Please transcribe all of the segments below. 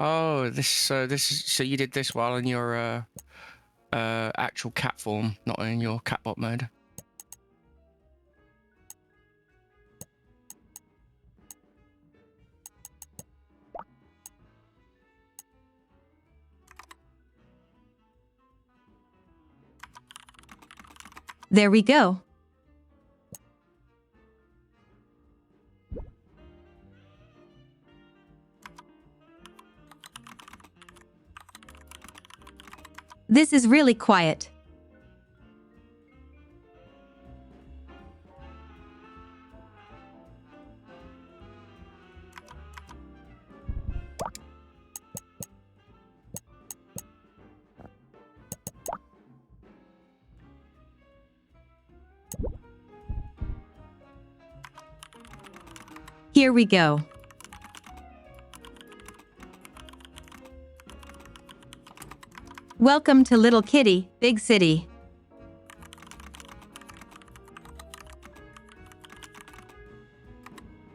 Oh, so you did this while in your actual cat form, not in your catbot mode. There we go. This is really quiet. Here we go. Welcome to Little Kitty, Big City.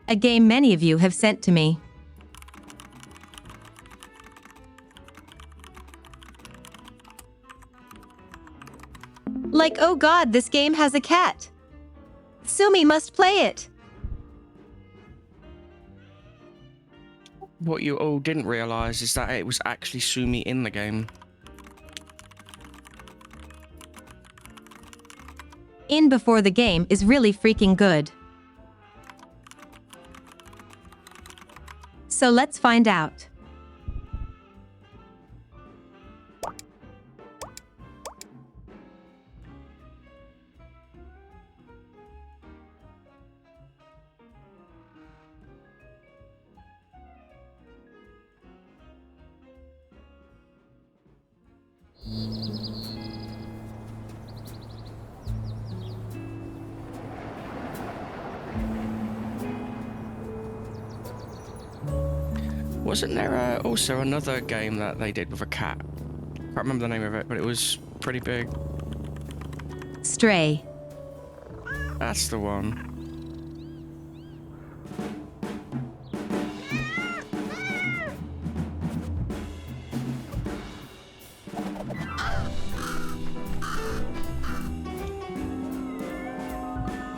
A game many of you have sent to me. Like, oh god, this game has a cat. Sumi must play it. What you all didn't realize is that it was actually Sumi in the game. In before the game is really freaking good. So let's find out. Wasn't there also another game that they did with a cat? I can't remember the name of it, but it was pretty big. Stray. That's the one.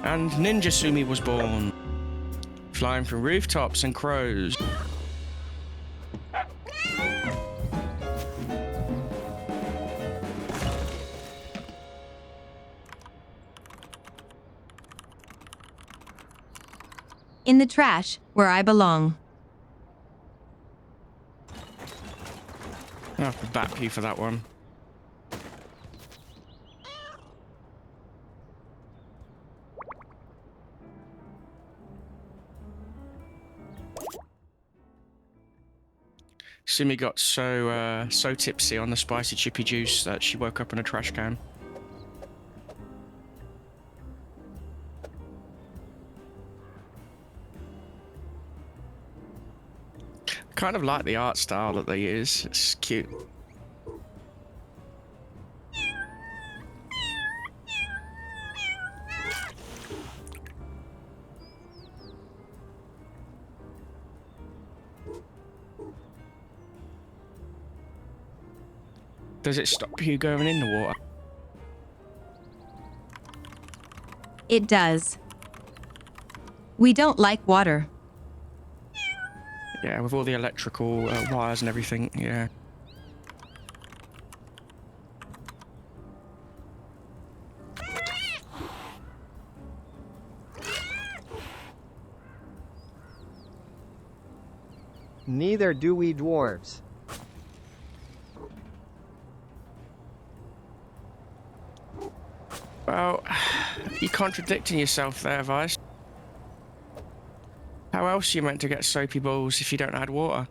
And Ninja Sumi was born, flying from rooftops and crows. In the trash, where I belong. I'll have to bat you for that one. Sumi got so tipsy on the spicy chippy juice that she woke up in a trash can. Kind of like the art style that they use. It's cute. Does it stop you going in the water? It does. We don't like water. Yeah, with all the electrical wires and everything, yeah. Neither do we dwarves. Well, you're contradicting yourself there, Vice. How else are you meant to get soapy balls if you don't add water?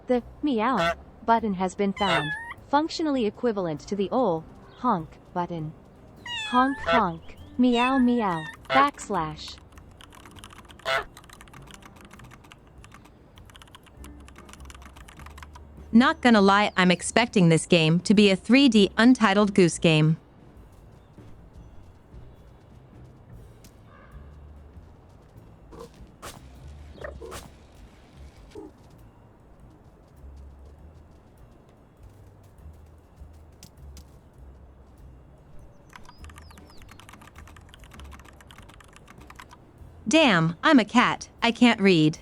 The meow button has been found, functionally equivalent to the ol honk button. Honk honk, meow meow, backslash. Not gonna lie, I'm expecting this game to be a 3D Untitled Goose Game. Damn, I'm a cat. I can't read.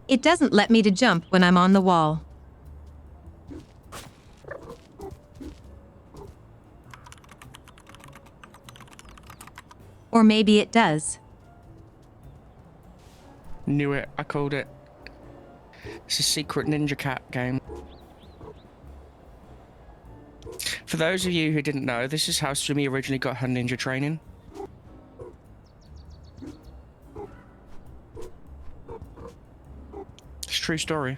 It doesn't let me to jump when I'm on the wall. Or maybe it does. Knew it. I called it. It's a secret Ninja Cat game. For those of you who didn't know, this is how Sumi originally got her ninja training. It's a true story.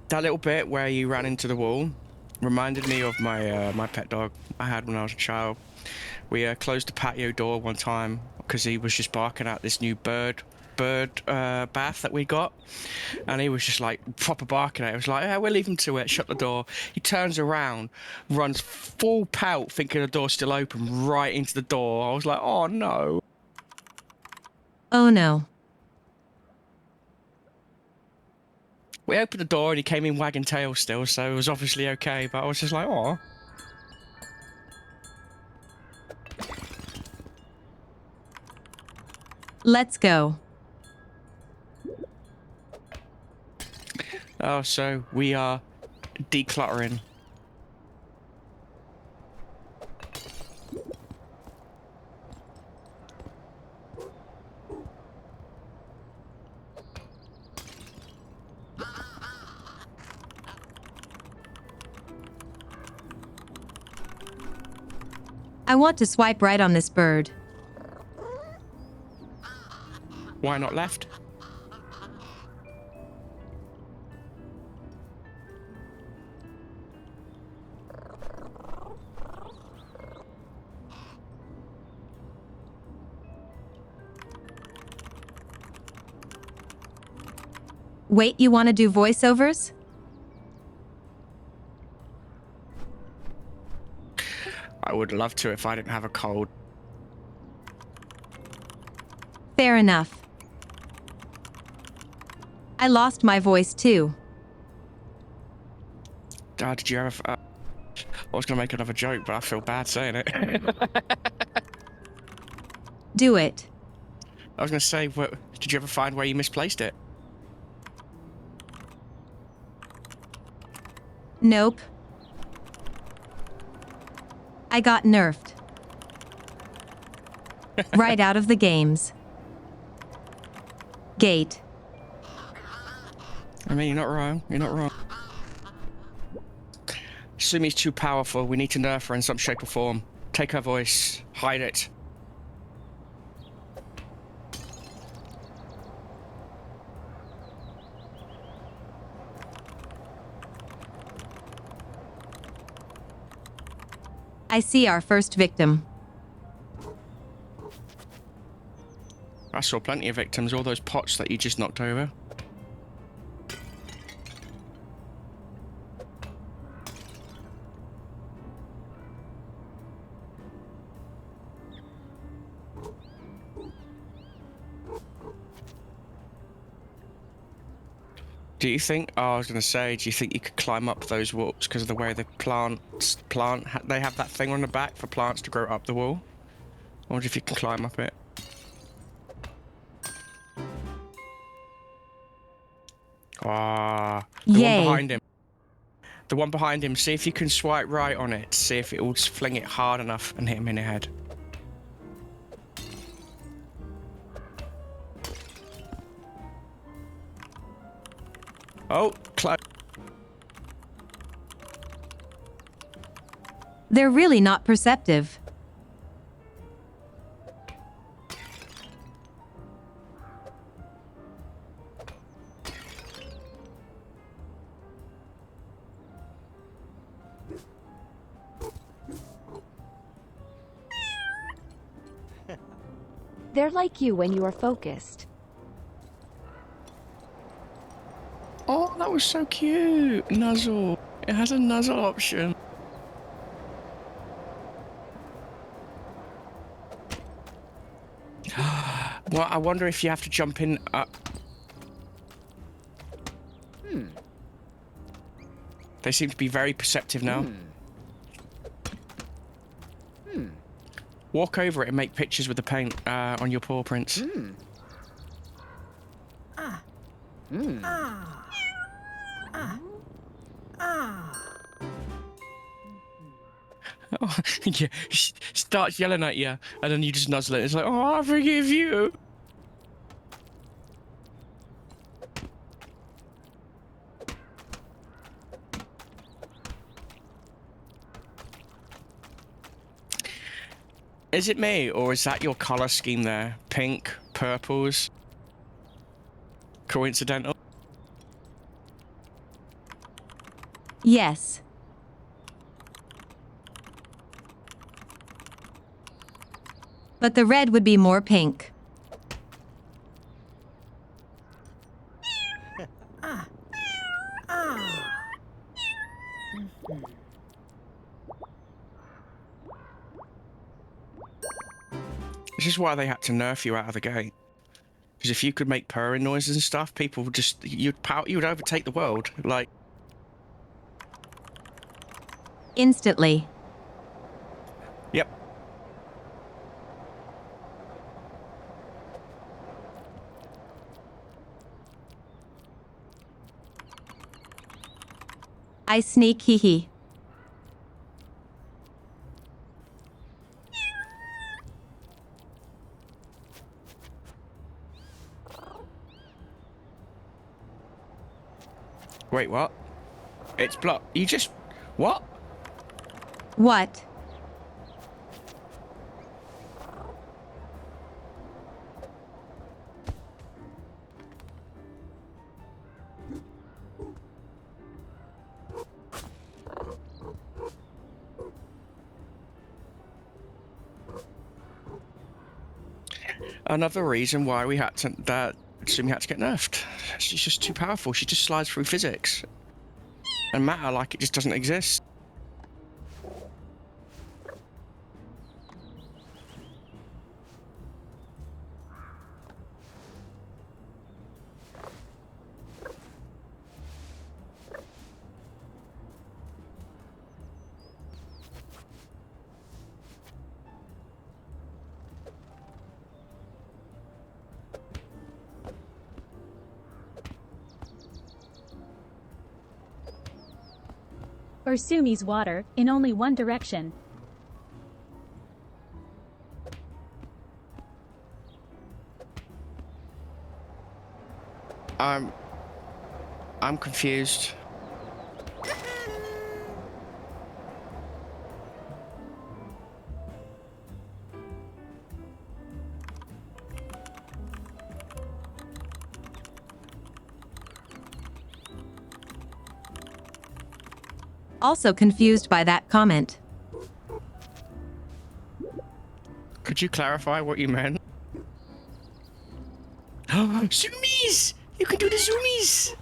That little bit where you ran into the wall reminded me of my my pet dog I had when I was a child. We closed the patio door one time because he was just barking at this new bird bath that we got, and he was just like proper barking at it. It was like, yeah, we'll leave him to it. Shut the door. He turns around, runs full pelt, thinking the door's still open, right into the door. I was like, oh no. Oh no. We opened the door and he came in wagging tail still, so it was obviously okay, but I was just like, oh. Let's go. Oh, so we are decluttering. I want to swipe right on this bird. Why not left? Wait, you want to do voiceovers? I would love to if I didn't have a cold. Fair enough. I lost my voice too. Did you ever... I was going to make another joke, but I feel bad saying it. Do it. I was going to say, did you ever find where you misplaced it? Nope. I got nerfed. Right out of the games. Gate. I mean, you're not wrong. You're not wrong. Sumi's too powerful. We need to nerf her in some shape or form. Take her voice. Hide it. I see our first victim. I saw plenty of victims, all those pots that you just knocked over. Do you think, oh, I was going to say, do you think you could climb up those walls because of the way the they have that thing on the back for plants to grow up the wall? I wonder if you can climb up it. Ah, the one Yay. behind him. The one behind him, see if you can swipe right on it, see if it will fling it hard enough and hit him in the head. Oh, close. They're really not perceptive. They're like you when you are focused. Oh, that was so cute. Nuzzle. It has a nuzzle option. Well, I wonder if you have to jump in. They seem to be very perceptive now. Walk over it and make pictures with the paint on your paw prints. Oh, yeah, she starts yelling at you, and then you just nuzzle it. It's like, oh, I forgive you. Is it me, or is that your color scheme there? Pink, purples. Coincidental? Yes. But the red would be more pink. This is why they had to nerf you out of the gate. Because if you could make purring noises and stuff, people would just you'd overtake the world. Like, Instantly. yep. I sneak, hee hee. Wait, what? It's blocked. You just what? What? Another reason why we had to Sumi had to get nerfed. She's just too powerful. She just slides through physics and matter like it just doesn't exist. Or Sumi's water, in only one direction. I'm confused. Also confused by that comment. Could you clarify what you meant? Zoomies! You can do the zoomies!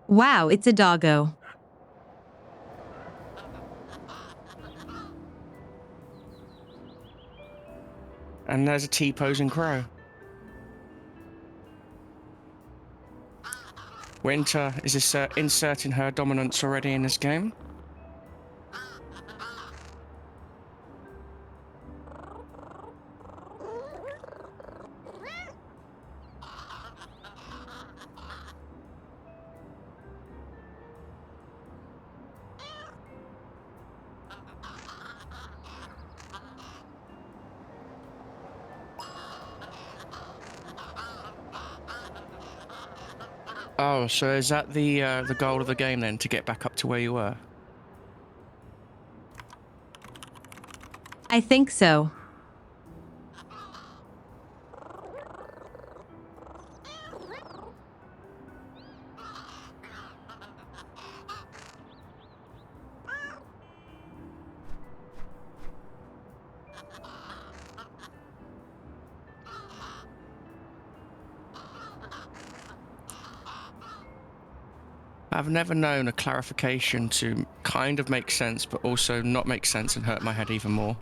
Wow, it's a doggo. And there's a T-posing crow. Winter is inserting her dominance already in this game. Oh, so is that the goal of the game then, to get back up to where you were? I think so. I've never known a clarification to kind of make sense, but also not make sense and hurt my head even more.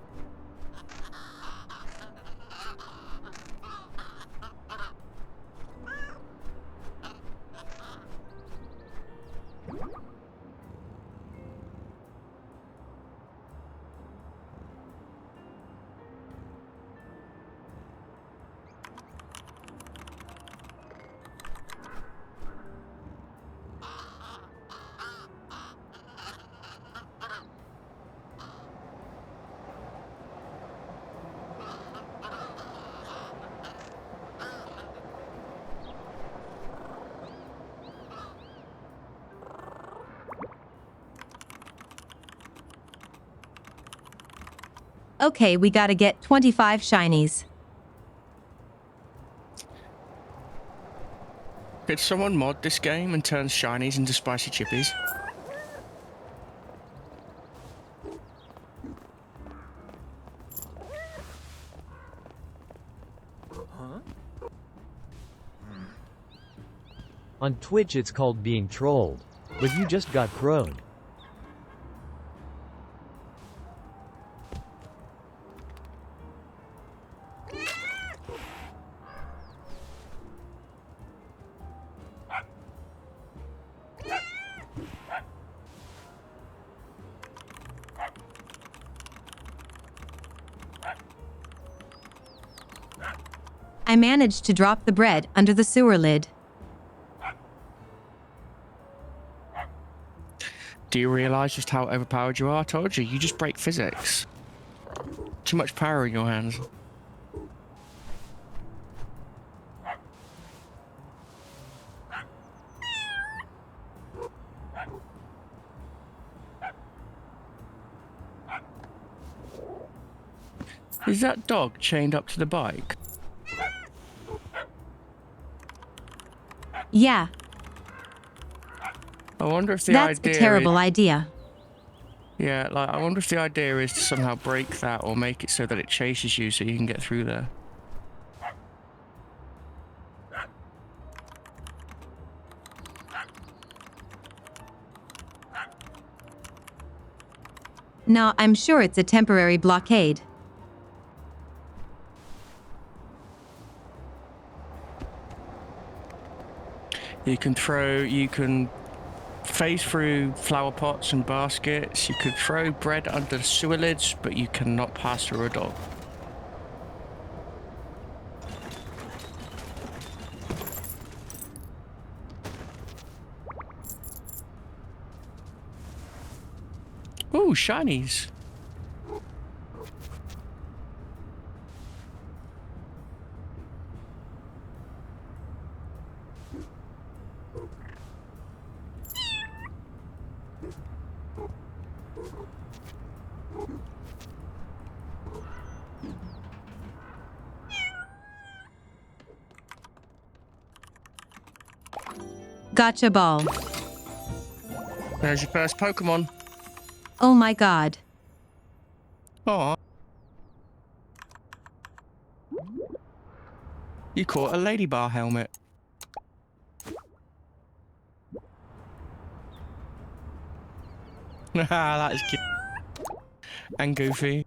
Okay, we gotta get 25 shinies. Could someone mod this game and turn shinies into spicy chippies? On Twitch it's called being trolled. But you just got crowed. I managed to drop the bread under the sewer lid. Do you realise just how overpowered you are? I told you, you just break physics. Too much power in your hands. Is that dog chained up to the bike? Yeah, I wonder if the that's idea a terrible is, idea. yeah, like I wonder if the idea is to somehow break that or make it so that it chases you so you can get through there. No, I'm sure it's a temporary blockade. You can phase through flower pots and baskets. You could throw bread under sewer lids, but you cannot pass through a dog. Ooh, shinies. Gotcha ball. There's your first Pokemon. Oh my god. Aw. You caught a Ladybar helmet. That is cute. And Goofy.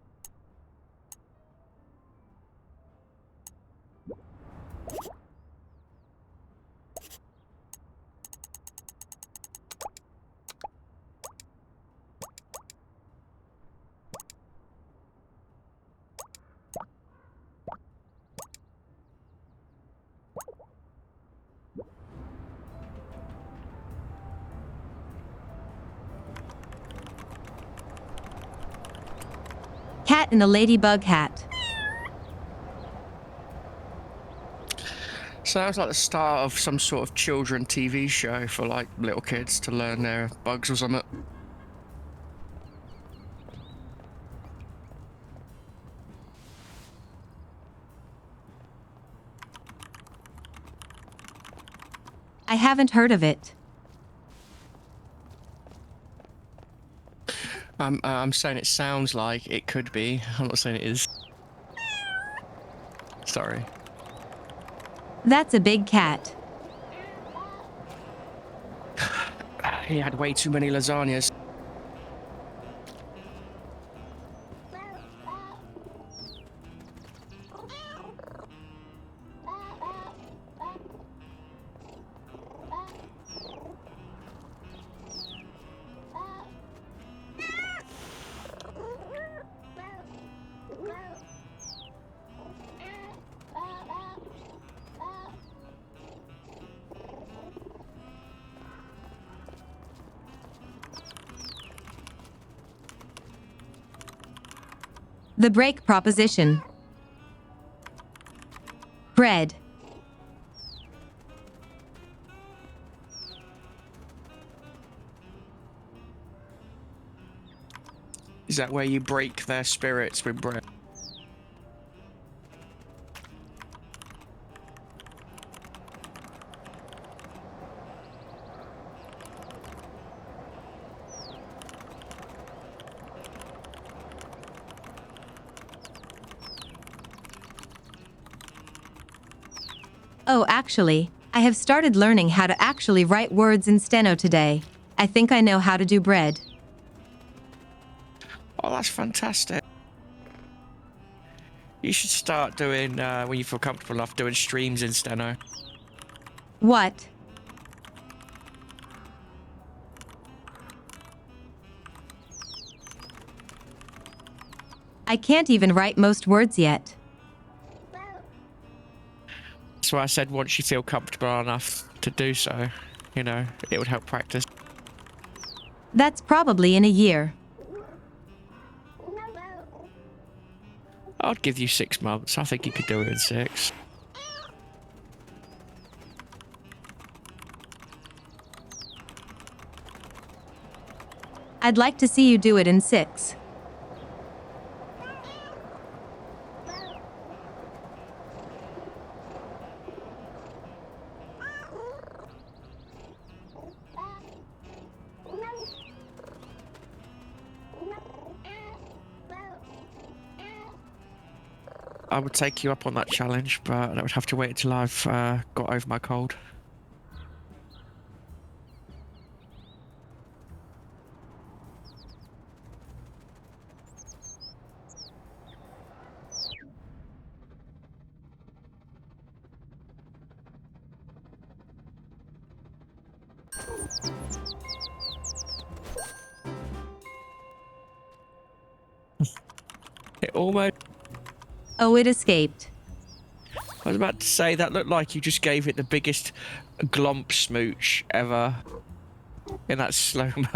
Cat in a ladybug hat. So Sounds like the start of some sort of children TV show for like little kids to learn their bugs or something. I haven't heard of it. I'm saying it sounds like it could be. I'm not saying it is. Sorry. That's a big cat. He had way too many lasagnas. The break proposition. Bread. Is that where you break their spirits with bread? Oh, actually, I have started learning how to actually write words in steno today. I think I know how to do bread. Oh, that's fantastic. You should start doing, when you feel comfortable enough, doing streams in steno. What? I can't even write most words yet. That's why I said once you feel comfortable enough to do so, you know, it would help practice. That's probably in a year. I'd give you 6 months. I think you could do it in 6. I'd like to see you do it in 6. I would take you up on that challenge, but I would have to wait until I've got over my cold. It almost... Oh, it escaped. I was about to say, that looked like you just gave it the biggest glomp smooch ever in that slow-mo.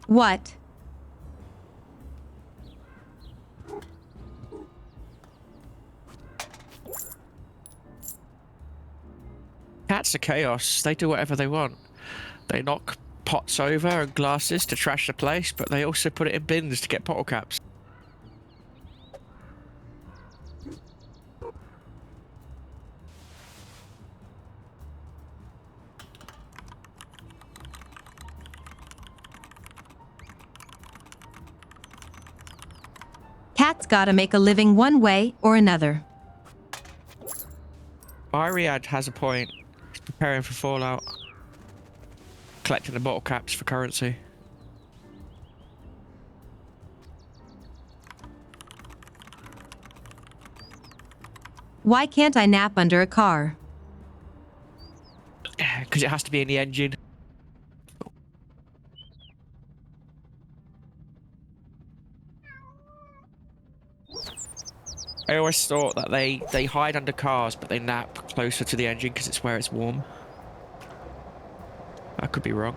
What? Cats are chaos. They do whatever they want. They knock pots over and glasses to trash the place, but they also put it in bins to get bottle caps. Cats gotta make a living one way or another. Iriad has a point. He's preparing for Fallout. Collecting the bottle caps for currency. Why can't I nap under a car? Because it has to be in the engine. I always thought that they hide under cars, but they nap closer to the engine because it's where it's warm. I could be wrong.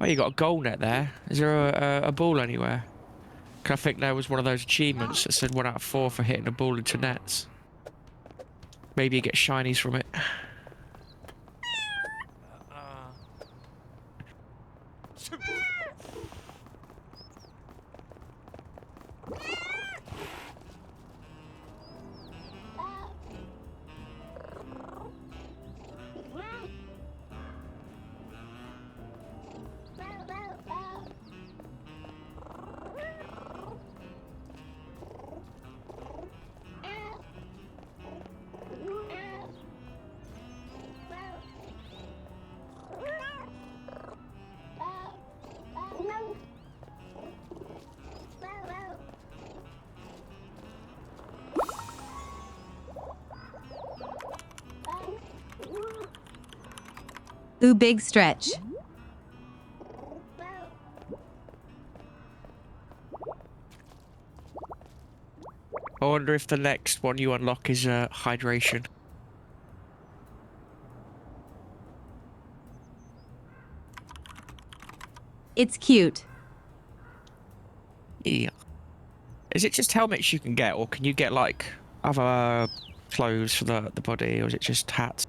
Oh, you got a goal net there. Is there a ball anywhere? 'Cause I think there was one of those achievements that said 1 out of 4 for hitting a ball into nets. Maybe you get shinies from it. Ooh, big stretch. I wonder if the next one you unlock is hydration. It's cute. Yeah. Is it just helmets you can get, or can you get like other clothes for the body, or is it just hats?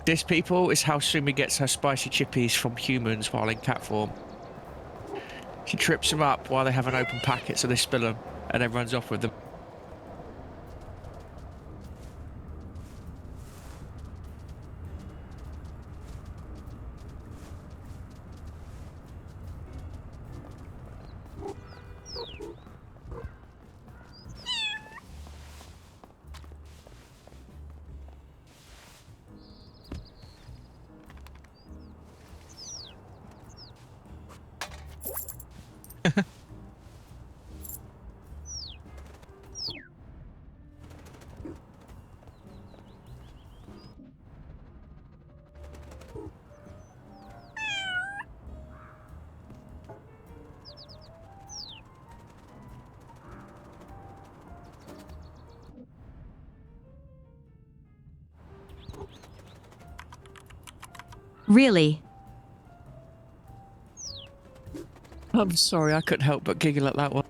This, people, is how Sumi gets her spicy chippies from humans while in cat form. She trips them up while they have an open packet so they spill them, and then runs off with them. Really? I'm sorry, I couldn't help but giggle at that one.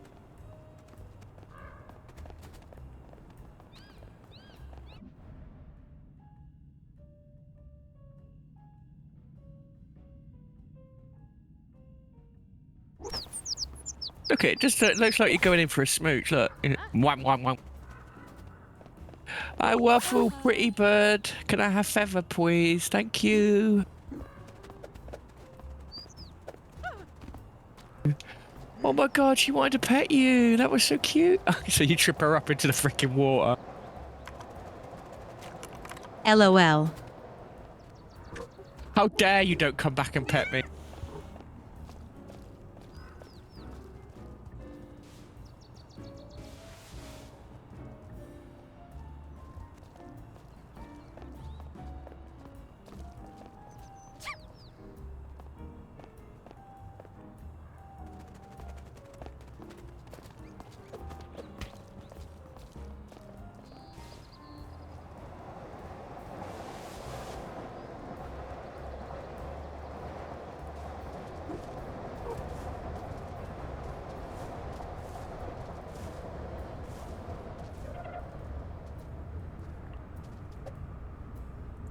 Look, it just looks like you're going in for a smooch. Look, wham, wham, wham. I waffle, pretty bird. Can I have feather, please? Thank you. Oh my god, she wanted to pet you. That was so cute. So you trip her up into the freaking water. LOL. How dare you don't come back and pet me.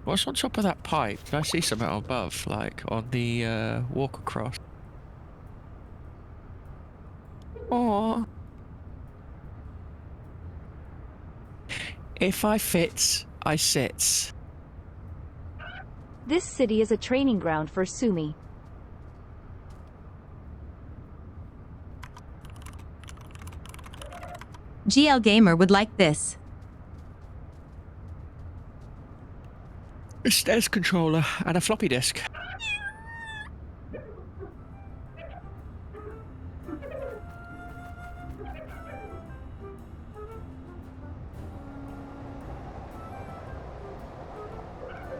What's on top of that pipe? Did I see something above, like on the walk across? Aww. If I fits, I sits. This city is a training ground for Sumi. GL Gamer would like this. A SNES controller and a floppy disk.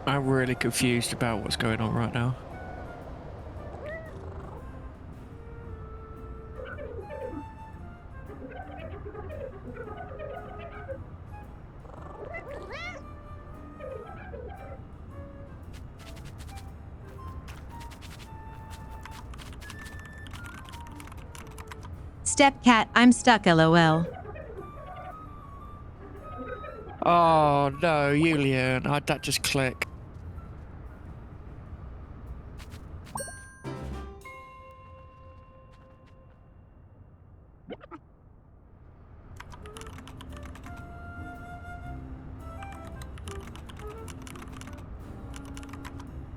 I'm really confused about what's going on right now. Step cat, I'm stuck, lol. Oh no, Julian, how'd that just click?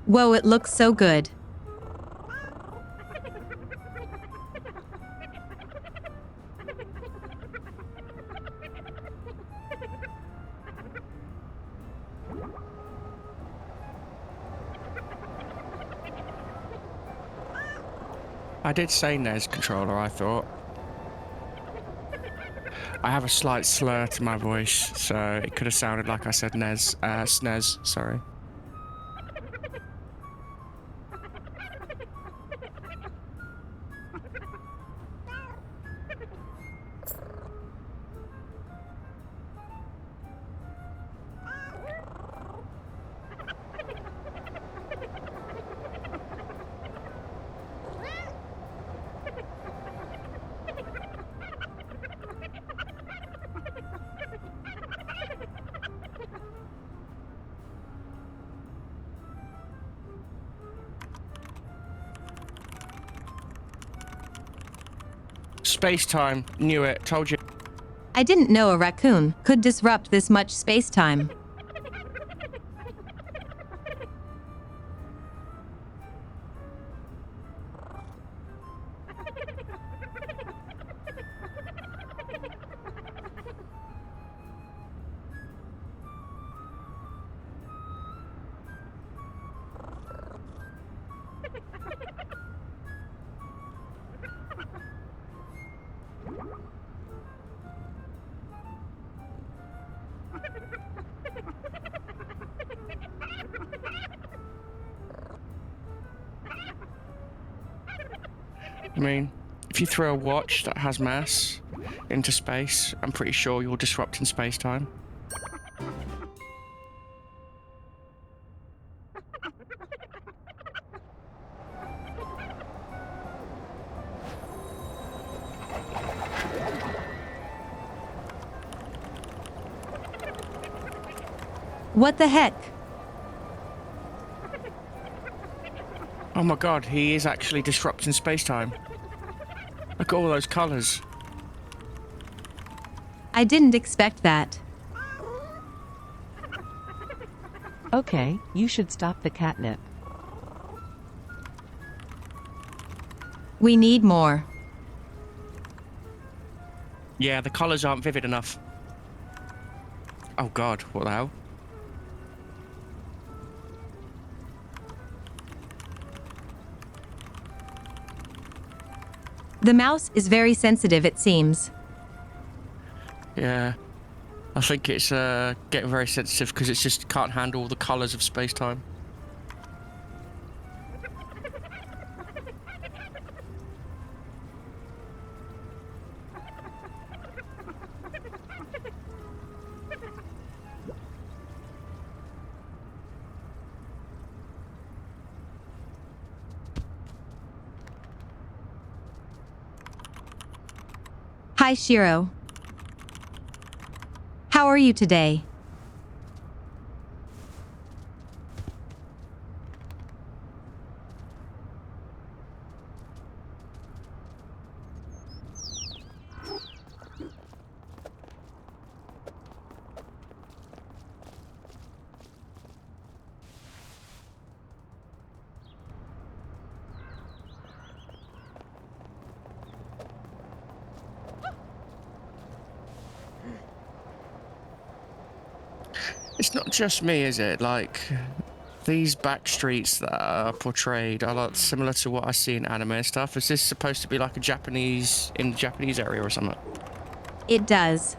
Whoa, it looks so good. I did say NES controller, I thought. I have a slight slur to my voice, so it could have sounded like I said NES, SNES, sorry. Space time, knew it, told you. I didn't know a raccoon could disrupt this much space-time. I mean, if you throw a watch that has mass into space, I'm pretty sure you're disrupting space-time. What the heck? Oh my god, he is actually disrupting space-time. Look at all those colours. I didn't expect that. Okay, you should stop the catnip. We need more. Yeah, the colours aren't vivid enough. Oh god, what the hell? The mouse is very sensitive, it seems. Yeah. I think it's getting very sensitive because it just can't handle the colours of space-time. Hi, Shiro. How are you today? It's not just me, is it? Like, these back streets that are portrayed are like similar to what I see in anime and stuff. Is this supposed to be like a Japanese, in the Japanese area or something? It does.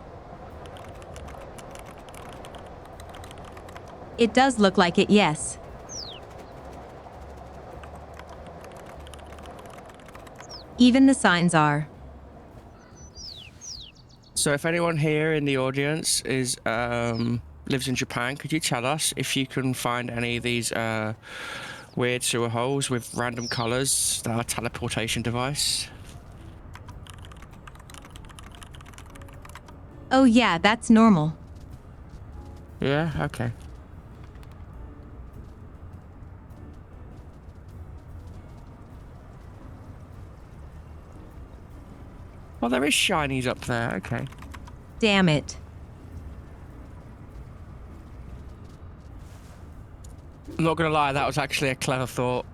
It does look like it, yes. Even the signs are. So if anyone here in the audience is lives in Japan, could you tell us if you can find any of these weird sewer holes with random colours that are a teleportation device? Oh yeah, that's normal. Yeah, okay. Well, there is shinies up there, okay. Damn it. I'm not gonna lie, that was actually a clever thought.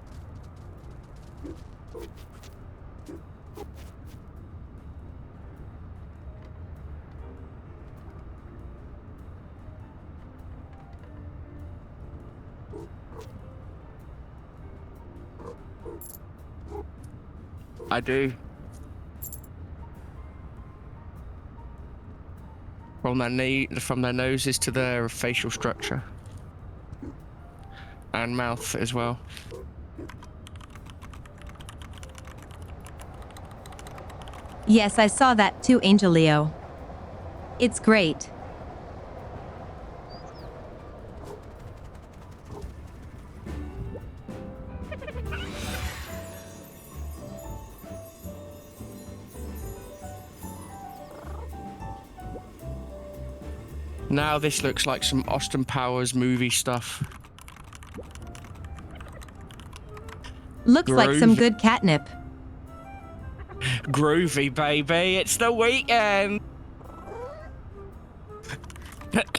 I do. From their noses to their facial structure. And mouth as well. Yes, I saw that too, Angel Leo. It's great. Now this looks like some Austin Powers movie stuff. Looks like some Groove. good catnip. Groovy, baby. It's the weekend.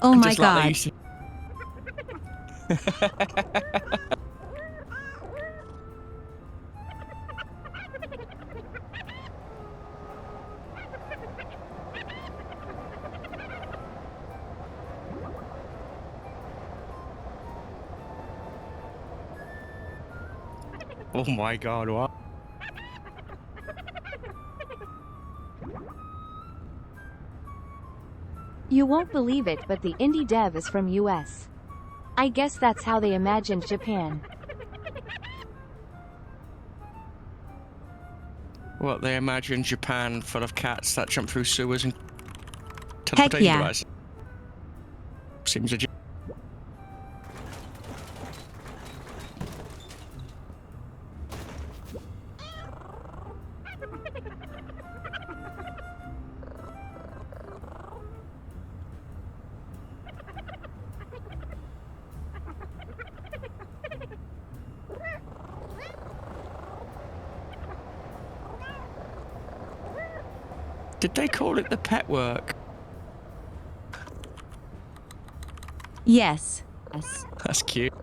Oh my Just like they god. used to- Oh my god, what? You won't believe it, but the indie dev is from US. I guess that's how they imagined Japan. What, they imagine Japan full of cats that jump through sewers and Heck teleportation yeah. devices? Seems legit. Did they call it the pet work? Yes. That's cute.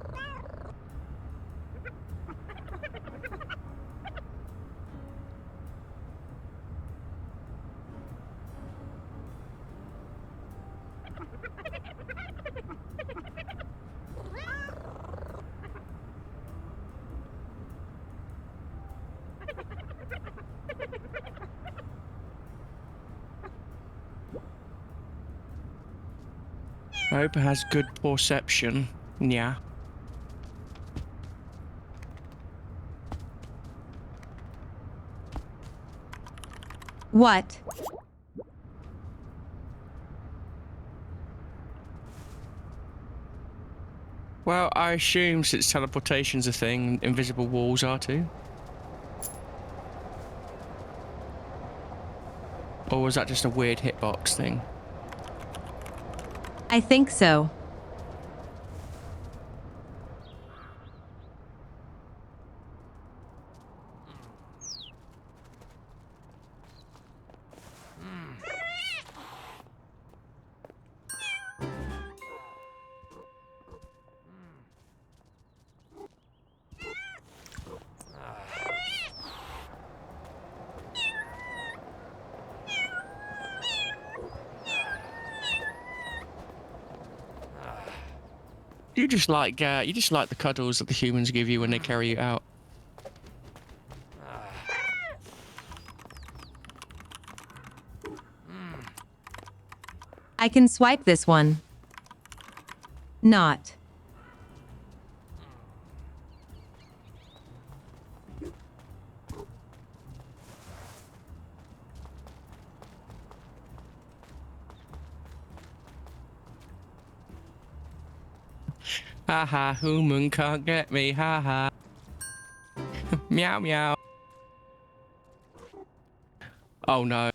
I hope it has good perception. Yeah. What? Well, I assume since teleportation's a thing, invisible walls are too. Or was that just a weird hitbox thing? I think so. You just like the cuddles that the humans give you when they carry you out. I can swipe this one. Not. Haha, human can't get me, haha. Meow meow. Oh no.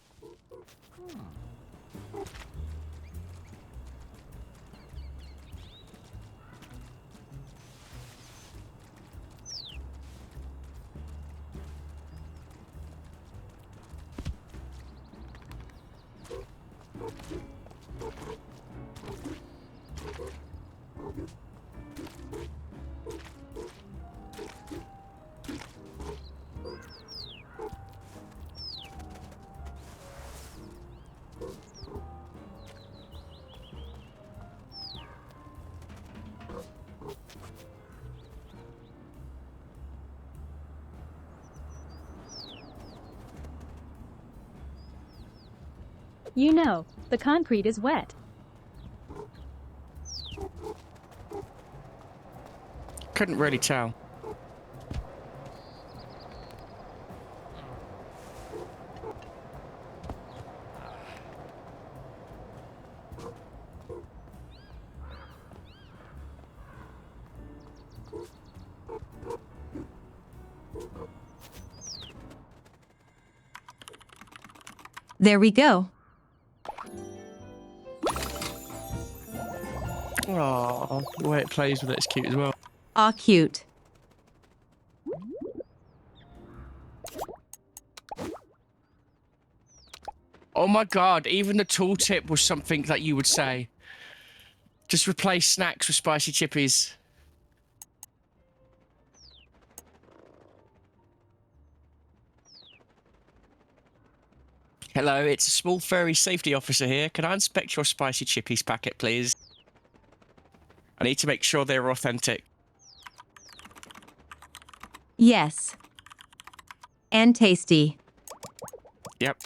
You know, the concrete is wet. Couldn't really tell. There we go. Oh, the way it plays with it is cute as well. Aw, cute. Oh my god, even the tooltip was something that you would say. Just replace snacks with spicy chippies. Hello, it's a small furry safety officer here. Can I inspect your spicy chippies packet, please? I need to make sure they're authentic. Yes. And tasty. Yep.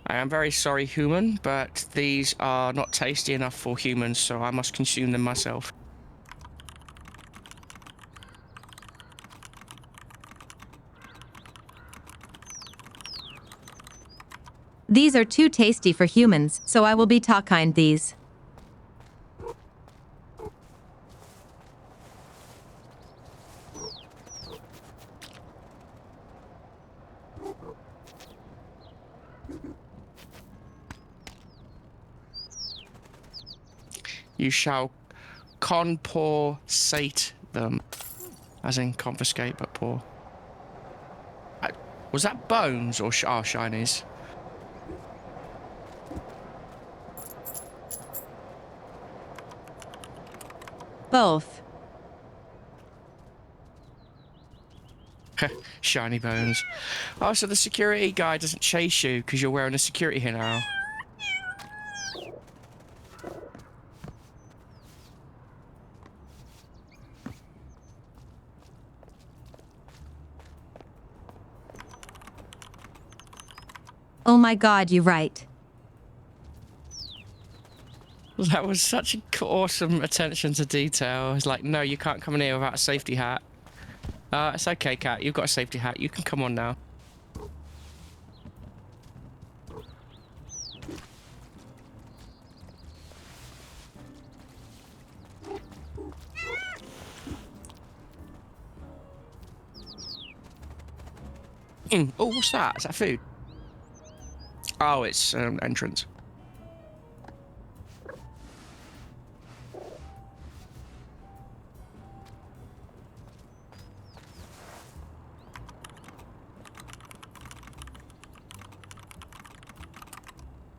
I am very sorry, human, but these are not tasty enough for humans, so I must consume them myself. These are too tasty for humans, so I will be takind these. You shall compensate them. As in confiscate, but poor. Was that bones or shinies? Both. Shiny bones. Oh, so the security guy doesn't chase you because you're wearing a security here now. Oh my god, you're right. That was such an awesome attention to detail. It's like, no, you can't come in here without a safety hat. It's okay, Cat. You've got a safety hat. You can come on now. Oh, what's that? Is that food? Oh, it's entrance.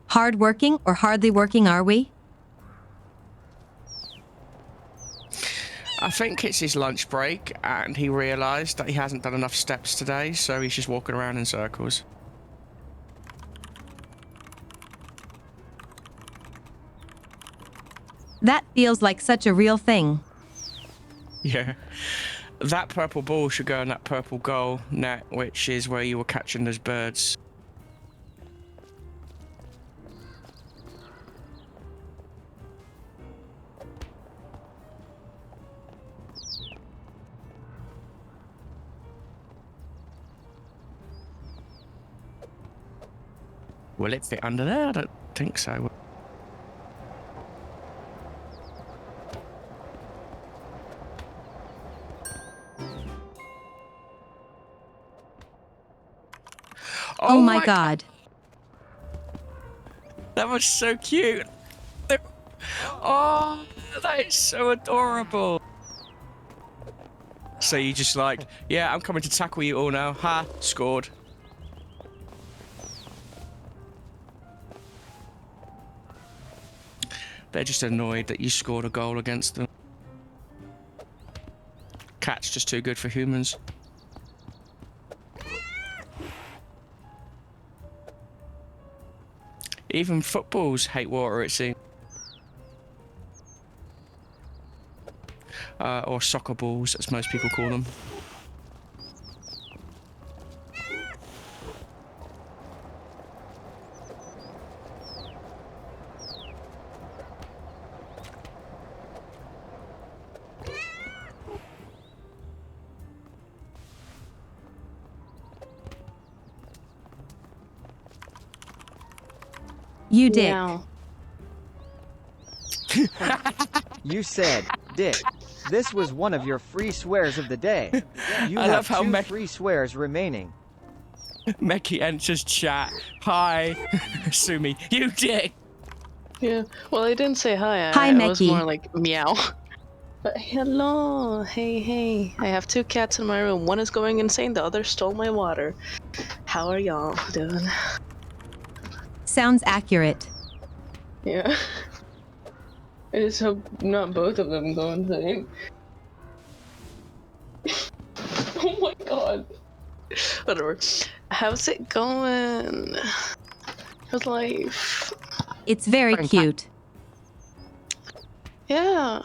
Hard working or hardly working, are we? I think it's his lunch break, and he realised that he hasn't done enough steps today, so he's just walking around in circles. That feels like such a real thing. Yeah. That purple ball should go in that purple goal net, which is where you were catching those birds. Will it fit under there? I don't think so. Oh my god. That was so cute. Oh, that is so adorable. So you just like, yeah, I'm coming to tackle you all now. Ha, scored. They're just annoyed that you scored a goal against them. Cat's just too good for humans. Even footballs hate water, it seems. Or soccer balls, as most people call them. You dick. Meow. You said, Dick. This was one of your free swears of the day. You I love have how two free swears remaining. Meki enters chat. Hi, Sumi. You dick. Yeah. Well, I didn't say hi. Hi, I was Meki. more like meow. But hello. Hey, hey. I have two cats in my room. One is going insane. The other stole my water. How are y'all doing? Sounds accurate. Yeah. I just hope not both of them go insane. Oh my god. Whatever. How's it going? How's life? It's very cute. Yeah.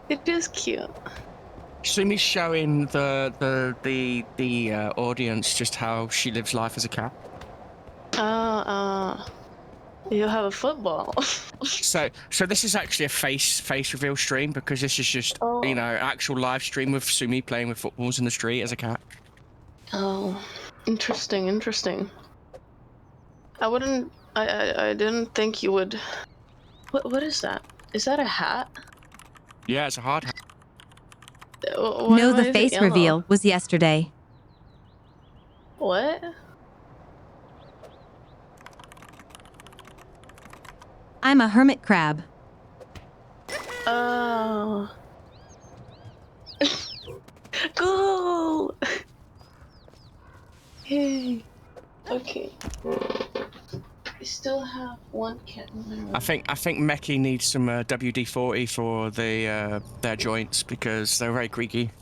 It is cute. Sumi's showing the audience just how she lives life as a cat. You have a football. So this is actually a face reveal stream because this is just Oh. you know actual live stream of Sumi playing with footballs in the street as a cat. Oh, interesting, interesting. I didn't think you would. What is that? Is that a hat? Yeah, it's a hard hat. Why No, is the it face yellow? reveal was yesterday. What? I'm a hermit crab. Oh. Go! Hey. Okay. I still have one cat in my room. I think Meki needs some WD-40 for their joints because they're very creaky.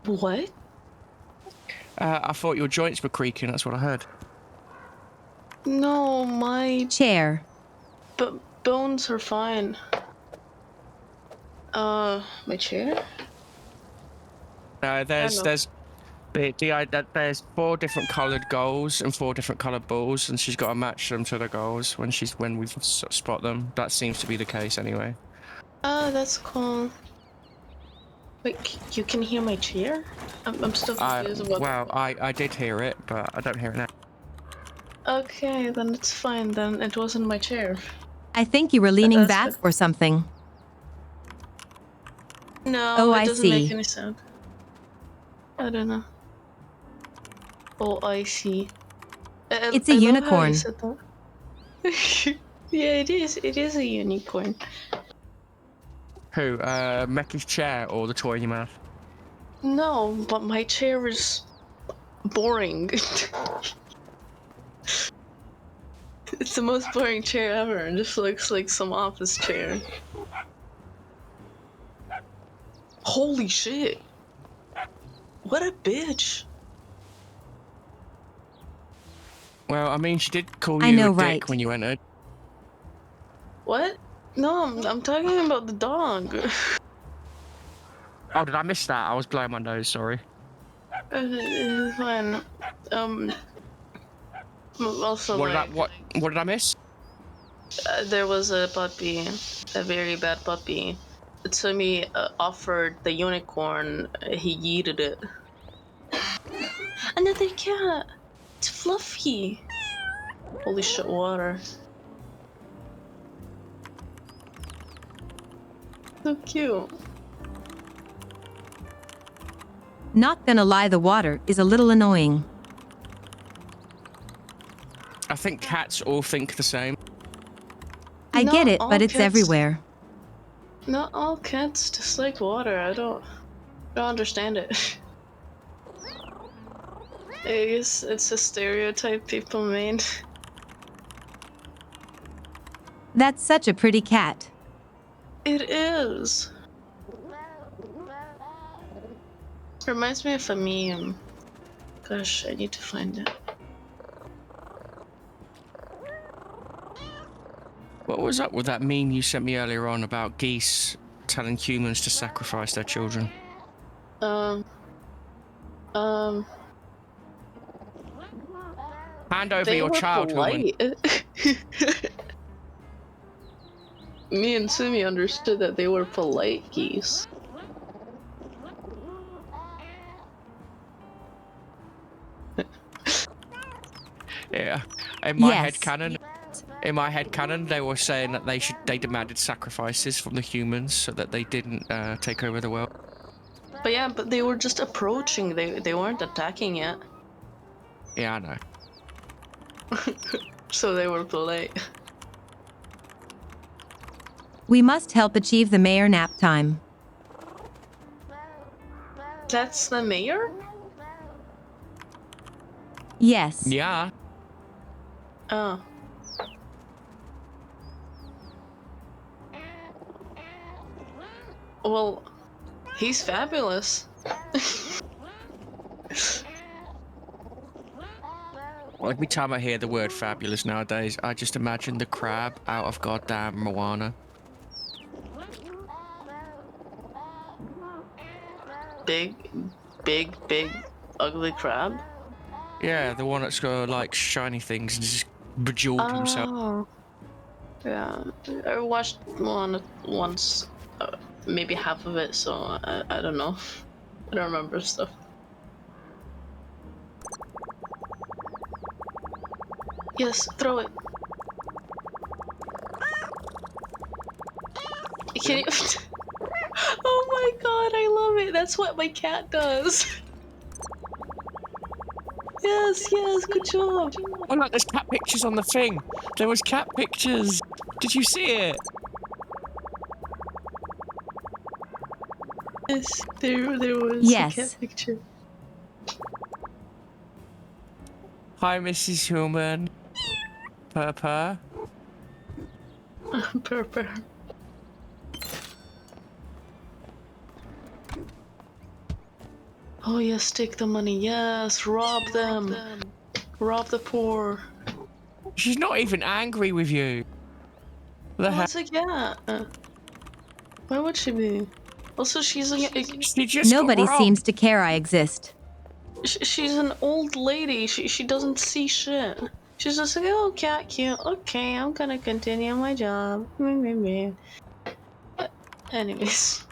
What? I thought your joints were creaking. That's what I heard. No, my Chair. bones are fine. My chair? There's know. there's 4 different coloured goals and 4 different coloured balls, and she's got to match them to the goals when we spot them. That seems to be the case anyway. Oh, that's cool. Wait, you can hear my chair? I'm still confused about. Well, I did hear it, but I don't hear it now. Okay, then it's fine. Then it wasn't my chair. I think you were leaning That's back good. or something. No, Oh, it I doesn't make see. any sound. I don't know. Oh, I see. It's a I love how you unicorn. said that. Yeah, it is. It is a unicorn. Who? Meki's chair or the toy in your mouth? No, but my chair is boring. It's the most boring chair ever. It just looks like some office chair. Holy shit. What a bitch. Well, I mean, she did call I you know, a dick right? when you entered. What? No, I'm talking about the dog. Oh, did I miss that? I was blowing my nose. Sorry. It's fine. Also, like, What did I miss? there was a puppy, a very bad puppy. Tsumi offered the unicorn. He yeeted it. Another cat. It's Fluffy. Holy shit, water. So cute. Not gonna lie, the water is a little annoying. I think cats all think the same. I Not get it, all but it's cats- everywhere. Not all cats dislike water. I don't understand it. I guess it's a stereotype people made. That's such a pretty cat. It is. Reminds me of a meme. Gosh, I need to find it. What was up with that meme you sent me earlier on about geese telling humans to sacrifice their children? Um. Hand over They your were child, woman. polite. Me and Sumi understood that they were polite geese. Yeah. In my Yes. head canon, they were saying that they demanded sacrifices from the humans so that they didn't take over the world. But yeah, but they were just approaching. They weren't attacking yet. Yeah, I know. So they were polite. We must help achieve the mayor nap time. That's the mayor? Yes. Yeah. Oh. Well, he's fabulous. Every time I hear the word fabulous nowadays, I just imagine the crab out of goddamn Moana. Big, ugly crab? Yeah, the one that's got like shiny things and just bejeweled himself. Oh. Yeah, I watched one once, maybe half of it, so I don't know. I don't remember stuff. Yes, throw it. Can you? Oh my god, I love it. That's what my cat does. Yes, good job. Oh look, there's cat pictures on the thing. There was cat pictures. Did you see it? Yes, there was Yes. a cat picture. Hi, Mrs. Human. Purr. Purr. Oh yes, take the money. Yes, rob them. Rob the poor. She's not even angry with you. The heck? What's a cat? Why would she be? Also, she's She just Nobody got robbed. seems to care I exist. she's an old lady. She doesn't see shit. She's just like, oh, cat cute. Okay, I'm gonna continue my job. Anyways.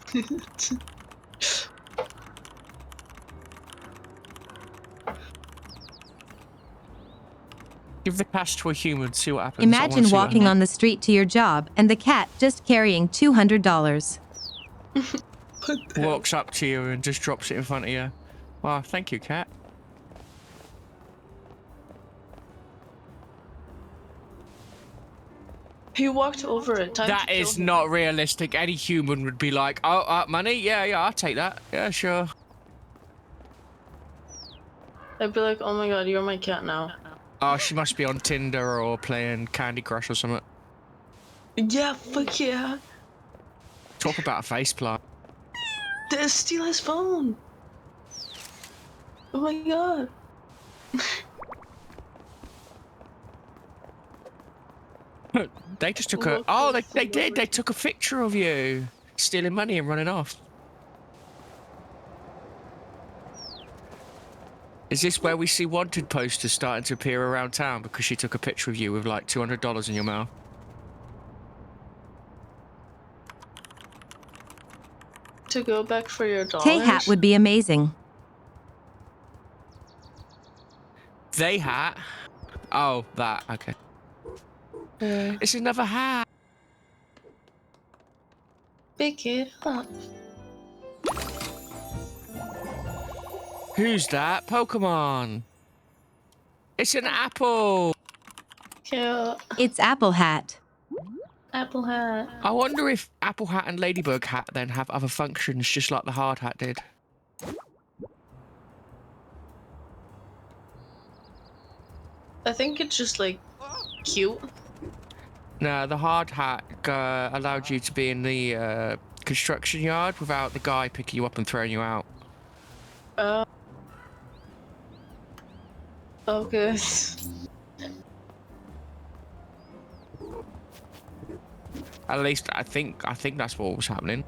Give the cash to a human, see what happens. Imagine walking on the street to your job and the cat just carrying $200. Walks up to you and just drops it in front of you. Wow, thank you, cat. He walked over it. Time That to kill is him. not realistic. Any human would be like, oh, money? Yeah, I'll take that. Yeah, sure. I'd be like, oh my god, you're my cat now. Oh, she must be on Tinder or playing Candy Crush or something. Yeah, fuck yeah. Talk about a faceplant. Steal his phone. Oh my god. They just took a... Oh, they did. They took a picture of you stealing money and running off. Is this where we see wanted posters starting to appear around town because she took a picture of you with like $200 in your mouth? To go back for your dollars? Tay-hat would be amazing. They hat? Oh, that. Okay. It's another hat. Pick it up. Who's that? Pokemon. It's an apple. Yeah. It's Apple Hat. Apple hat. I wonder if Apple Hat and Ladybug Hat then have other functions, just like the Hard Hat did. I think it's just like cute. No, the Hard Hat allowed you to be in the construction yard without the guy picking you up and throwing you out. Okay. At least I think that's what was happening.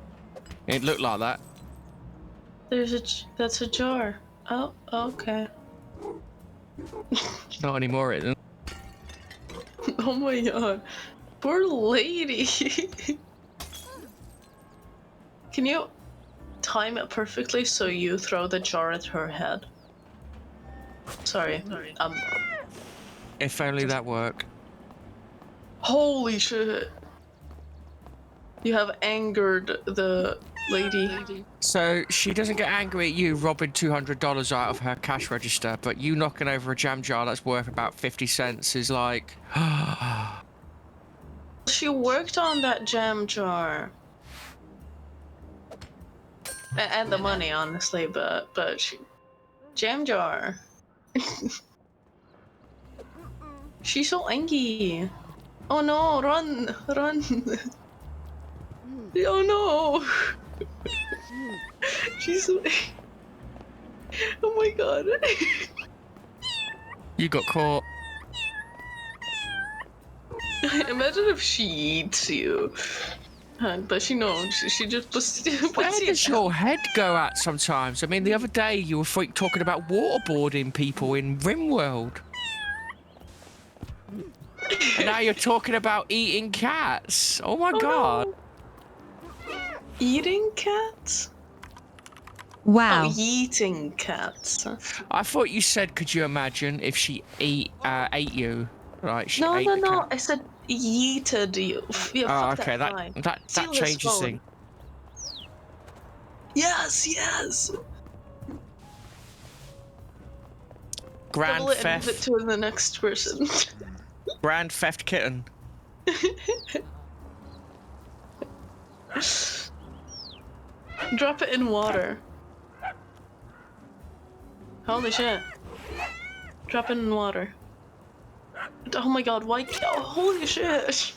It looked like that. That's a jar. Oh, okay. Not anymore, it isn't. Oh my god. Poor lady. Can you time it perfectly so you throw the jar at her head? Sorry. If only that worked. Holy shit. You have angered the lady. So she doesn't get angry at you robbing $200 out of her cash register, but you knocking over a jam jar that's worth about 50 cents is like... She worked on that jam jar. And the money, honestly, but she... Jam jar. She's so angry. Oh no, run! Run! Oh no! She's so... Oh my god. You got caught. Imagine if she eats you. But she knows. She just puts Where you does your head go at sometimes? I mean, the other day you were talking about waterboarding people in RimWorld. And now you're talking about eating cats. Oh my god. No. Eating cats? Wow. Oh, eating cats. I thought you said, could you imagine if she ate you? Right, she No, ate no, the no. cat. I said yeeted you. Yeah, Oh, fuck okay, that line. that Steal his changes phone. things. Yes, yes. Grand Double it and give it theft. to the next person. Grand theft kitten. Drop it in water. Holy shit. Drop it in water. Oh my god, why? Oh, holy shit.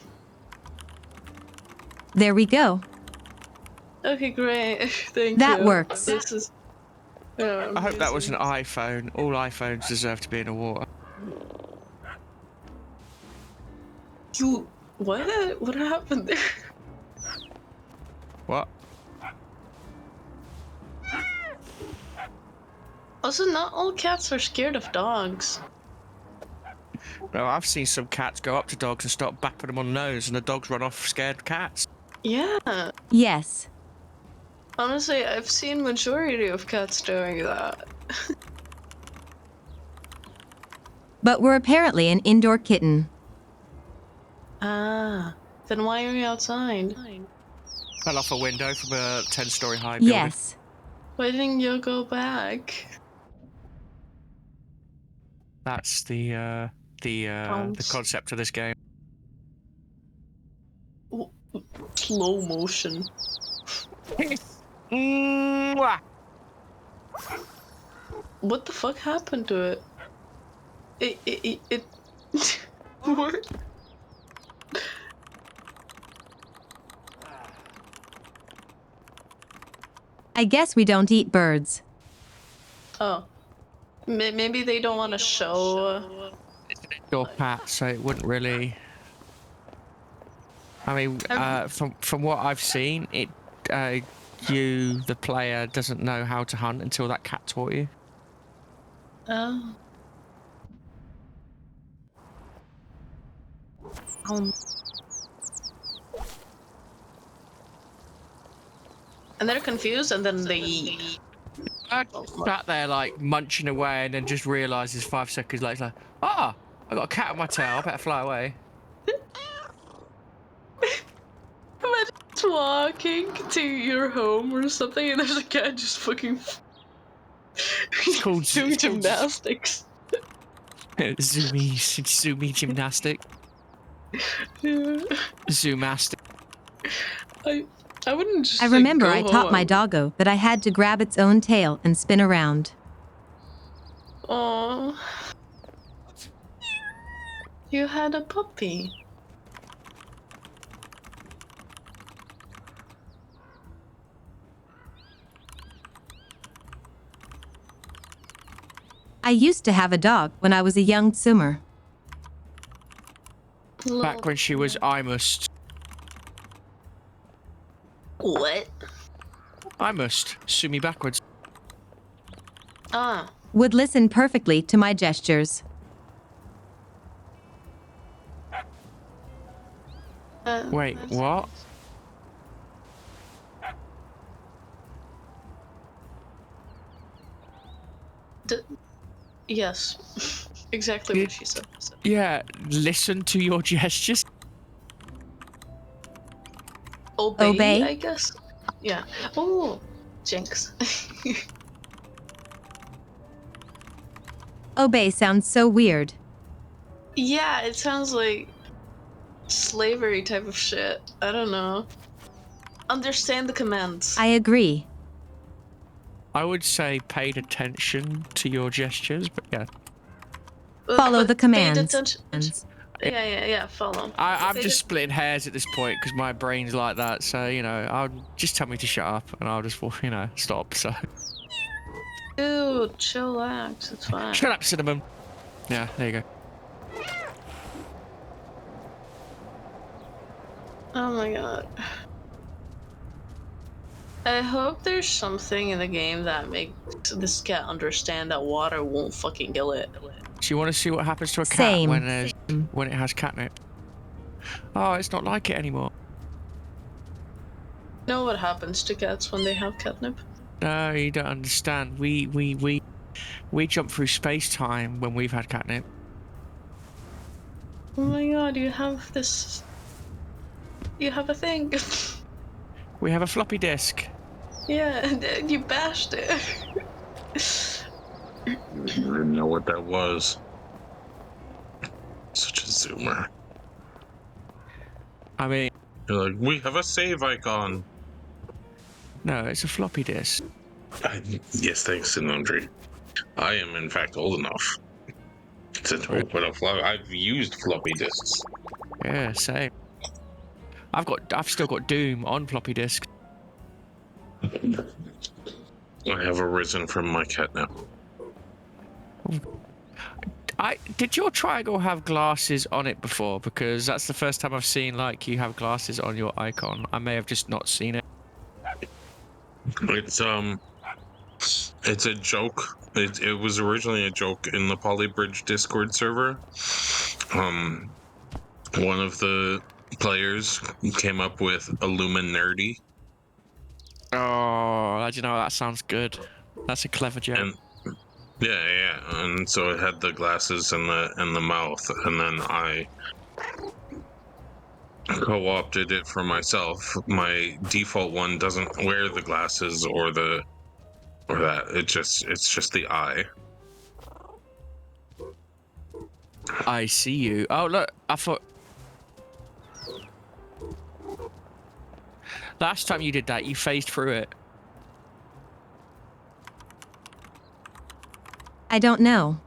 There we go. Okay, great. Thank you. That works. This is. I hope that was an iPhone. All iPhones deserve to be in the water. You. What? What happened there? What? Also, not all cats are scared of dogs. No, I've seen some cats go up to dogs and start bapping them on the nose, and the dogs run off scared cats. Yeah. Yes. Honestly, I've seen majority of cats doing that. But we're apparently an indoor kitten. Ah. Then why are we outside? Fell off a window from a 10-story high building. Yes. Why didn't you go back? That's the concept of this game. Slow motion. Mwah! What the fuck happened to it? It what? I guess we don't eat birds. Oh. Maybe they don't want to show. Your cat, so it wouldn't really. I mean, from what I've seen, it you, the player, doesn't know how to hunt until that cat taught you. Oh. And they're confused, and then they. Sat there like munching away, and then just realizes 5 seconds later, like, ah, I got a cat on my tail. I better fly away. Imagine just walking to your home or something, and there's a cat just fucking Called doing gymnastics. zoomy gymnastic. Zoomastic. I wouldn't just I like, remember go I taught home. my doggo that I had to grab its own tail and spin around. Aww. You had a puppy. I used to have a dog when I was a young Sumer. Back when she was I must. What? I must. Sue me backwards. Ah. Would listen perfectly to my gestures. Wait, That's what? nice. Yes. Exactly what she said. Yeah, listen to your gestures. Obey, I Obey? guess? Yeah. Oh, jinx. Obey sounds so weird. Yeah, it sounds like slavery type of shit. I don't know. Understand the commands. I agree. I would say paid attention to your gestures, but yeah. Follow the paid commands. attention. Yeah, follow. I'm Paid just at- splitting hairs at this point because my brain's like that. So, you know, I'll just tell me to shut up and I'll just, you know, stop. So, Dude, chillax, it's fine. shut up, Cinnamon. Yeah, there you go. Oh my god. I hope there's something in the game that makes this cat understand that water won't fucking kill it. Do you want to see what happens to a cat Same. when it has catnip? Oh, it's not like it anymore. Know what happens to cats when they have catnip? No, you don't understand. We jump through space time when we've had catnip. Oh my god, you have this. You have a thing. We have a floppy disk. Yeah, and you bashed it. I didn't know what that was. Such a zoomer. I mean, You're like, we have a save icon. no, it's a floppy disk. Yes, thanks, Sinundry. I am, in fact, old enough to know what a floppy. I've used floppy disks. Yeah, same. I've still got Doom on floppy disk. I have arisen from my catnap. Did your triangle have glasses on it before? Because that's the first time I've seen like you have glasses on your icon. I may have just not seen it. It's a joke. It was originally a joke in the Polybridge Discord server. One of the players came up with Illuminerdy. Oh, you know that sounds good. That's a clever joke. And yeah, and so it had the glasses and the mouth, and then I co-opted it for myself. My default one doesn't wear the glasses or that. It's just the eye. I see you. Oh look, I thought last time you did that, you phased through it. I don't know.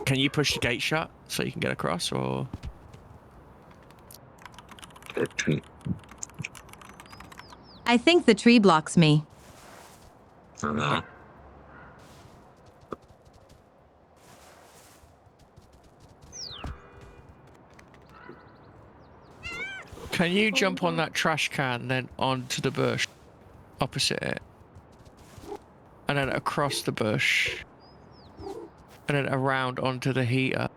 Can you push the gate shut so you can get across, or? I think the tree blocks me. I don't know. Can you jump on that trash can, then onto the bush, opposite it, and then across the bush, and then around onto the heater,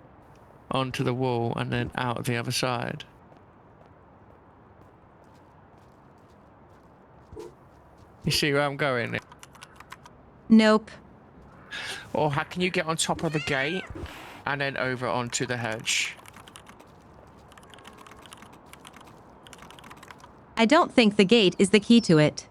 onto the wall, and then out the other side? You see where I'm going? Nope. Or how can you get on top of the gate, and then over onto the hedge? I don't think the gate is the key to it.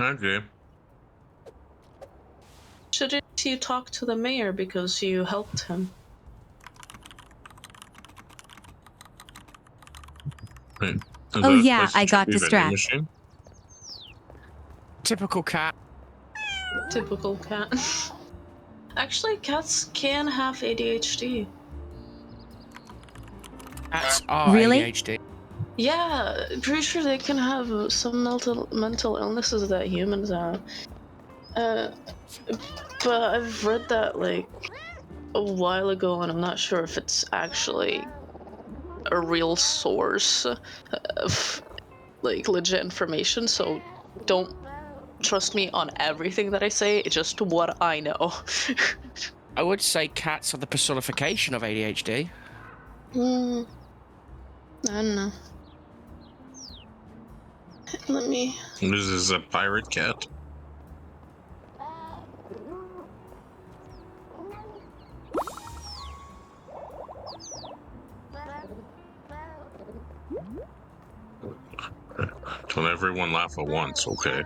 Okay. Shouldn't you talk to the mayor because you helped him? Wait, is Oh, that a yeah, place to I check got the vending distracted. machine? Typical cat. Typical cat. Actually, cats can have ADHD. Cats are Really? ADHD. Yeah, pretty sure they can have some mental illnesses that humans have. Uh, but I've read that like a while ago, and I'm not sure if it's actually a real source of like legit information. So don't trust me on everything that I say. It's just what I know. I would say cats are the personification of ADHD. I don't know. Let me. This is a pirate cat. Don't everyone laugh at once, okay?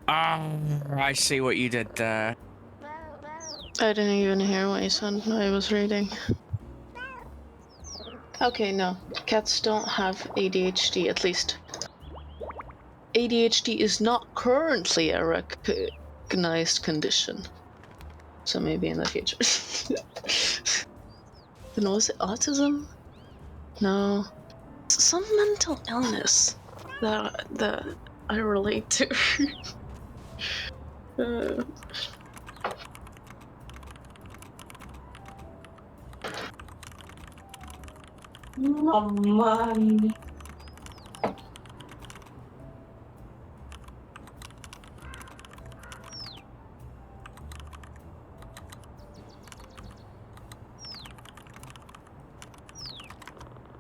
Ah, I see what you did there. I didn't even hear what you said. I was reading. Okay, no. Cats don't have ADHD, at least. ADHD is not currently a recognized condition. So maybe in the future. Then was it autism? No. Some mental illness that I relate to. uh,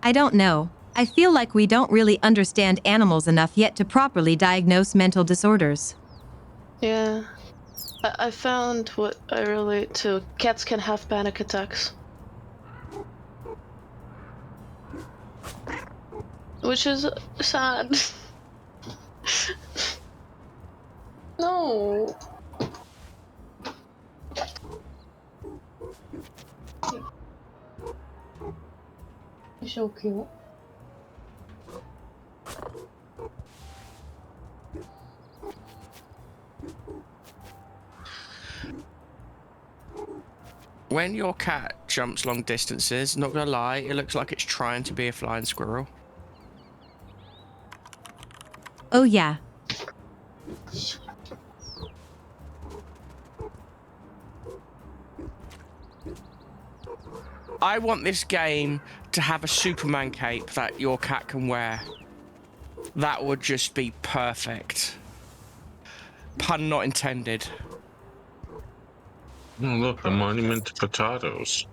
I don't know. I feel like we don't really understand animals enough yet to properly diagnose mental disorders. yeah. I found what I relate to. Cats can have panic attacks. Which is sad. No. It's so cute. When your cat jumps long distances, not gonna lie, it looks like it's trying to be a flying squirrel. Oh, yeah. I want this game to have a Superman cape that your cat can wear. That would just be perfect. Pun not intended. Oh, look, a monument to potatoes.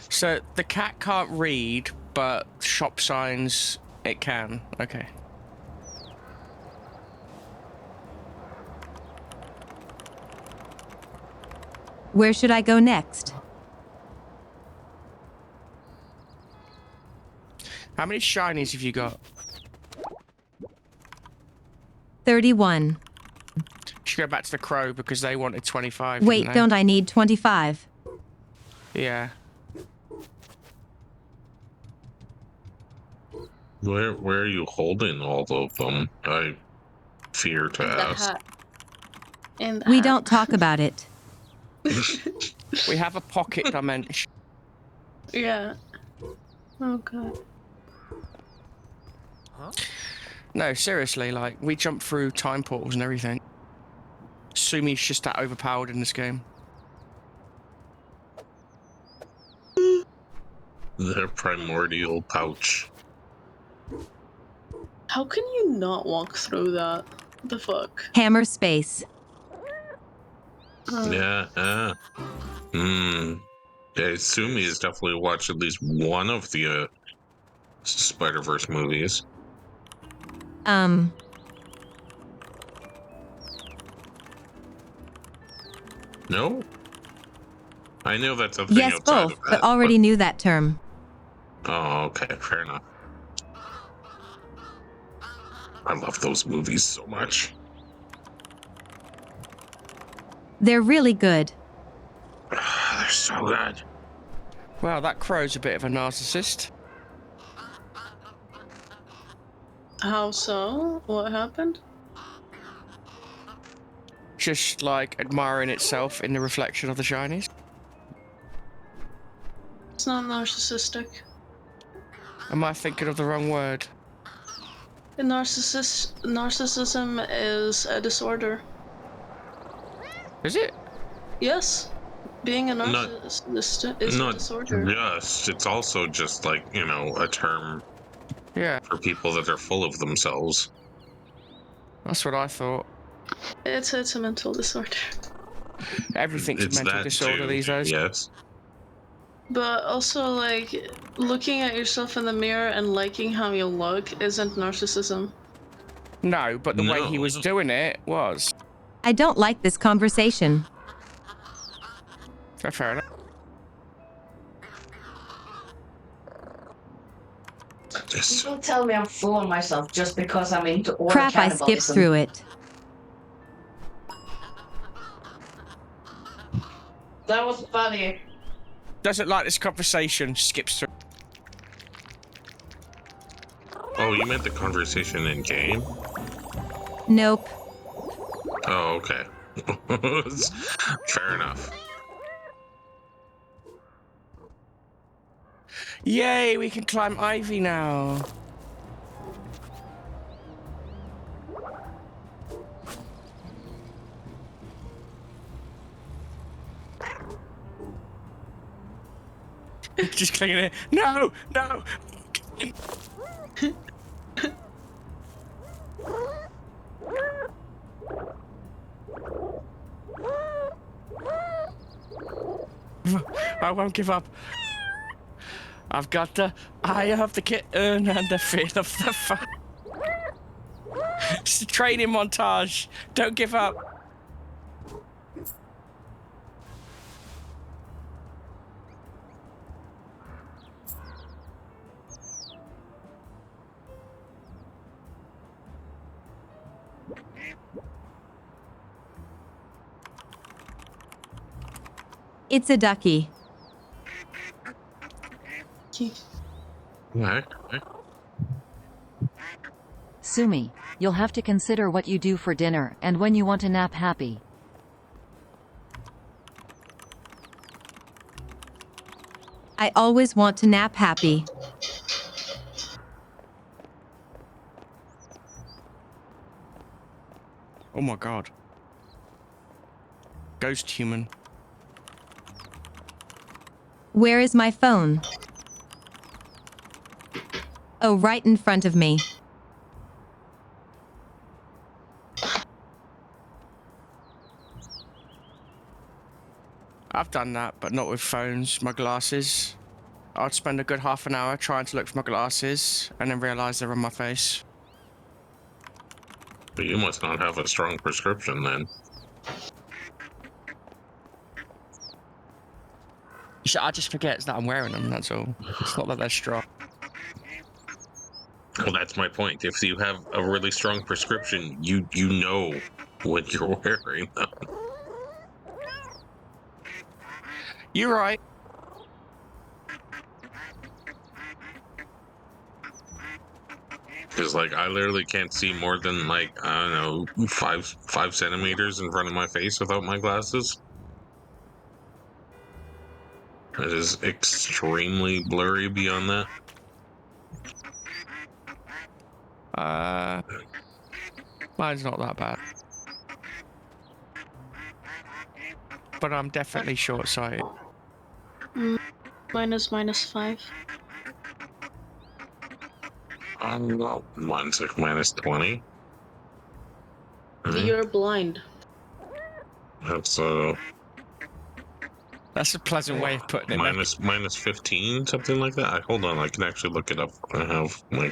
So the cat can't read, but shop signs it can. Okay. Where should I go next? How many shinies have you got? 31. Should go back to the crow because they wanted 25. Wait, didn't they? don't I need 25? Yeah. Where are you holding all of them? I fear to In the ask. hat. In the We hat. don't talk about it. We have a pocket dimension. Yeah. Oh god. No, seriously, like, we jump through time portals and everything. Sumi's just that overpowered in this game. Their primordial pouch. How can you not walk through that? What the fuck? Hammer space. Yeah. Yeah, Sumi has definitely watched at least one of the Spider-Verse movies. No? I know that's a thing Yes, outside both, of but that. already knew that term. Oh, okay, fair enough. I love those movies so much. They're really good. They're so good. Well, that crow's a bit of a narcissist. How so? What happened? Just like admiring itself in the reflection of the shinies. It's not narcissistic. Am I thinking of the wrong word? Narcissism is a disorder. Is it? Yes. Being a Not- narcissist is a Not disorder. just, it's also just like, you know, a term Yeah, for people that are full of themselves. that's what I thought. It's a mental disorder. Everything's It's a mental that disorder too, these days. yes. But also, like, looking at yourself in the mirror and liking how you look isn't narcissism. No, but the way he was doing it was. I don't like this conversation. Fair enough. Yes. Don't tell me I'm fooling myself just because I'm into order Crap, I skipped cannibalism. through it. That was funny. Doesn't like this conversation, skips through. Oh, you meant the conversation in game? Nope. Oh, okay. Fair enough. Yay, we can climb Ivy now. Just clinging it. No, no. I won't give up. I've got the eye of the kitten and the feel of the fun. It's a training montage. Don't give up. It's a ducky. Okay. Sumi, you'll have to consider what you do for dinner and when you want to nap happy. I always want to nap happy. Oh my god. Ghost human. Where is my phone? Oh, right in front of me. I've done that, but not with phones. My glasses. I'd spend a good half an hour trying to look for my glasses and then realise they're on my face. But you must not have a strong prescription then. I just forget that I'm wearing them, that's all. It's not that they're strong. Well, that's my point. If you have a really strong prescription, you know what you're wearing. You're right. Because, like, I literally can't see more than, like, I don't know, five centimeters in front of my face without my glasses. It is extremely blurry beyond that. Mine's not that bad. But I'm definitely short-sighted. Mine is -5. Mine's like -20. You're blind. That's That's a pleasant way of putting it. minus 15, something like that. Hold on, I can actually look it up. I have my.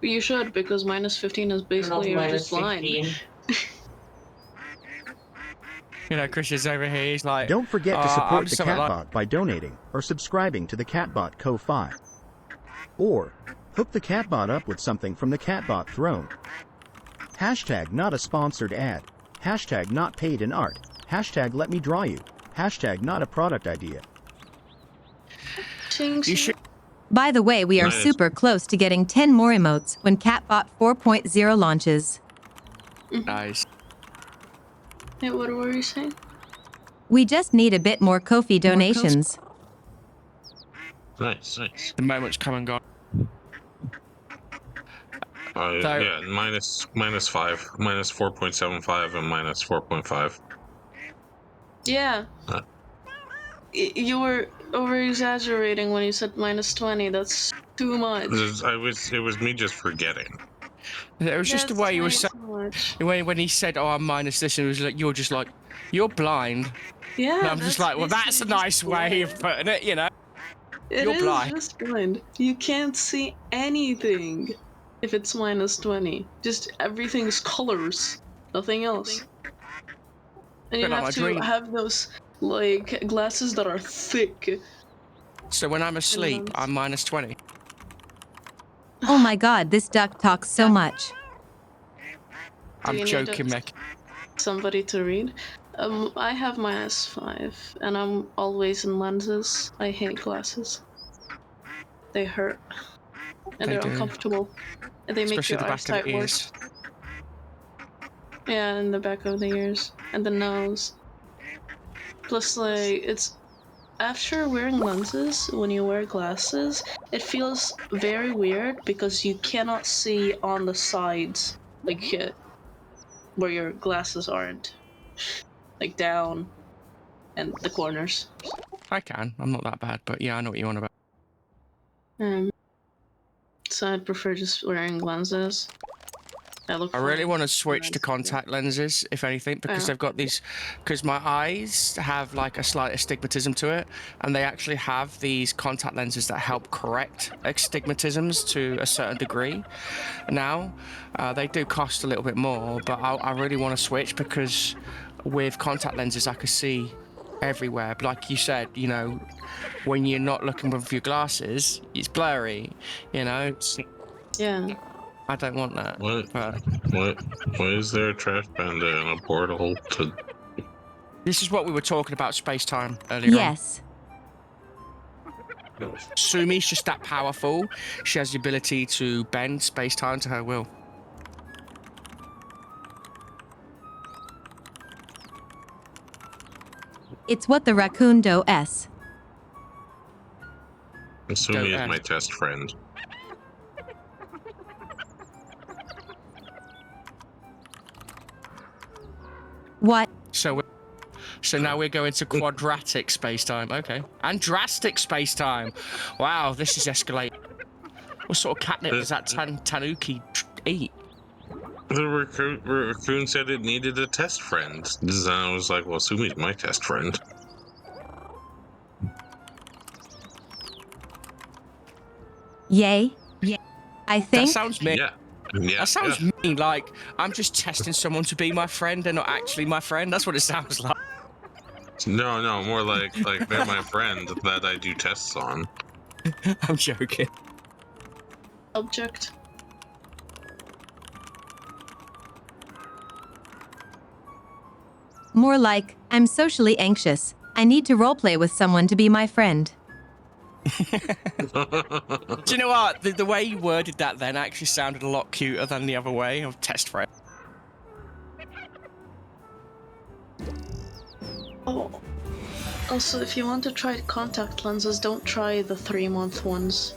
You should, because -15 is basically you're just blind. You know, Chris is over here. He's like, Don't forget to I'm support the something like- Catbot by donating or subscribing to the Catbot Ko-Fi. Or hook the Catbot up with something from the Catbot throne. Hashtag not a sponsored ad. Hashtag not paid in art. Hashtag let me draw you. Hashtag not a product idea. Ching, You should. By the way, we are Nice. super close to getting 10 more emotes when Catbot 4.0 launches. Nice. Hey, what were you saying? We just need a bit more Ko-fi donations. Nice, nice. The moment's come and gone. So- Yeah, minus 5, minus 4.75, and minus 4.5. Yeah. Huh. You were over exaggerating when you said minus 20. That's too much. It was me just forgetting. It was just the That's way you were way saying. too much. When he said, "Oh, I'm minus this," and it was like you're just like, "You're blind." Yeah. And I'm just like, "Well, that's a basically nice just way of blind. putting it," you know. It You're is blind. just blind. You can't see anything if it's minus 20. Just everything's colors, nothing else. And you Bit like my have to dream. have those like glasses that are thick. So when I'm asleep, then- I'm minus 20. Oh my god, this duck talks so much. I'm you need joking, it? Mick. Somebody to read. I have minus 5, and I'm always in lenses. I hate glasses. They hurt, and They they're do. uncomfortable, and they make Especially your the back of eyesight the worse. ears. Yeah, in the back of the ears and the nose. Plus, like, it's after wearing lenses, when you wear glasses, it feels very weird because you cannot see on the sides, like where your glasses aren't, like down and the corners. I can. I'm not that bad, but yeah, I know what you want about. So I'd prefer just wearing lenses. I really want to switch to contact lenses, if anything, because Yeah. they've got these. Because my eyes have like a slight astigmatism to it, and they actually have these contact lenses that help correct astigmatisms to a certain degree. Now, they do cost a little bit more, but I really want to switch because with contact lenses, I can see everywhere. But like you said, you know, when you're not looking with your glasses, it's blurry. You know, Yeah. I don't want that. What? But Why is there a trash panda in a portal to... this is what we were talking about space-time earlier Yes. on. Sumi's just that powerful. She has the ability to bend space-time to her will. It's what the raccoon does. Sumi is Don't my ask. test friend. What? So now we're going to quadratic space-time. Okay. And drastic space-time. Wow, this is escalating. What sort of catnip does that tanuki eat? The raccoon said it needed a test friend. And I was like, well, Sumi's my test friend. Yay? I That think sounds mean. Yeah. Yeah. That sounds yeah. mean. Like I'm just testing someone to be my friend. They're not actually my friend. That's what it sounds like. No, more like they're my friend that I do tests on. I'm joking. Object. more like, I'm socially anxious. I need to roleplay with someone to be my friend. Do you know what? The way you worded that then actually sounded a lot cuter than the other way of test friend. Oh. Also, if you want to try contact lenses, don't try the 3-month ones.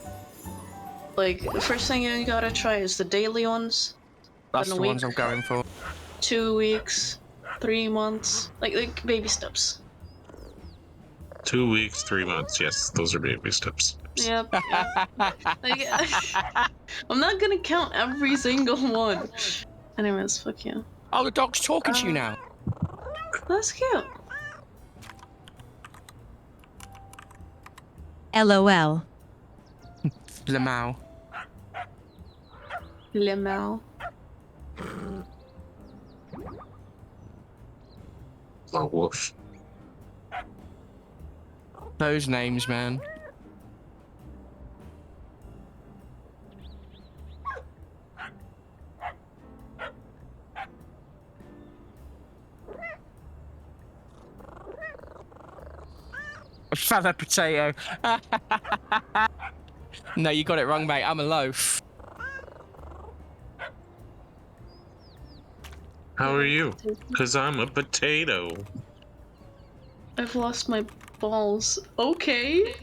Like, the first thing you gotta try is the daily ones. That's then the a ones I'm week, going for. 2 weeks, 3 months. Like baby steps. 2 weeks, 3 months. Yes, those are baby steps. Yep. Like, I'm not gonna count every single one. Anyways, fuck you. Oh, the dog's talking to you now. That's cute. LOL. Lamau. Lemao. Oh, woof. Those names, man. Father potato. No, you got it wrong, mate. I'm a loaf. How are you? Because I'm a potato. I've lost my balls. Okay.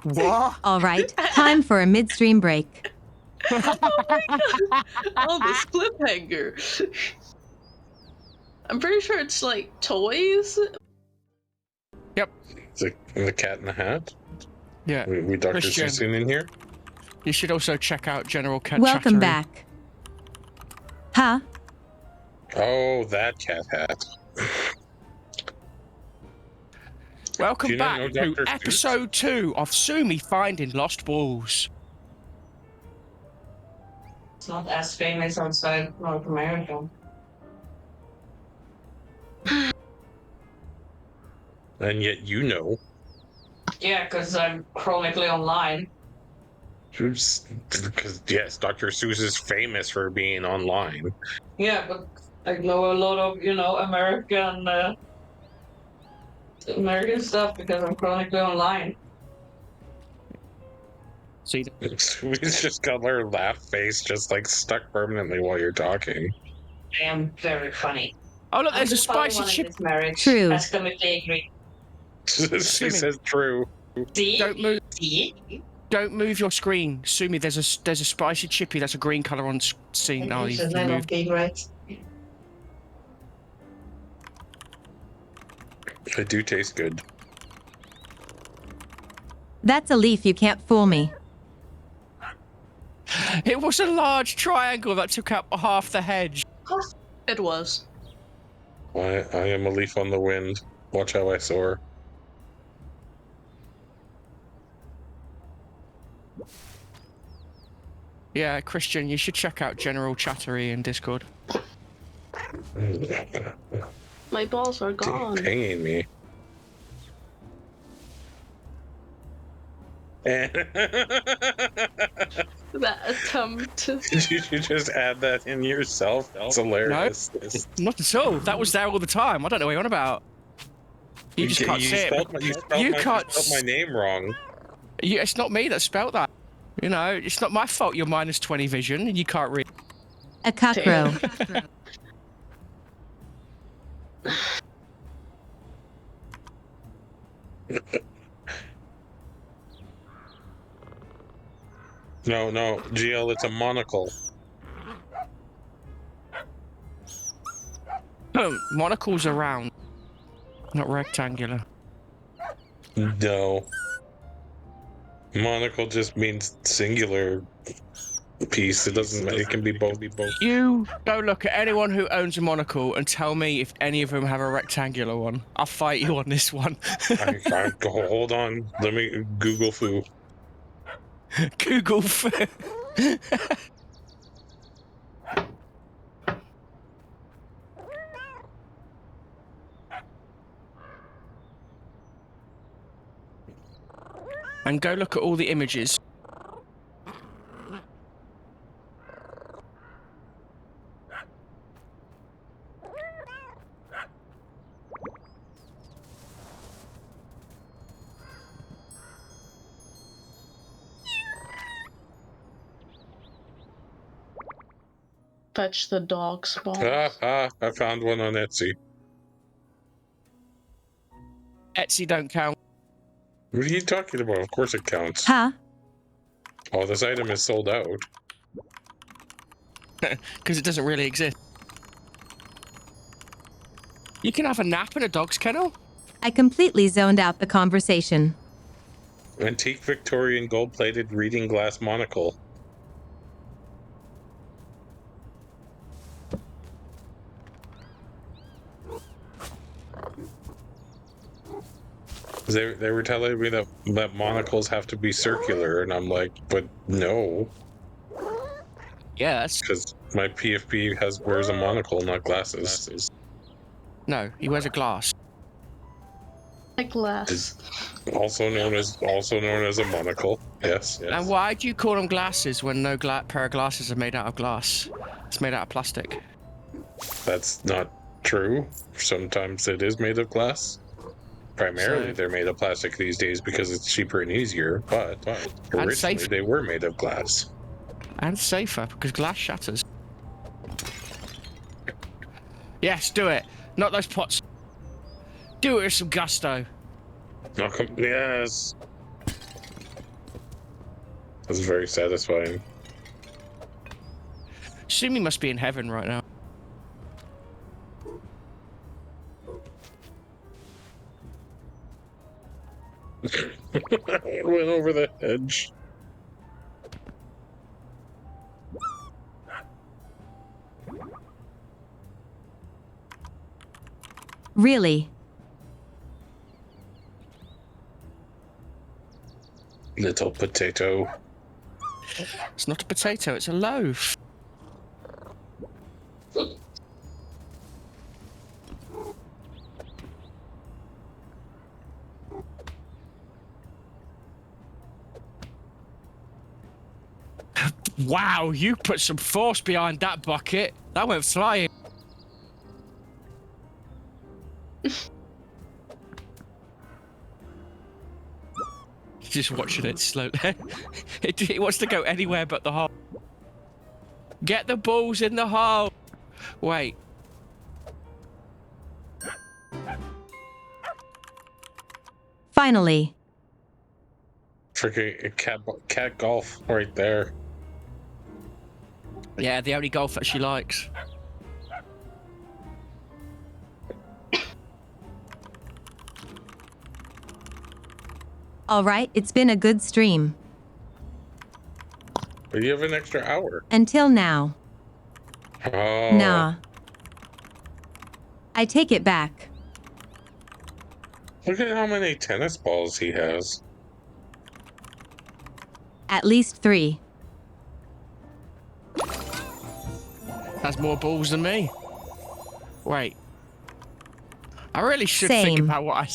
What? All right, time for a midstream break. Oh, this cliffhanger. I'm pretty sure it's like toys. Yep. The Cat in the Hat? Yeah. We Dr. Christian. Seuss in here? You should also check out General Cat Welcome Chattery. back. Huh? Oh, that cat hat. Welcome Do you not back know to Dr. Seuss? episode 2 of Sumi Finding Lost Balls. It's not as famous outside North America. And yet you know. Yeah, because I'm chronically online. Because, yes, Dr. Seuss is famous for being online. Yeah, but I know a lot of, American stuff because I'm chronically online. See, Sweet's just got her laugh face just like stuck permanently while you're talking. I am very funny. oh look, I'm there's the a funny spicy one in chip. this marriage. True. Exclamation agree. She Sumi. says true. See? Don't move. See? Don't move your screen, Sumi. There's a spicy chippy. That's a green color on scene. Oh, you I'm moved. being right. They do taste good. That's a leaf, you can't fool me. It was a large triangle that took up half the hedge. It was. I am a leaf on the wind. Watch how I soar. Yeah, Christian, you should check out General Chattery in Discord. My balls are gone. Pinging me. That attempt. You should just add that in yourself. That's hilarious. Not at all. That was there all the time. I don't know what you're on about. You just can't say it. You spelled my name wrong. It's not me that spelt that. You know, it's not my fault you're minus 20 vision and you can't read. A cockroach. No, GL, it's a monocle. Monocles are round, not rectangular. No. Monocle just means singular piece. It doesn't. It can be both. You go look at anyone who owns a monocle and tell me if any of them have a rectangular one. I'll fight you on this one. Hold on. Let me Google foo. Google. And go look at all the images. Fetch the dog's balls. I found one on Etsy. Etsy don't count. What are you talking about? Of course it counts. Huh? Oh, this item is sold out. Because it doesn't really exist. You can have a nap in a dog's kennel? I completely zoned out the conversation. Antique Victorian gold-plated reading glass monocle. They were telling me that monocles have to be circular, and I'm like, but no. Yes. Because my PFP wears a monocle, not glasses. No, he wears a glass. A glass. Also known as a monocle. Yes. Yes. And why do you call them glasses when no pair of glasses are made out of glass? It's made out of plastic. That's not true. Sometimes it is made of glass. Primarily, they're made of plastic these days because it's cheaper and easier. But originally, safer. they were made of glass. And safer, because glass shatters. Yes, do it. Not those pots. Do it with some gusto. Yes. That's very satisfying. Sumi must be in heaven right now. It went over the edge. Really? Little potato. It's not a potato, it's a loaf. Wow, you put some force behind that bucket. That went flying. Just watching it slowly. It wants to go anywhere but the hole. Get the balls in the hole. Wait. Finally. Freaking cat golf right there. Yeah, the only golf that she likes. All right, it's been a good stream. But you have an extra hour. Until now. Oh. Nah. I take it back. Look at how many tennis balls he has. At least 3. Has more balls than me. Wait. I really should think Same. about what I...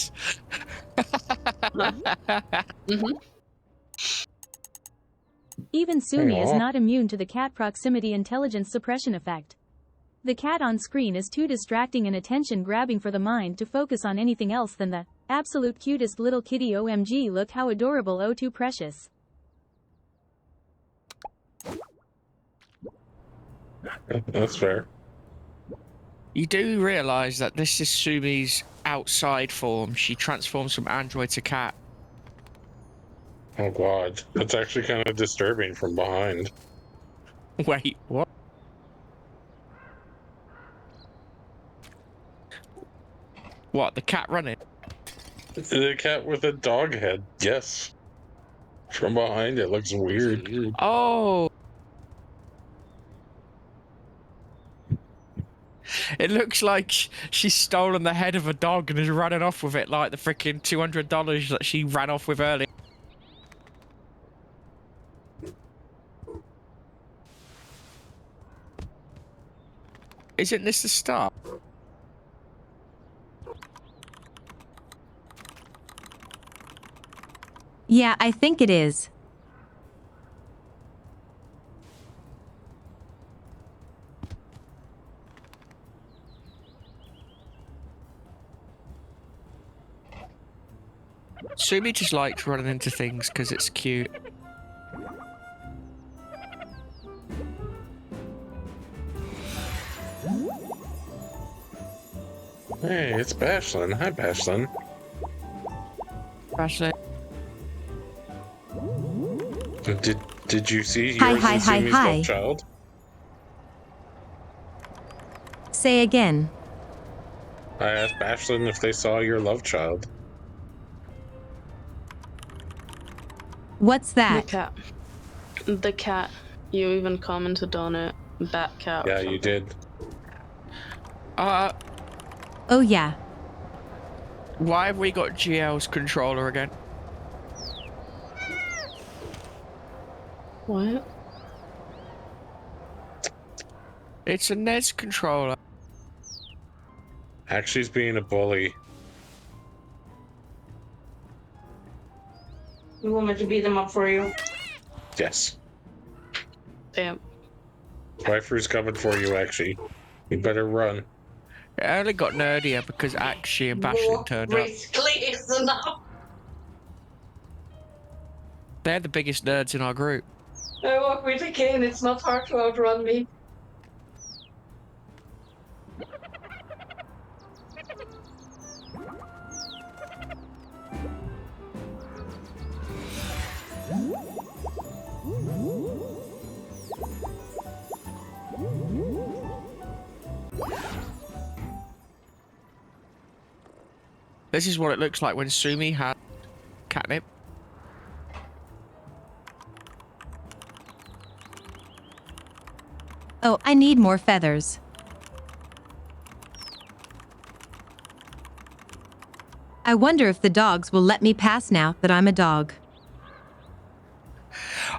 Even Sumi is Aw. not immune to the cat proximity intelligence suppression effect. The cat on screen is too distracting and attention-grabbing for the mind to focus on anything else than the absolute cutest little kitty. OMG, look how adorable, oh too precious. That's fair. You do realise that this is Sumi's outside form. She transforms from android to cat. Oh god. That's actually kind of disturbing from behind. Wait, what? What, the cat running? The cat with a dog head. Yes. From behind it looks weird. Oh! It looks like she's stolen the head of a dog and is running off with it like the freaking $200 that she ran off with earlier. Isn't this the start? Yeah, I think it is. Sumi just likes running into things because it's cute. Hey, it's Bashlin. Hi, Bashlin. Ashley. Did you see Hi, yours hi, and hi, Sumi's hi. love child? Say again. I asked Bashlin if they saw your love child. What's The that? cat. The cat. You even commented on it. Bat cat. Yeah, you did. Oh yeah. Why have we got GL's controller again? What? It's a NES controller. Actually's being a bully. You want me to beat them up for you? Yes. Damn. Waifu's coming for you, actually. You better run. It only got nerdier because Akshi and Bashlin More turned up. briskly is enough. They're the biggest nerds in our group. I walk with a cane. It's not hard to outrun me. This is what it looks like when Sumi had catnip. Oh, I need more feathers. I wonder if the dogs will let me pass now that I'm a dog.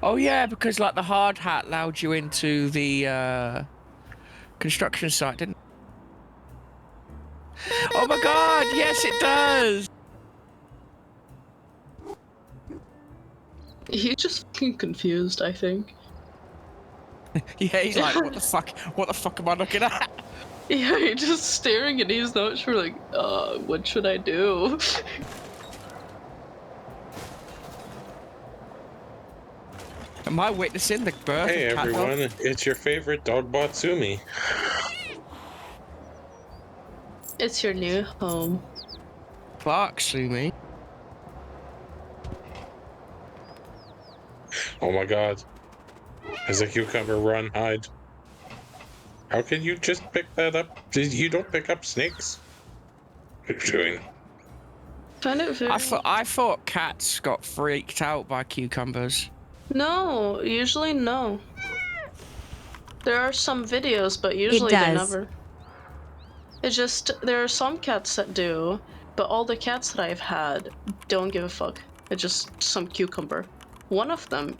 Oh yeah, because like the hard hat allowed you into the construction site, didn't it? Oh my god, yes it does! He's just fucking confused, I think. Yeah, he's like, what the fuck am I looking at? Yeah, he's just staring and he's not sure, like, what should I do? Am I witnessing the birth Hey of Cat everyone, Dog? it's your favorite dog bot Sumi. It's your new home. Clark, Sumi. Oh my god. As a cucumber, run, hide. How can you just pick that up? You don't pick up snakes? What are you doing? Find it very... I thought cats got freaked out by cucumbers. No, usually no. There are some videos, but usually they never. It's just, there are some cats that do, but all the cats that I've had don't give a fuck. It's just some cucumber. One of them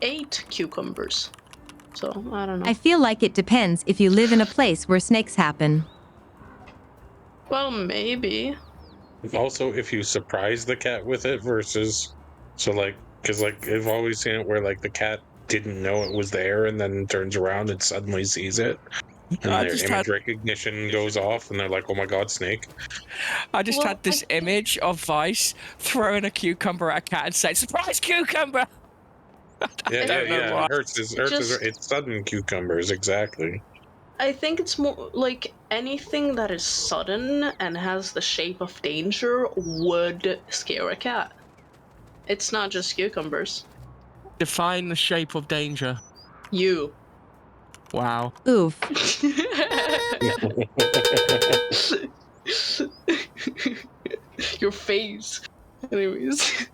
ate cucumbers. So, I don't know. I feel like it depends if you live in a place where snakes happen. Well, maybe. Also, if you surprise the cat with it versus... So, like, because, like, I've always seen it where, like, the cat didn't know it was there and then turns around and suddenly sees it. And their image recognition goes off and they're like, oh my god, snake. I just had this image of Vice throwing a cucumber at a cat and saying, surprise cucumber! Yeah. It's sudden cucumbers, exactly. I think it's more like anything that is sudden and has the shape of danger would scare a cat. It's not just cucumbers. Define the shape of danger. You. Wow. Oof. Your face. Anyways.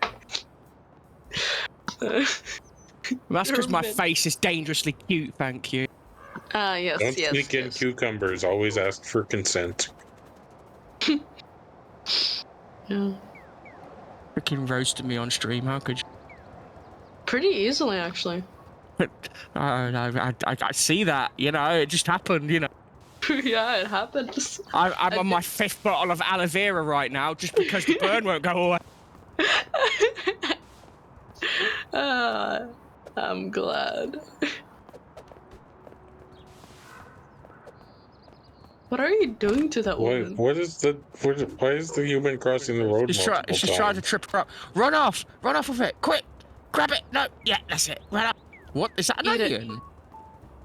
That's because my face is dangerously cute, thank you. Yes, Don't yes. sneak in cucumbers. Always ask for consent. Yeah. Freaking roasted me on stream, how could you? Pretty easily, actually. I see that, you know, it just happened, you know. Yeah, it happens. I'm on my 5th bottle of aloe vera right now just because the burn won't go away. I'm glad. What are you doing to that woman? Why is the human crossing the road She's multiple trying to times? trip her up. Run off of it, quick, grab it. No, yeah, that's it. Run up. What is that? An onion?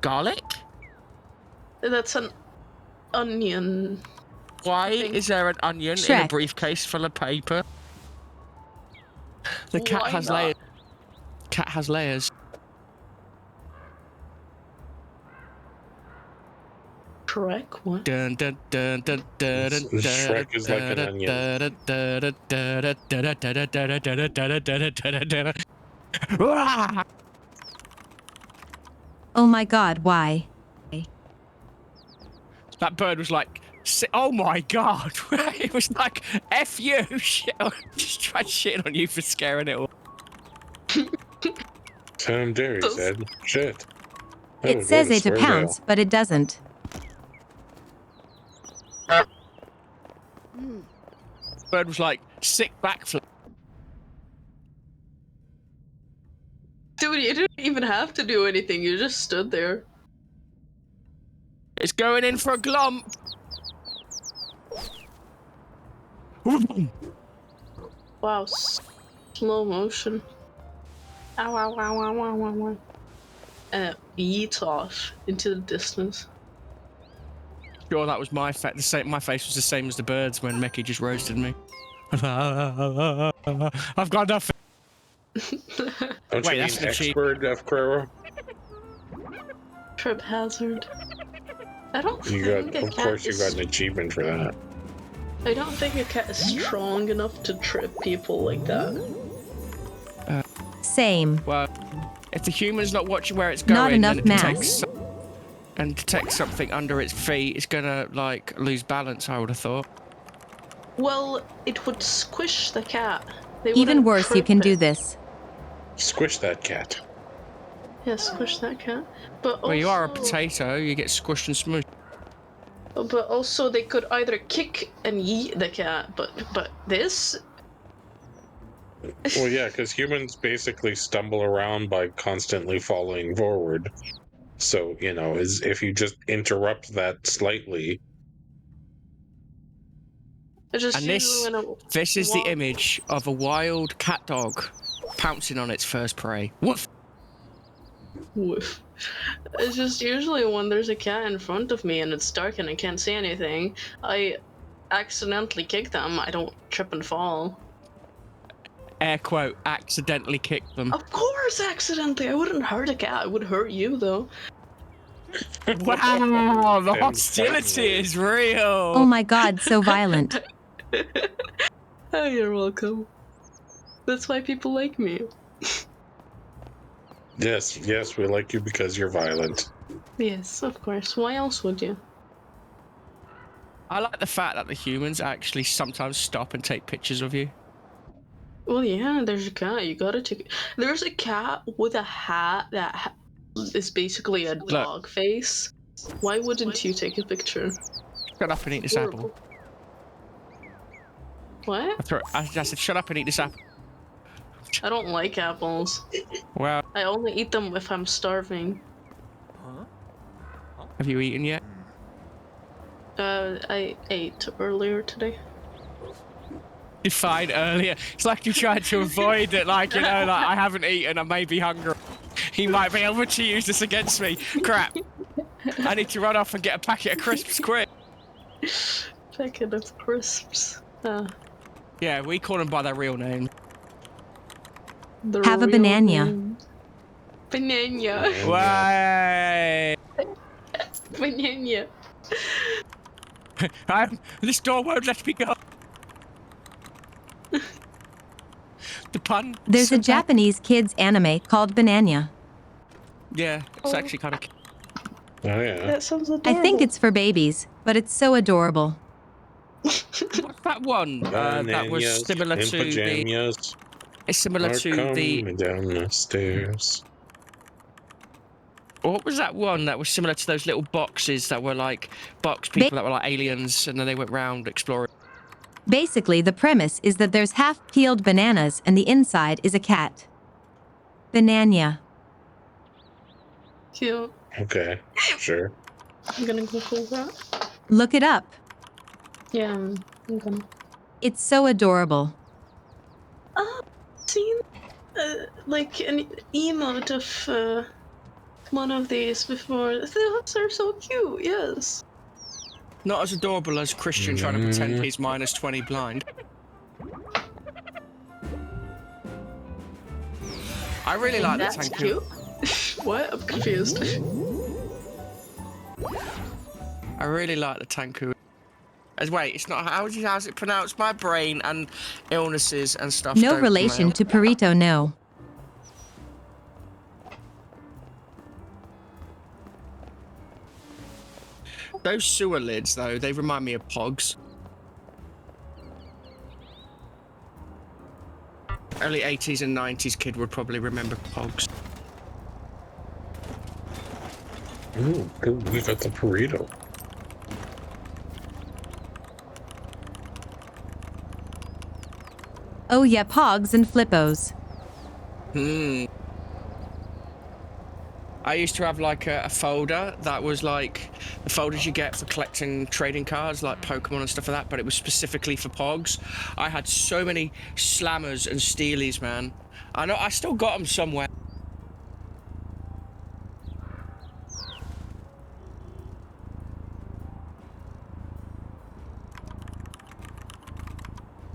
Garlic? That's an onion. Why is there an onion in a briefcase full of paper? The cat has layers. Cat has layers. Shrek? What? Dun, dun, dun, dun, dun, dun, Shrek is like an onion. Oh my god, why? That bird was like, oh my god. It was like, F you, shit. Just tried shitting on you for scaring it all. Tom Derry said, shit. It says it to pounce, but it doesn't. Bird was like, sick backflip. Dude, you didn't even have to do anything. You just stood there. It's going in for a glomp. Wow, slow motion. Ow, ow, ow, ow, ow, ow, ow. And it yeets off into the distance. Sure, that was my face. My face was the same as the birds when Mickey just roasted me. I've got nothing. Don't Wait, you that's mean an achievement. expert, F. Crow? Trip hazard. I don't You think got, a of cat course, you is. got an achievement for that. I don't think a cat is strong enough to trip people like that. Same. Well, if the human's not watching where it's going, Not enough then it mass. detects something under its feet, it's gonna like lose balance. I would have thought. Well, it would squish the cat. They Even wouldn't worse, you trip can do it. this. Squish that cat. Yeah, squish that cat. But also, Well, you are a potato. You get squished and smooshed. But also, they could either kick and yeet the cat. But this. Well, yeah, because humans basically stumble around by constantly falling forward. So, you know, if you just interrupt that slightly. And this is the image of a wild cat dog pouncing on its first prey. Woof! Woof. It's just usually when there's a cat in front of me and it's dark and I can't see anything, I accidentally kick them. I don't trip and fall. Air quote, accidentally kick them. Of course, accidentally. I wouldn't hurt a cat. I would hurt you, though. Wow, the hostility is real. Oh my god, so violent. Oh, you're welcome. That's why people like me. Yes, we like you because you're violent. Yes, of course. Why else would you? I like the fact that the humans actually sometimes stop and take pictures of you. Well, yeah, there's a cat. You gotta take. There's a cat with a hat that is basically a dog face. Why wouldn't you take a picture? Shut up and eat this apple. What? I said, shut up and eat this apple. I don't like apples. Well, I only eat them if I'm starving. have you eaten yet? I ate earlier today. Defined earlier. It's like you tried to avoid it, like, you know, like, I haven't eaten, I may be hungry. He might be able to use this against me. Crap. I need to run off and get a packet of crisps quick. Packet of crisps. Yeah, we call them by their real name. Have a banana. Banana. Why? Banana. This door won't let me go. The pun. There's a Japanese kids anime called Banana. Yeah, it's actually kind of. Oh yeah. That sounds adorable. I think it's for babies, but it's so adorable. What's that one? That was similar to pajamas the. It's similar to the. Down the stairs. What was that one that was similar to those little boxes that were like box people that were like aliens, and then they went round exploring. Basically, the premise is that there's half-peeled bananas and the inside is a cat. Banana. Cute. Okay, sure. I'm gonna Google that. Look it up. Yeah, I'm gonna. It's so adorable. Seen like an emote of one of these before. Those are so cute. Yes. Not as adorable as Christian trying to pretend he's minus 20 blind. I really like the That's Tanku. cute. What? I'm confused. I really like the Tanku. Wait, it's not. How's it pronounced? My brain and illnesses and stuff. No don't relation melt. to Perito, no. Those sewer lids, though, they remind me of Pogs. Early 80s and 90s kid would probably remember Pogs. Ooh, we got the burrito. Oh yeah, Pogs and Flippos. I used to have like a folder that was like the folders you get for collecting trading cards, like Pokemon and stuff like that, but it was specifically for Pogs. I had so many Slammers and Steelies, man. I know I still got them somewhere.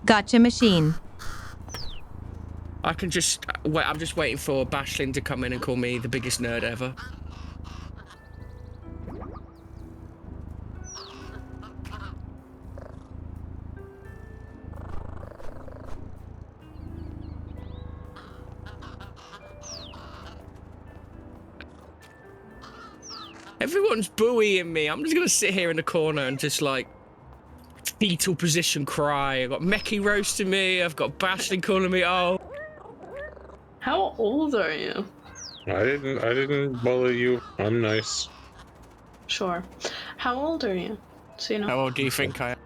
Gotcha machine. I can just wait. I'm just waiting for Bashlin to come in and call me the biggest nerd ever. Everyone's buoying me. I'm just gonna sit here in the corner and just like fetal position cry. I've got Meki roasting me. I've got Bashlin calling me old. How old are you? I didn't bully you. I'm nice. Sure. How old are you? So you know. How old do you think I am?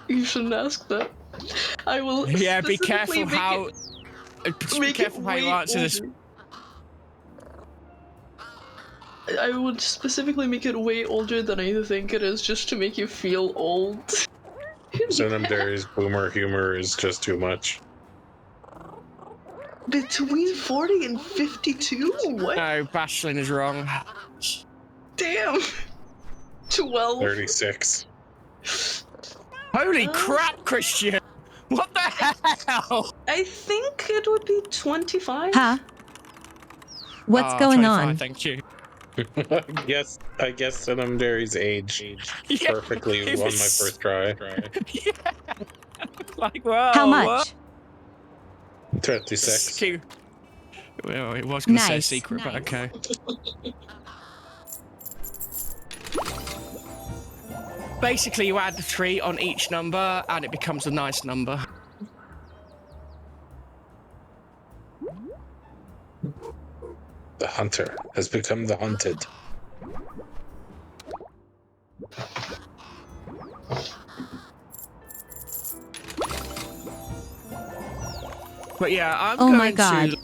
You shouldn't ask that. I will. Yeah, be specifically careful make how. it- Be make careful it how you way answer this. older. I would specifically make it way older than I think it is, just to make you feel old. Cinnamberry's boomer humor is just too much. Between 40 and 52? What? No, Bashlin is wrong. Damn. 12. 36. Holy crap, Christian! What the hell? I think it would be 25. Huh? What's Oh, going 25, on? Thank you. I guess Cinnamberry's age Yeah, perfectly it on my was- first try. Yeah. Like, whoa. How what? much? 36. Cute. Well, it was going to say a Nice. secret, but okay. Basically, you add the 3 on each number, and it becomes a nice number. The hunter has become the hunted. But yeah, I'm Oh going my God. to...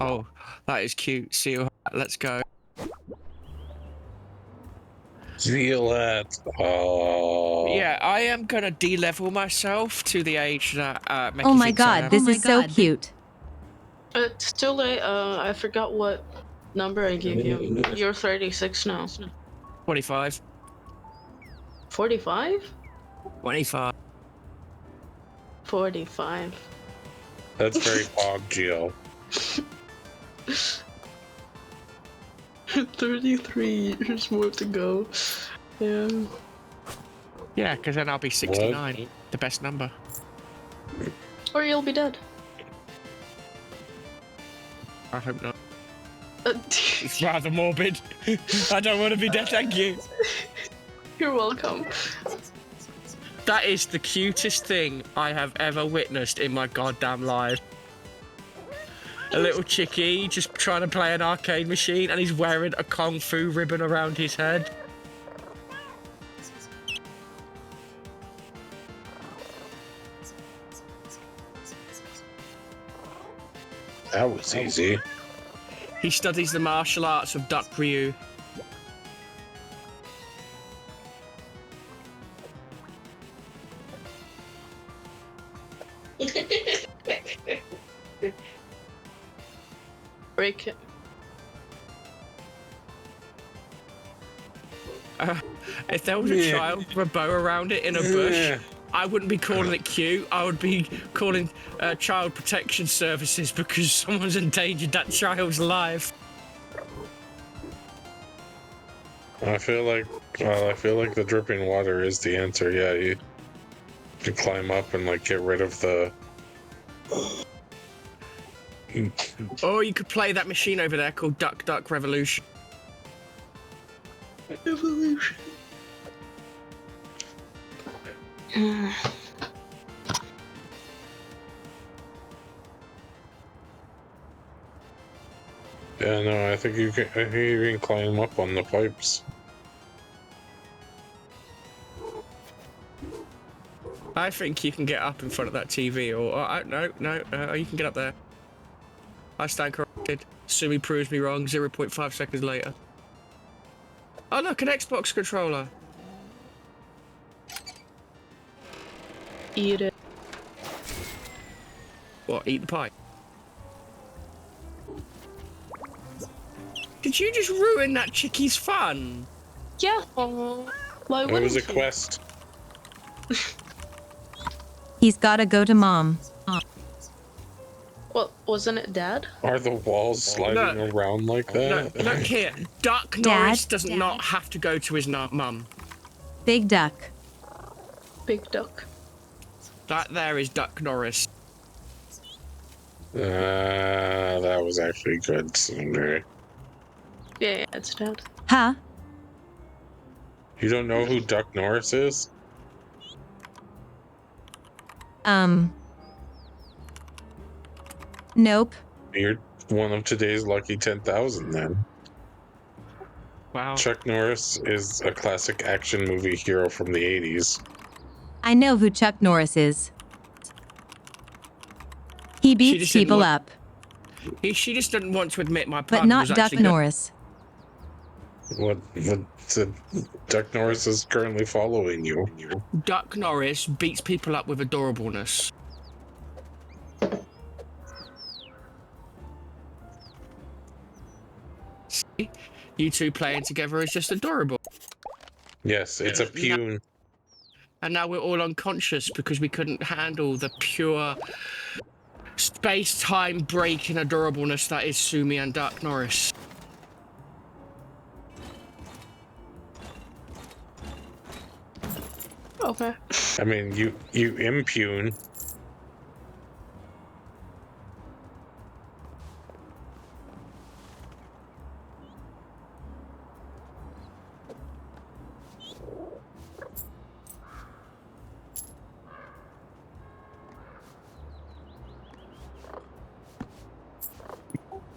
Oh, that is cute. Seal. Let's go. Feel it. Oh. Yeah, I am going to de-level myself to the age that Meki Oh my thinks I God, am. this is so cute. It's too late. I forgot what number I gave you. You're 36 now. 25. 45? 25. 45. That's very Pog Geo. 33 years more to go. Yeah. Yeah, because then I'll be 69. The best number. Or you'll be dead. I hope not. Uh, It's rather morbid. I don't want to be dead, thank you. You're welcome. That is the cutest thing I have ever witnessed in my goddamn life. A little chickie just trying to play an arcade machine and he's wearing a kung fu ribbon around his head. That was easy. He studies the martial arts of Duck Ryu. Break it. If there was a child with a bow around it in a bush, I wouldn't be calling it cute. I would be calling Child Protection Services because someone's endangered that child's life. I feel like the dripping water is the answer. Yeah, you climb up and like get rid of the. Or you could play that machine over there called Duck Duck Revolution. Evolution. Yeah, no, I think you can climb up on the pipes. I think you can get up in front of that TV, or no, you can get up there. I stand corrected. Sumi proves me wrong 0.5 seconds later. Oh look, an Xbox controller. Eat it. What, eat the pie? Did you just ruin that chickie's fun? Yeah. Why It wouldn't was a you? quest. He's gotta go to mom. Well, wasn't it Dad? Are the walls sliding around like that? Look here. Duck Dad? Norris does not have to go to his mum. Big duck. Big duck. That there is Duck Norris. That was actually good, Cinder. Yeah, it's Dad. Huh? You don't know who Duck Norris is? Nope. You're one of today's lucky 10,000 then. Wow. Chuck Norris is a classic action movie hero from the 80s. I know who Chuck Norris is. He beats just didn't people want- up, She just didn't want to admit my but partner not was Duck actually good. Norris. What Duck Norris is currently following you. Duck Norris beats people up with adorableness. See? You two playing together is just adorable. Yes, it's a pune. And now we're all unconscious because we couldn't handle the pure space-time break in adorableness that is Sumi and Duck Norris. Okay. I mean, you impune.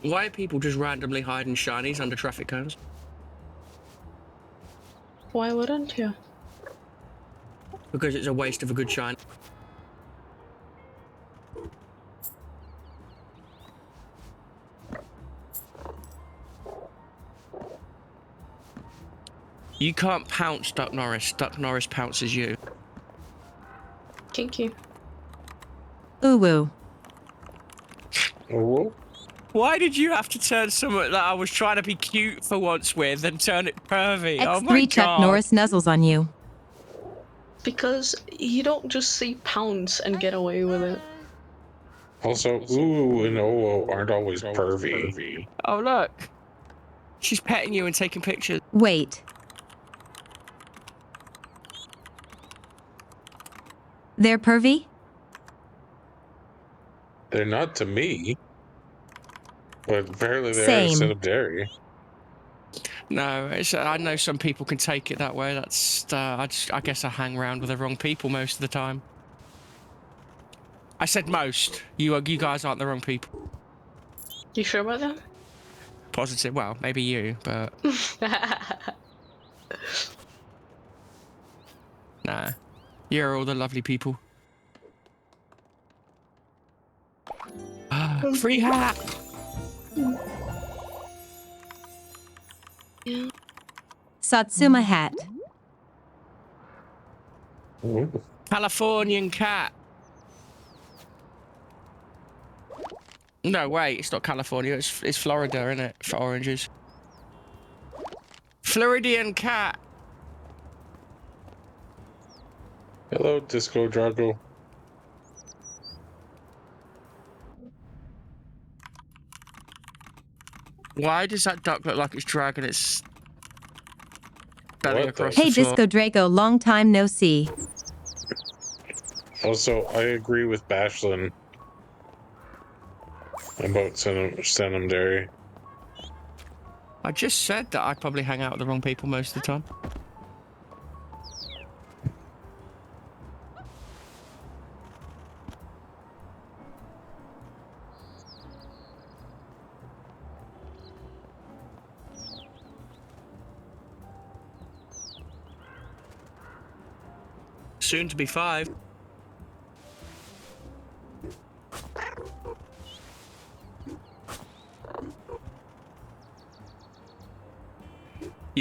Why are people just randomly hiding shinies under traffic cones? Why wouldn't you? Because it's a waste of a good shine. You can't pounce Duck Norris. Duck Norris pounces you. Kinky. Ooh woo. Oh, Why did you have to turn someone that I was trying to be cute for once with and turn it pervy? Oh my X3 Chuck God. Norris nuzzles on you. Because you don't just say pounce and get away with it. also, ooh and oh aren't always pervy. Oh look. She's petting you and taking pictures. Wait. They're pervy? They're not to me. But apparently they're Same. instead of dairy. No, it's, I know some people can take it that way. That's I guess I hang around with the wrong people most of the time. I said most. You guys aren't the wrong people. You sure about that? Positive. Well, maybe you, but nah. You're all the lovely people. Free hat. Yeah. Satsuma hat. Ooh. Californian cat. No, wait, it's not California. It's Florida, isn't it? For oranges. Floridian cat. Hello, Disco Drago. Why does that duck look like it's dragging its belly What the- across Hey the floor? Disco Draco, long time no see. Also, I agree with Bashlin about Senum Dairy. I just said that I probably hang out with the wrong people most of the time. Soon to be 5.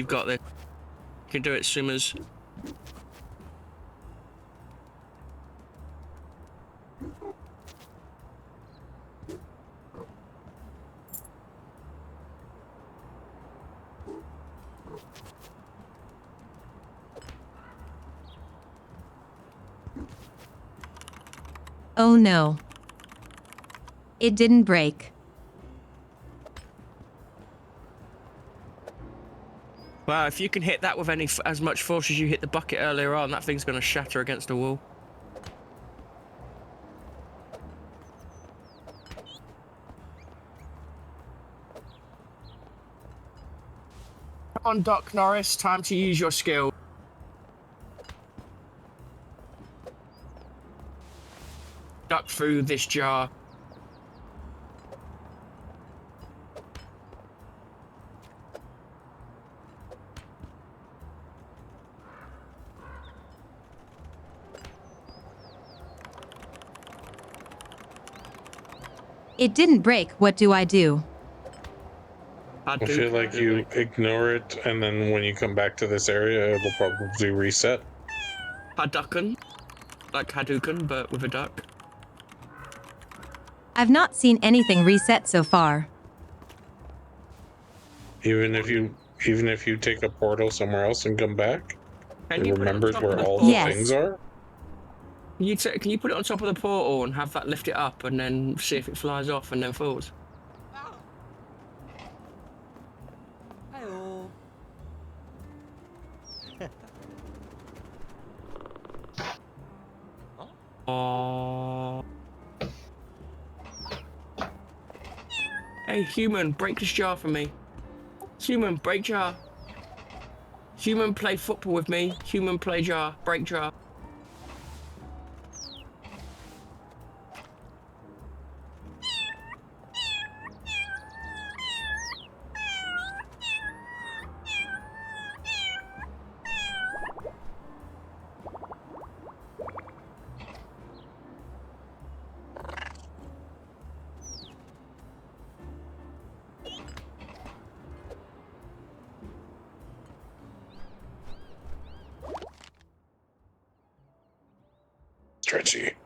You've got this. You can do it, swimmers. Oh no. It didn't break. Wow, if you can hit that with as much force as you hit the bucket earlier on, that thing's going to shatter against the wall. Come on, Doc Norris, time to use your skill. Duck through this jar. It didn't break. What do I do? I feel like you ignore it, and then when you come back to this area, it'll probably reset. Hadouken. Like Hadouken, but with a duck. I've not seen anything reset so far. Even if you take a portal somewhere else and come back, Can it you put it on remembers top of where the all portal? the things are. Can you put it on top of the portal and have that lift it up and then see if it flies off and then falls? Oh. Hey, human, break this jar for me. Human, break jar. Human, play football with me. Human, play jar. Break jar. Stretchy.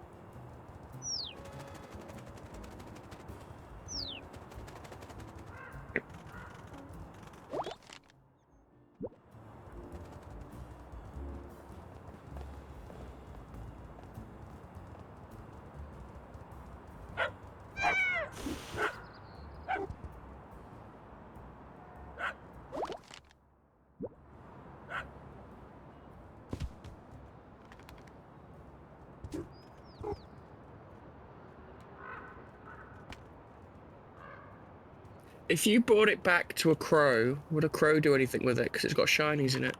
If you brought it back to a crow, would a crow do anything with it? Because it's got shinies in it.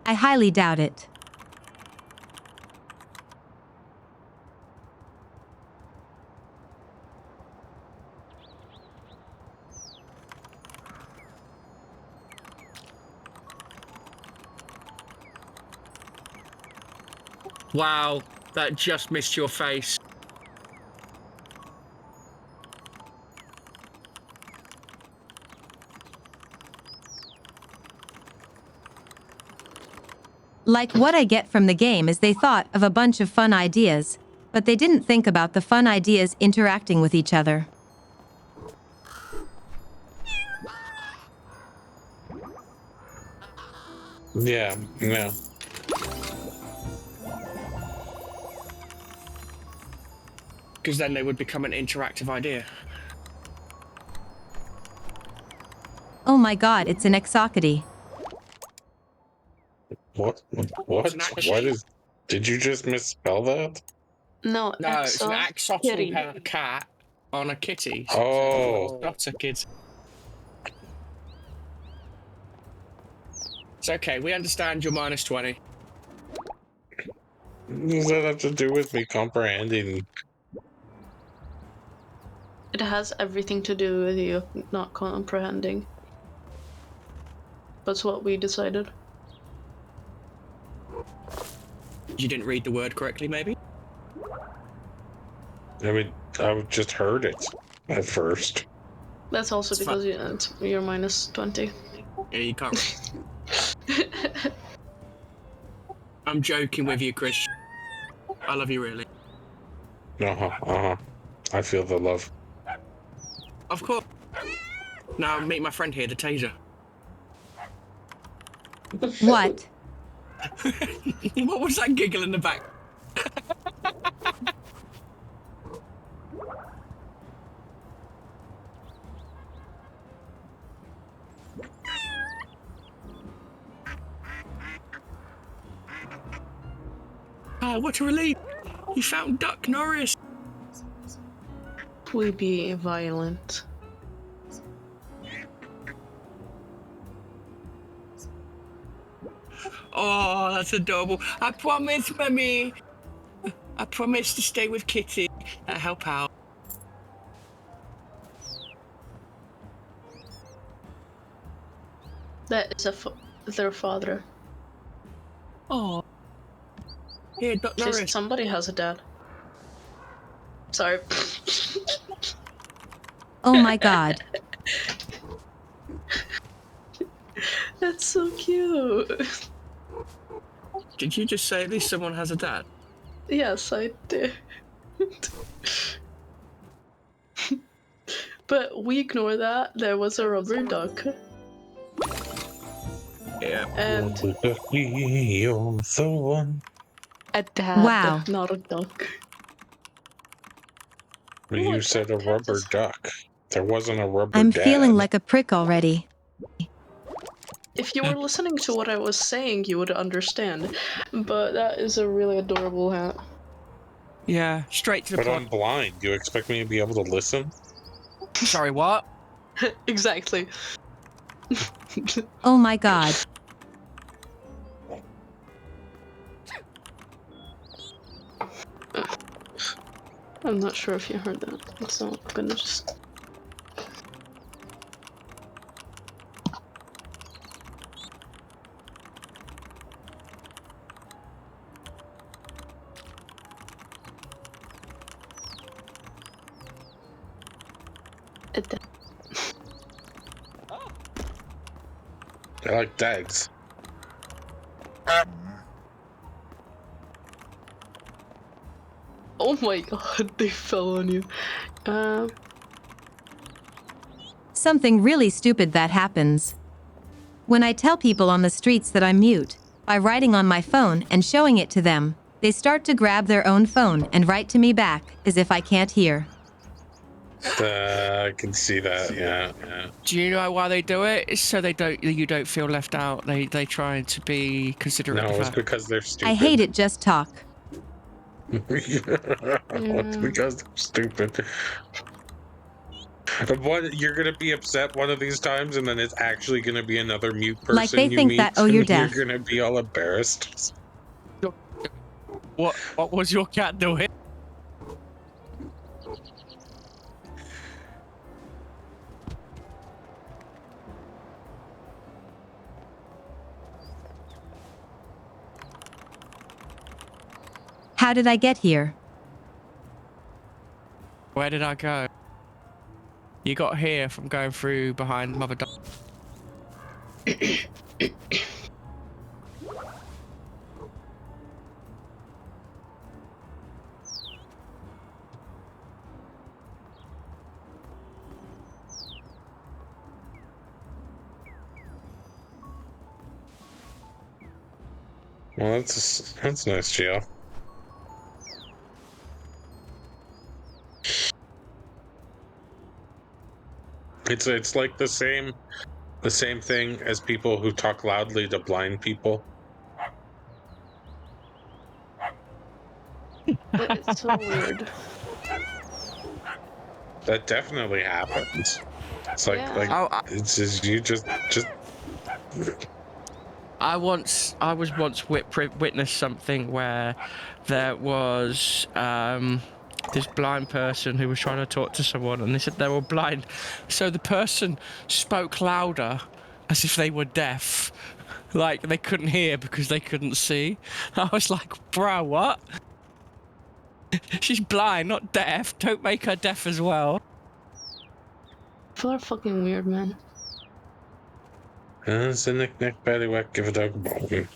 I highly doubt it. Wow, that just missed your face. Like what I get from the game is they thought of a bunch of fun ideas, but they didn't think about the fun ideas interacting with each other. Yeah, yeah. Because then they would become an interactive idea. Oh my god, it's an exockety. What? What? Did you just misspell that? No, No, it's an kitty. axolotl cat on a kitty. Oh. Not a kid. It's okay, we understand you're minus 20. What does that have to do with me comprehending? It has everything to do with you not comprehending. That's what we decided. You didn't read the word correctly, maybe? I mean, I just heard it at first. That's also It's because you're minus 20. Yeah, you can't. I'm joking with you, Chris. I love you, really. I feel the love. Of course. Now meet my friend here, the taser. What? What was that giggle in the back? Oh, what a relief! You found Duck Norris. We be violent. Oh, that's adorable. I promise, Mummy. I promise to stay with Kitty and help out. That is their father. Oh. Here, Duck At least Norris. somebody has a dad. Sorry. Oh my god. That's so cute. Did you just say at least someone has a dad? Yes, I did. But we ignore that. There was a rubber duck. Yeah. And You're the one. a dad, Wow. not a duck. You said a rubber duck. There wasn't a rubber I'm dad. feeling like a prick already. If you were listening to what I was saying, you would understand. But that is a really adorable hat. Yeah, straight to the But point. I'm blind. You expect me to be able to listen? Sorry, what? Exactly. Oh my god. I'm not sure if you heard that, so I'm gonna just... I like dags. Oh my god, they fell on you. Something really stupid that happens. When I tell people on the streets that I'm mute, by writing on my phone and showing it to them, they start to grab their own phone and write to me back as if I can't hear. I can see that. Yeah. Do you know why they do it? It's so you don't feel left out. They try to be considerate No, of it's her. because they're stupid. I hate it, just talk. It's because they're stupid. You're gonna be upset one of these times, and then it's actually gonna be another mute person Like they you think meet, that, oh, you're and deaf. you're gonna be all embarrassed. What was your cat doing? How did I get here? Where did I go? You got here from going through behind Mother Duck. Well, that's nice, Gio. It's like the same thing as people who talk loudly to blind people. It's so weird. That definitely happens. It's like Yeah. it's just you just I was once witnessed something where there was this blind person who was trying to talk to someone, and they said they were blind, so the person spoke louder as if they were deaf, like they couldn't hear because they couldn't see. I was like, bro, what? She's blind, not deaf. Don't make her deaf as well. People are fucking weird, man. It's a knick-knack, paddywhack, give a dog a bone.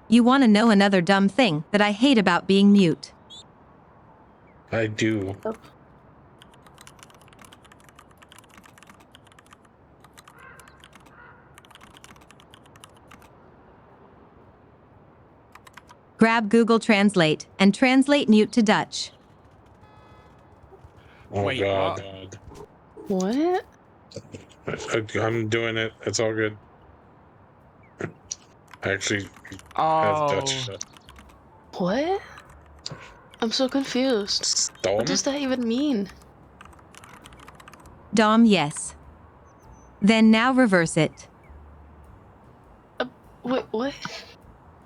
You want to know another dumb thing that I hate about being mute? I do. Grab Google Translate and translate mute to Dutch. Oh Wait, God. What? I'm doing it. It's all good. I actually have Oh, Dutch. What? I'm so confused. Storm? What does that even mean? Dom, yes. Then now reverse it. Wait, what?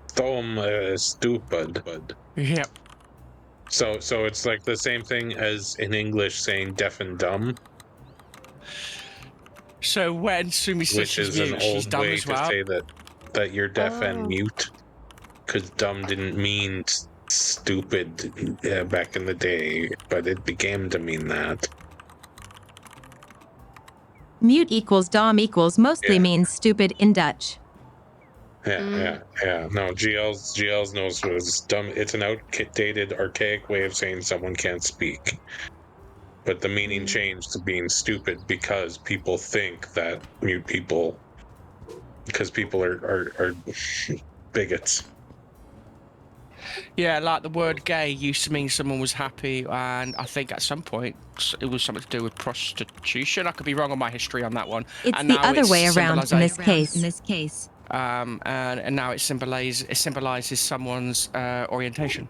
Storm, stupid. yep. So it's like the same thing as in English saying deaf and dumb, So when Sumi says which she's is an mute, she's old dumb way as to well. say that you're deaf and Oh. mute, because dumb didn't mean stupid back in the day, but it became to mean that. Mute equals Dom equals mostly Yeah. means stupid in Dutch. Yeah. No, GL's knows what is dumb. It's an outdated, archaic way of saying someone can't speak. But the meaning changed to being stupid because people think that mute people, because people are bigots. Yeah, like the word gay used to mean someone was happy, and I think at some point it was something to do with prostitution. I could be wrong on my history on that one. It's And the now other it's way around in this symbolization. case. And now it symbolizes someone's orientation.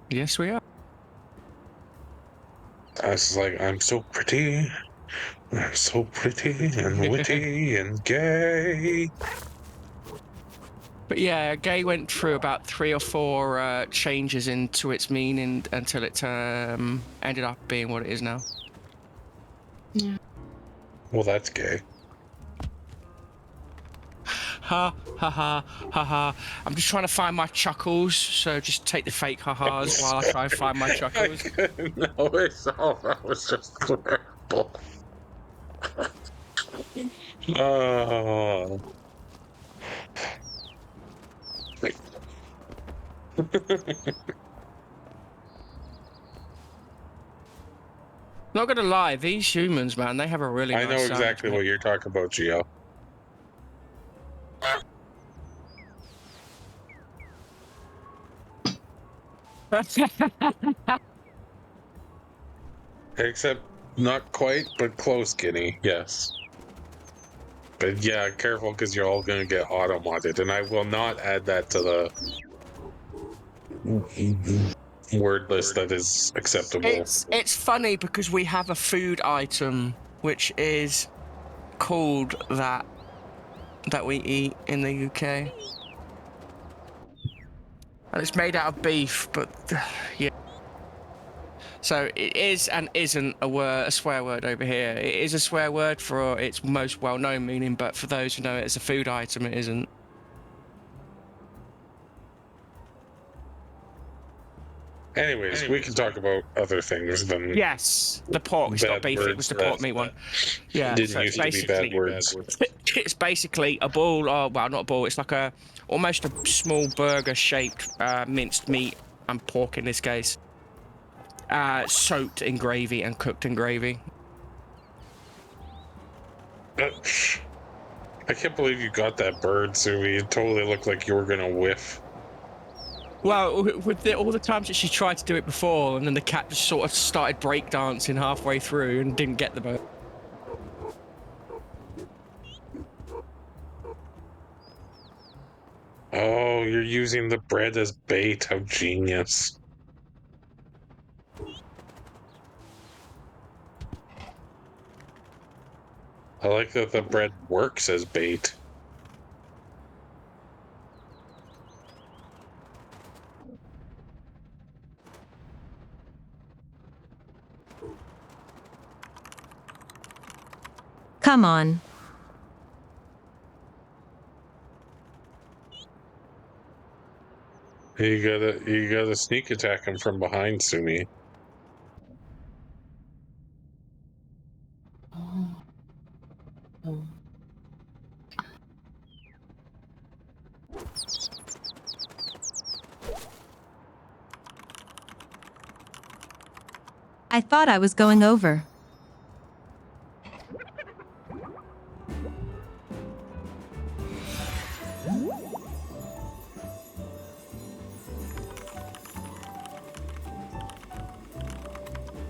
Yes, we are. I was like, I'm so pretty and witty and gay. But yeah, gay went through about 3 or 4 changes into its meaning until it ended up being what it is now. Yeah. Well, that's gay. Ha ha ha ha ha. I'm just trying to find my chuckles, so just take the fake ha-has while I try and find my chuckles. No, it's all that was just terrible. Oh. Not gonna lie, these humans, man, they have a really I nice know sound, exactly mate. what you're talking about, Gio. Except not quite, but close, Guinea. Yes. But yeah, careful because you're all going to get auto-modded, and I will not add that to the word list that is acceptable. It's funny because we have a food item which is called that we eat in the UK. And it's made out of beef, but yeah. So it is and isn't a swear word over here. It is a swear word for its most well-known meaning, but for those who know it as a food item, it isn't. Anyways, we can talk about other things than Yes, the pork. It's not beef. It was the pork meat one. Yeah, didn't so used to be bad words. It's basically a ball, or well, not a ball. It's like almost a small burger-shaped minced meat and pork in this case, soaked in gravy and cooked in gravy. I can't believe you got that bird, Sumi. It totally looked like you were gonna whiff. Well, with all the times that she tried to do it before, and then the cat just sort of started breakdancing halfway through and didn't get the bird. Oh, you're using the bread as bait. How genius. I like that the bread works as bait. Come on. You gotta sneak attack him from behind, Sumi. I thought I was going over.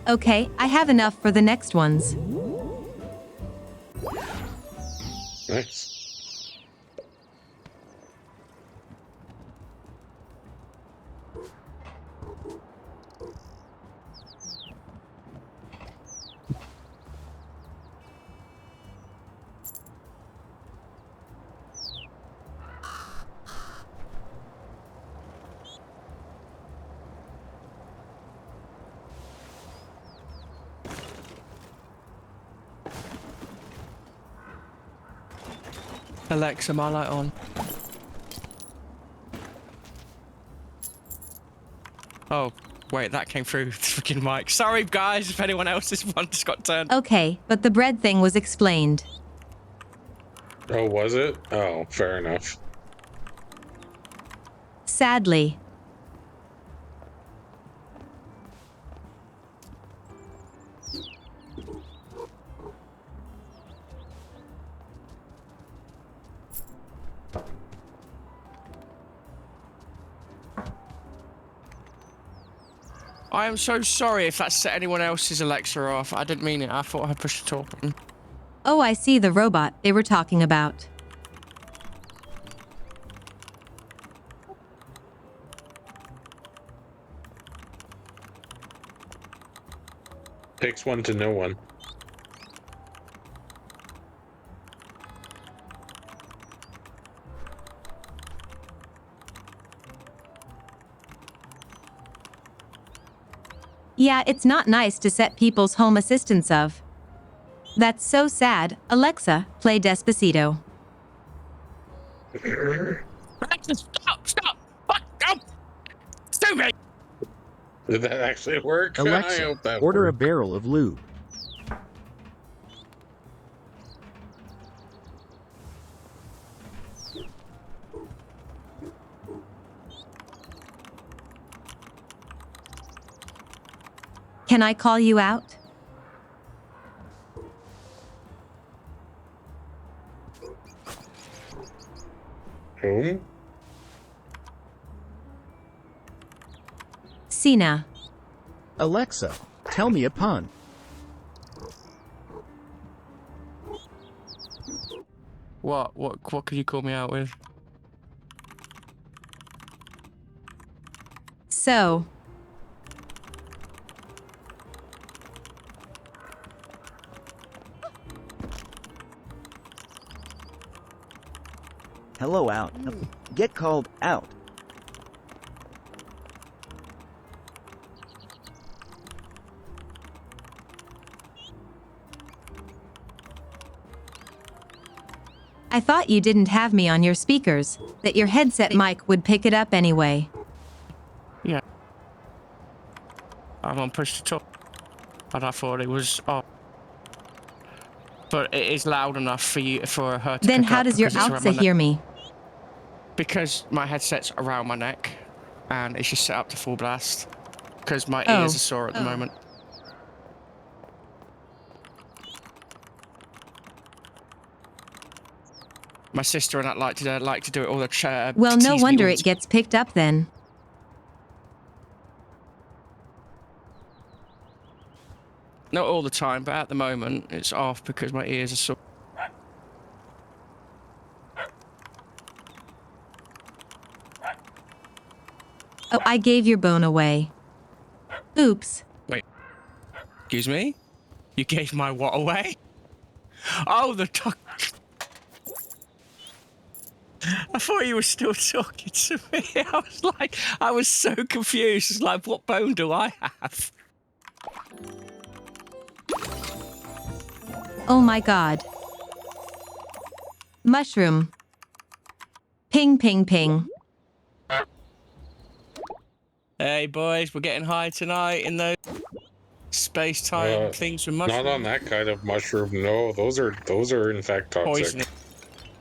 Okay, I have enough for the next ones. Nice. Alexa, my light on. Oh, wait, that came through the freaking mic. Sorry, guys, if anyone else's one just got turned. Okay, but the bread thing was explained. Oh, was it? Oh, fair enough. Sadly. I am so sorry if that set anyone else's Alexa off. I didn't mean it. I thought I pushed the talk button. Oh, I see the robot they were talking about. Takes one to know one. Yeah, it's not nice to set people's home assistants of. That's so sad. Alexa, play Despacito. Alexa, stop! Fuck, go! Stupid! Did that actually work? I Alexa, hope that order worked. a barrel of lube. Can I call you out? Whom? Cena. Alexa, tell me a pun. What could you call me out with? So. Hello, out. Get called out. I thought you didn't have me on your speakers, that your headset mic would pick it up anyway. Yeah. I'm on push to talk. And I thought it was off. But it is loud enough for her to Then pick how up does your because it's around Alexa my neck. hear me? Because my headset's around my neck and it's just set up to full blast. Because my Oh. ears are sore at the moment. My sister and I like to do it all the chair. Well, no wonder it gets picked up then. Not all the time, but at the moment it's off because my ears are sore. Oh, I gave your bone away. Oops. Wait. Excuse me? You gave my what away? Oh, the talk. I thought you were still talking to me. I was so confused. It's like, what bone do I have? Oh my god. Mushroom. Ping, ping, ping. Hey boys, we're getting high tonight in those space-time things with mushrooms. Not on that kind of mushroom. No, those are in fact toxic. Poisonous.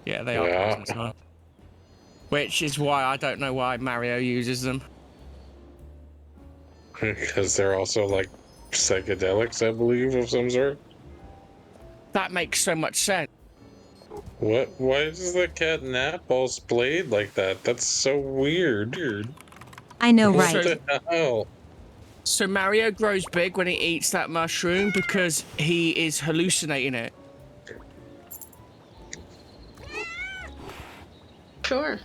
Yeah, they are poisonous. Huh? Which is why I don't know why Mario uses them. Because they're also like psychedelics, I believe, of some sort. That makes so much sense. What? Why does the cat nap all splayed like that? That's so weird. I know, what right? The hell? So Mario grows big when he eats that mushroom because he is hallucinating it. Sure.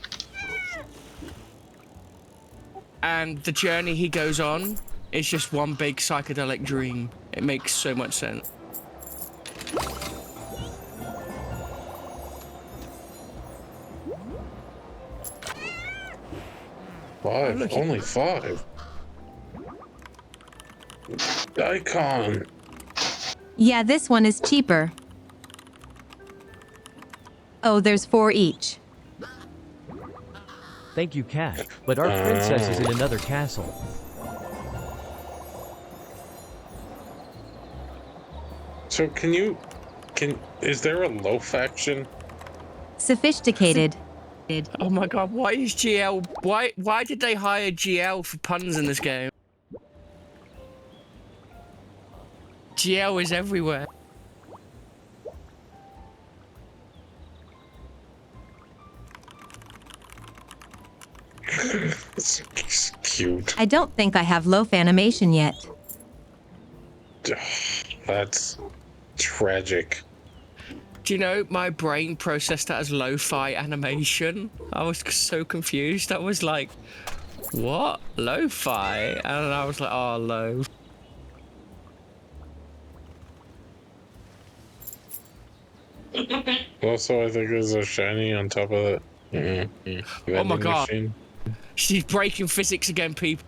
And the journey he goes on is just one big psychedelic dream. It makes so much sense. 5. Only 5. Icon. Yeah, this one is cheaper. Oh, there's 4 each. Thank you, cat. But our princess is in another castle. So is there a low faction? Sophisticated. Oh my god, why is GL... Why did they hire GL for puns in this game? GL is everywhere. It's cute. I don't think I have loaf animation yet. That's tragic. Do you know, my brain processed that as lo-fi animation. I was so confused. I was like, what? Lo-fi? And I was like, oh, lo. Also, I think there's a shiny on top of that. Oh my god. Machine. She's breaking physics again, people.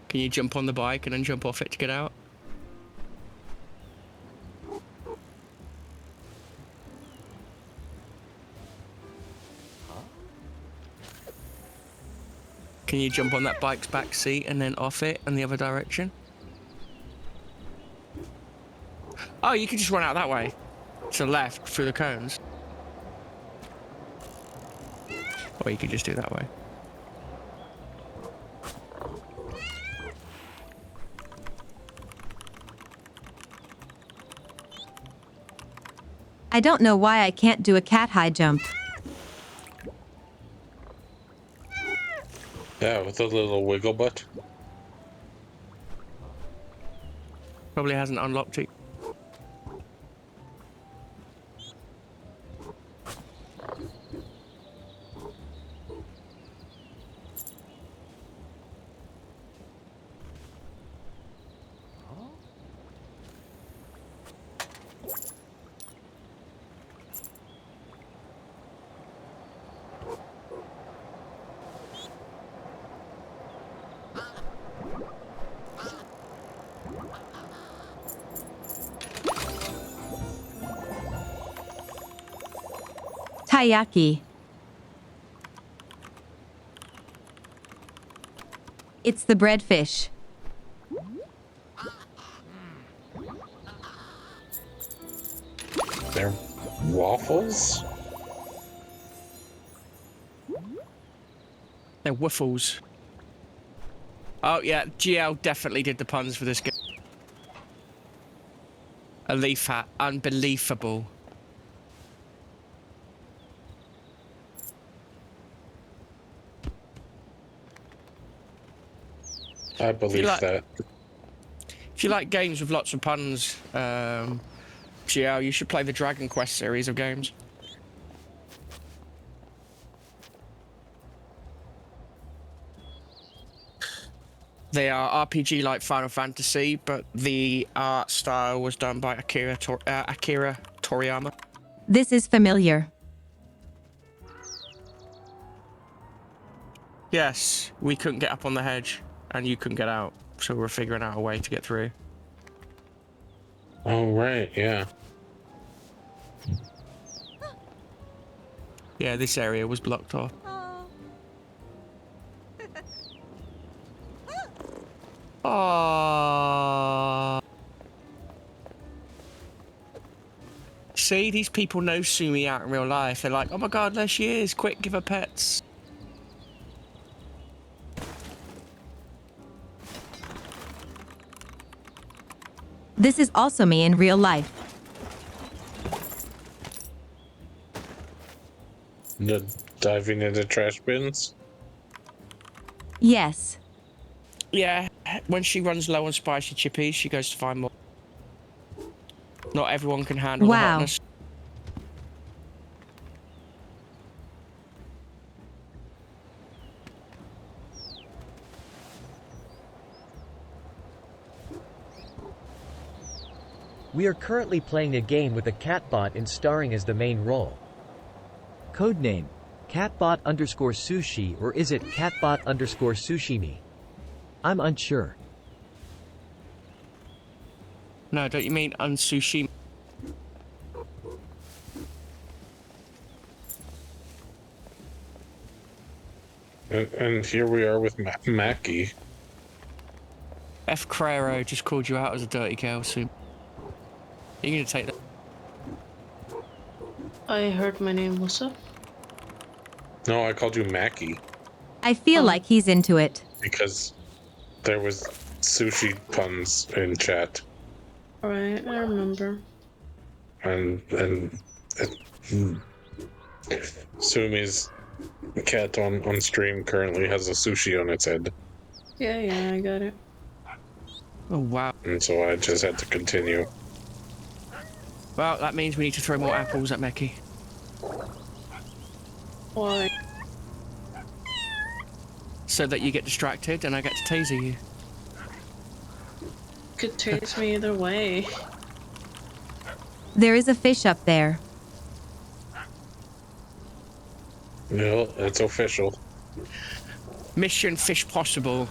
Can you jump on the bike and then jump off it to get out? Can you jump on that bike's back seat and then off it in the other direction? Oh, you can just run out that way. To the left, through the cones. Or you can just do that way. I don't know why I can't do a cat high jump. Yeah, with a little wiggle butt. Probably hasn't unlocked it. Taiyaki. It's the breadfish. They're waffles? They're waffles. Oh yeah, GL definitely did the puns for this game. A leaf hat, unbelievable. I believe that. If you like games with lots of puns, GL, you should play the Dragon Quest series of games. They are RPG like Final Fantasy, but the art style was done by Akira Toriyama. This is familiar. Yes, we couldn't get up on the hedge, and you couldn't get out. So we're figuring out a way to get through. Oh, right, yeah. Yeah, this area was blocked off. Oh. See, these people know Sumi out in real life. They're like, oh my god, there she is. Quick, give her pets. This is also me in real life. Diving into trash bins? Yes. Yeah, when she runs low on spicy chippies, she goes to find more. Not everyone can handle the Wow. hotness. We are currently playing a game with a catbot and starring as the main role. Codename, catbot_sushi, or is it catbot_sushimi? I'm unsure. No, don't you mean unsushi? And here we are with Mackie. F. Crero just called you out as a dirty girl, Sue. You're gonna take that. I heard my name. What's up? No, I called you Mackie I feel like he's into it. because there was sushi puns in chat, Alright, I remember. and Sumi's cat on stream currently has a sushi on its head, Yeah, I got it. Oh, wow. and so I just had to continue. Well, that means we need to throw more apples at Meki. Why? So that you get distracted and I get to taser you. Could taste me either way. There is a fish up there. No, it's official. Mission Fish Possible.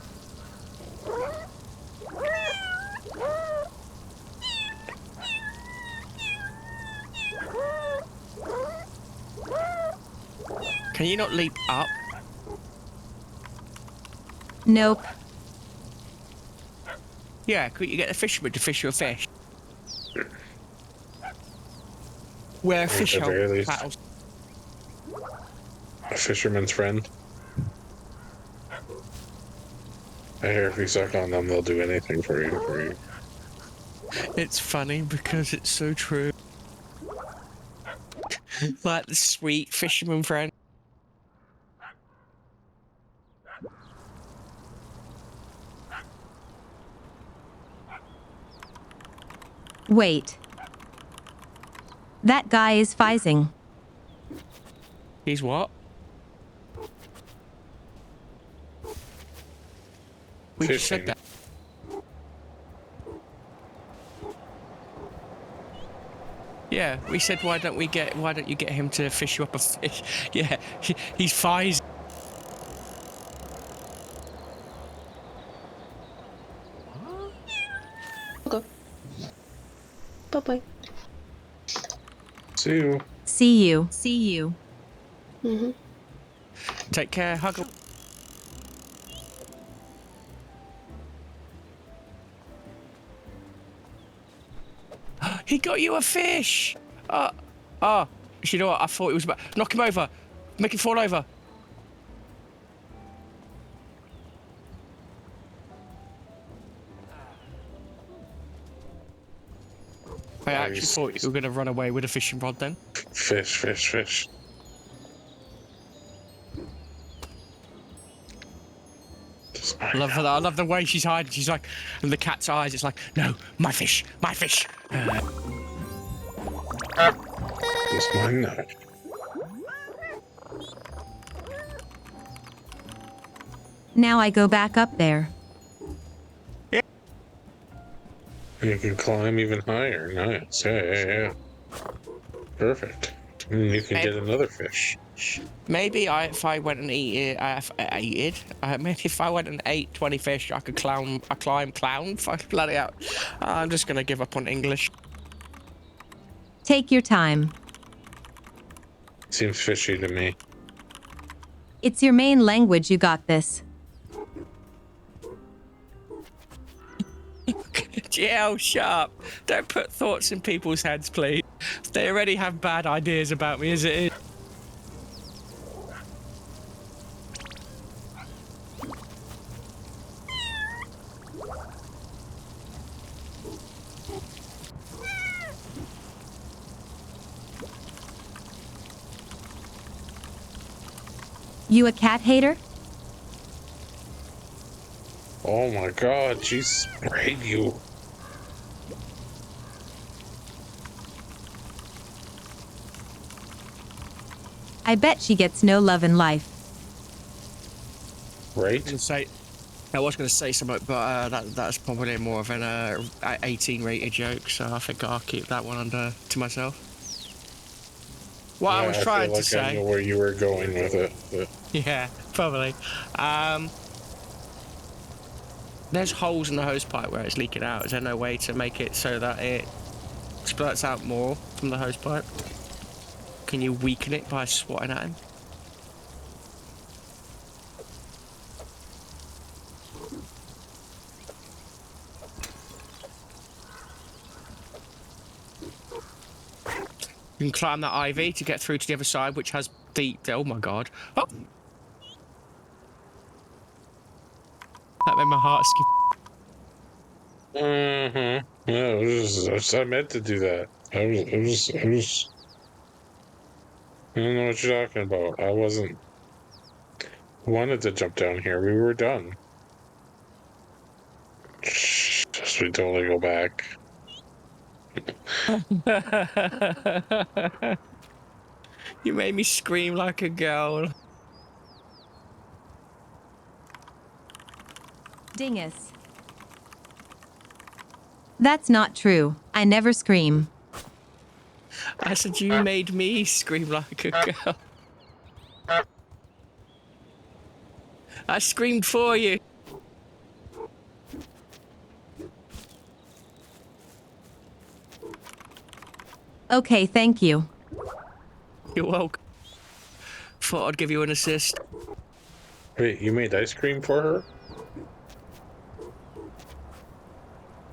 Can you not leap up? Nope. Yeah, could you get the fisherman to fish you a fish? Where fish At the very hold least. battles. A fisherman's friend. I hear if you suck on them, they'll do anything for you. It's funny because it's so true. Like the sweet fisherman friend. Wait. That guy is fizzing. He's what? We just said Fishing. that. Yeah, we said why don't you get him to fish you up a fish? Yeah, he's fizzing. Okay. Bye-bye. See you. See you. See you. Mm-hmm. Take care, hug. He got you a fish! You know what? I thought it was about... Knock him over! Make him fall over! I actually thought you were going to run away with a fishing rod then. Fish. I love that. I love the way she's hiding. She's like... And the cat's eyes, it's like, no, my fish! My fish! It's mine now. Now I go back up there. You can climb even higher. Nice. Yeah. Perfect. And you can get another fish. Maybe if I went and maybe if I went and ate 20 fish, I could climb clown. Fuck, bloody out. I'm just gonna give up on English. Take your time. Seems fishy to me. It's your main language, you got this. GL, shut up. Don't put thoughts in people's heads, please. They already have bad ideas about me as it is. You a cat hater? Oh my god, she sprayed you. I bet she gets no love in life. Right? I was going to say something, but that's probably more of an 18 rated joke, so I think I'll keep that one to myself. What I was trying to say. I know where you were going with it. But... Yeah, probably. There's holes in the hose pipe where it's leaking out. Is there no way to make it so that it splurts out more from the hose pipe? Can you weaken it by swatting at him? You can climb that ivy to get through to the other side, which has the oh my god. Oh! That made my heart skip. Mm-hmm. Yeah, I meant to do that. I don't know what you're talking about. I wanted to jump down here. We were done. Just we totally go back. You made me scream like a girl. Dingus. That's not true. I never scream. I said you made me scream like a girl. I screamed for you. Okay, thank you. You're welcome. Thought I'd give you an assist. Wait, you made ice cream for her?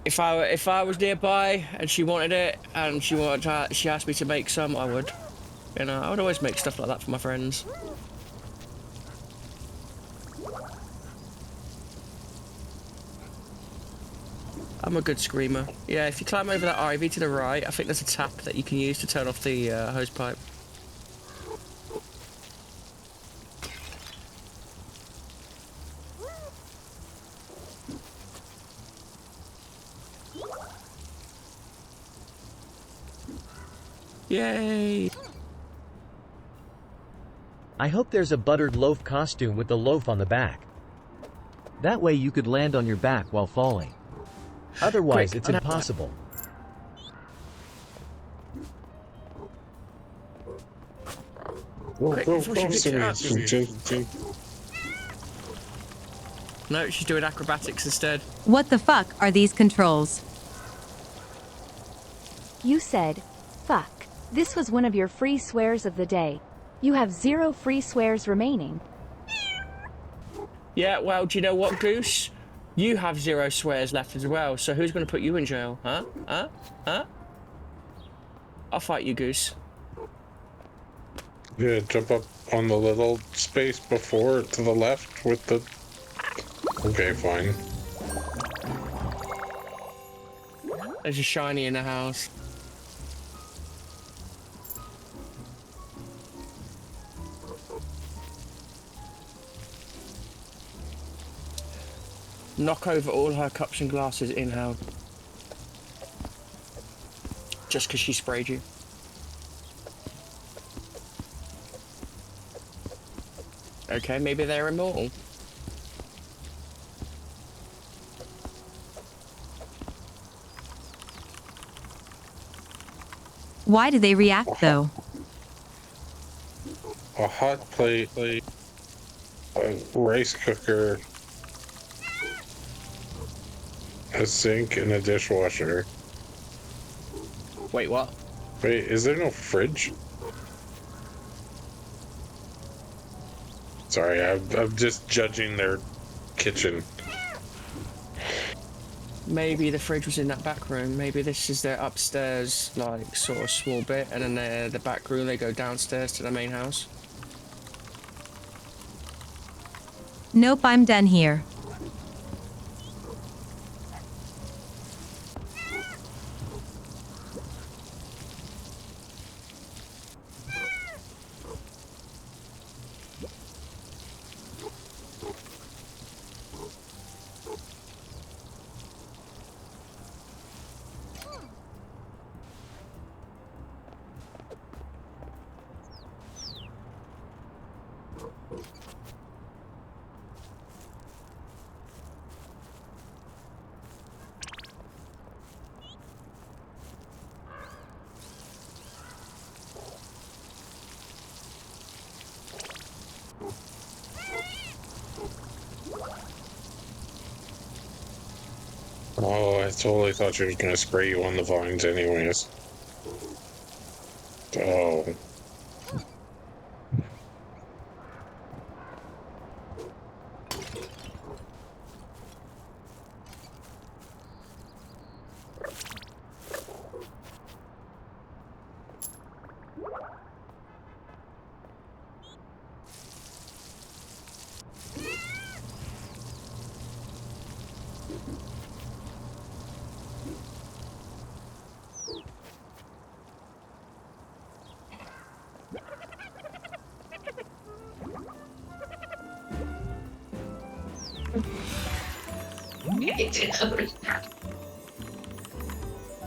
If I was nearby and she wanted it and she asked me to make some, I would. You know, I would always make stuff like that for my friends. I'm a good screamer. Yeah, if you climb over that ivy to the right, I think there's a tap that you can use to turn off the hose pipe. Yay! I hope there's a buttered loaf costume with the loaf on the back. That way you could land on your back while falling. Otherwise, Quick, it's impossible. No, she's doing acrobatics instead. What the fuck are these controls? You said, fuck. This was one of your free swears of the day. You have 0 free swears remaining. Yeah, well, do you know what, Goose? You have 0 swears left as well, so who's going to put you in jail? Huh? Huh? Huh? I'll fight you, Goose. Yeah, jump up on the little space before to the left with the... Okay, fine. There's a shiny in the house. Knock over all her cups and glasses in-house. Just because she sprayed you. Okay, maybe they're immortal. Why do they react though? a hot plate, a rice cooker, a sink, and a dishwasher. Wait, what? Wait, is there no fridge? Sorry, I'm just judging their kitchen. Maybe the fridge was in that back room. Maybe this is their upstairs, like, sort of small bit, and then the back room, they go downstairs to the main house. Nope, I'm done here. Oh, I totally thought she was gonna spray you on the vines anyways. Oh.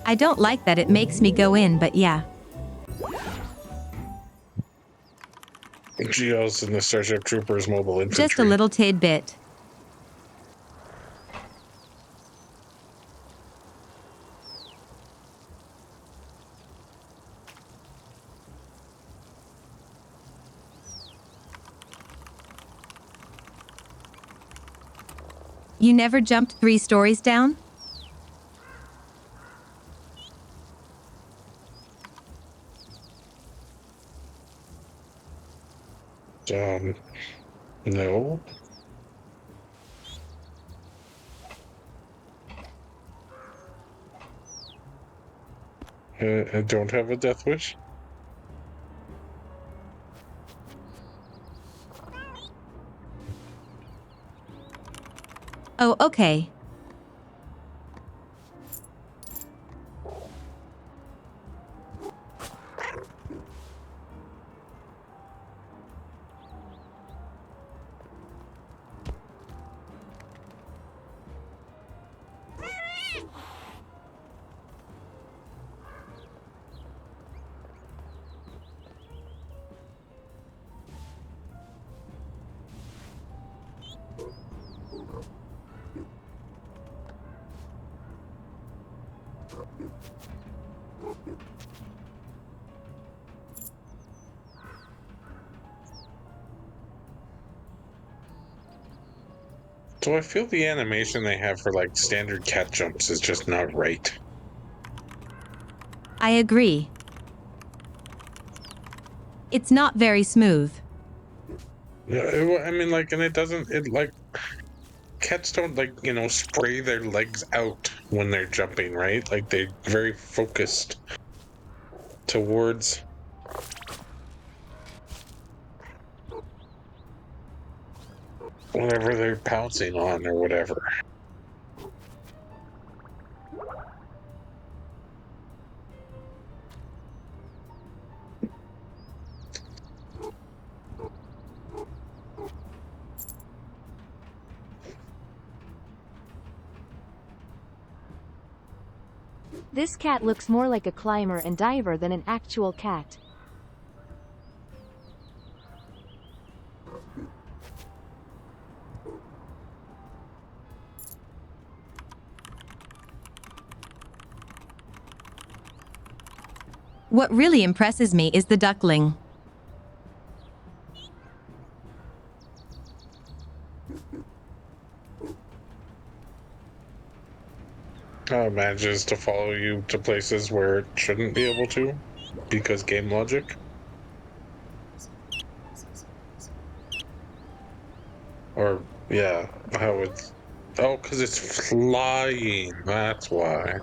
I don't like that it makes me go in, but yeah. Geos and the Starship Troopers mobile infantry. Just a little tidbit. You never jumped 3 stories down? No. I don't have a death wish. Oh, okay. So I feel the animation they have for like standard cat jumps is just not right. I agree. It's not very smooth. Yeah, I mean, like, and it doesn't. It like cats don't like spray their legs out when they're jumping, right? Like they're very focused towards. Whatever they're pouncing on or whatever. This cat looks more like a climber and diver than an actual cat. What really impresses me is the duckling. manages to follow you to places where it shouldn't be able to because game logic. Or, yeah, how it's. Oh, because it's flying. That's why.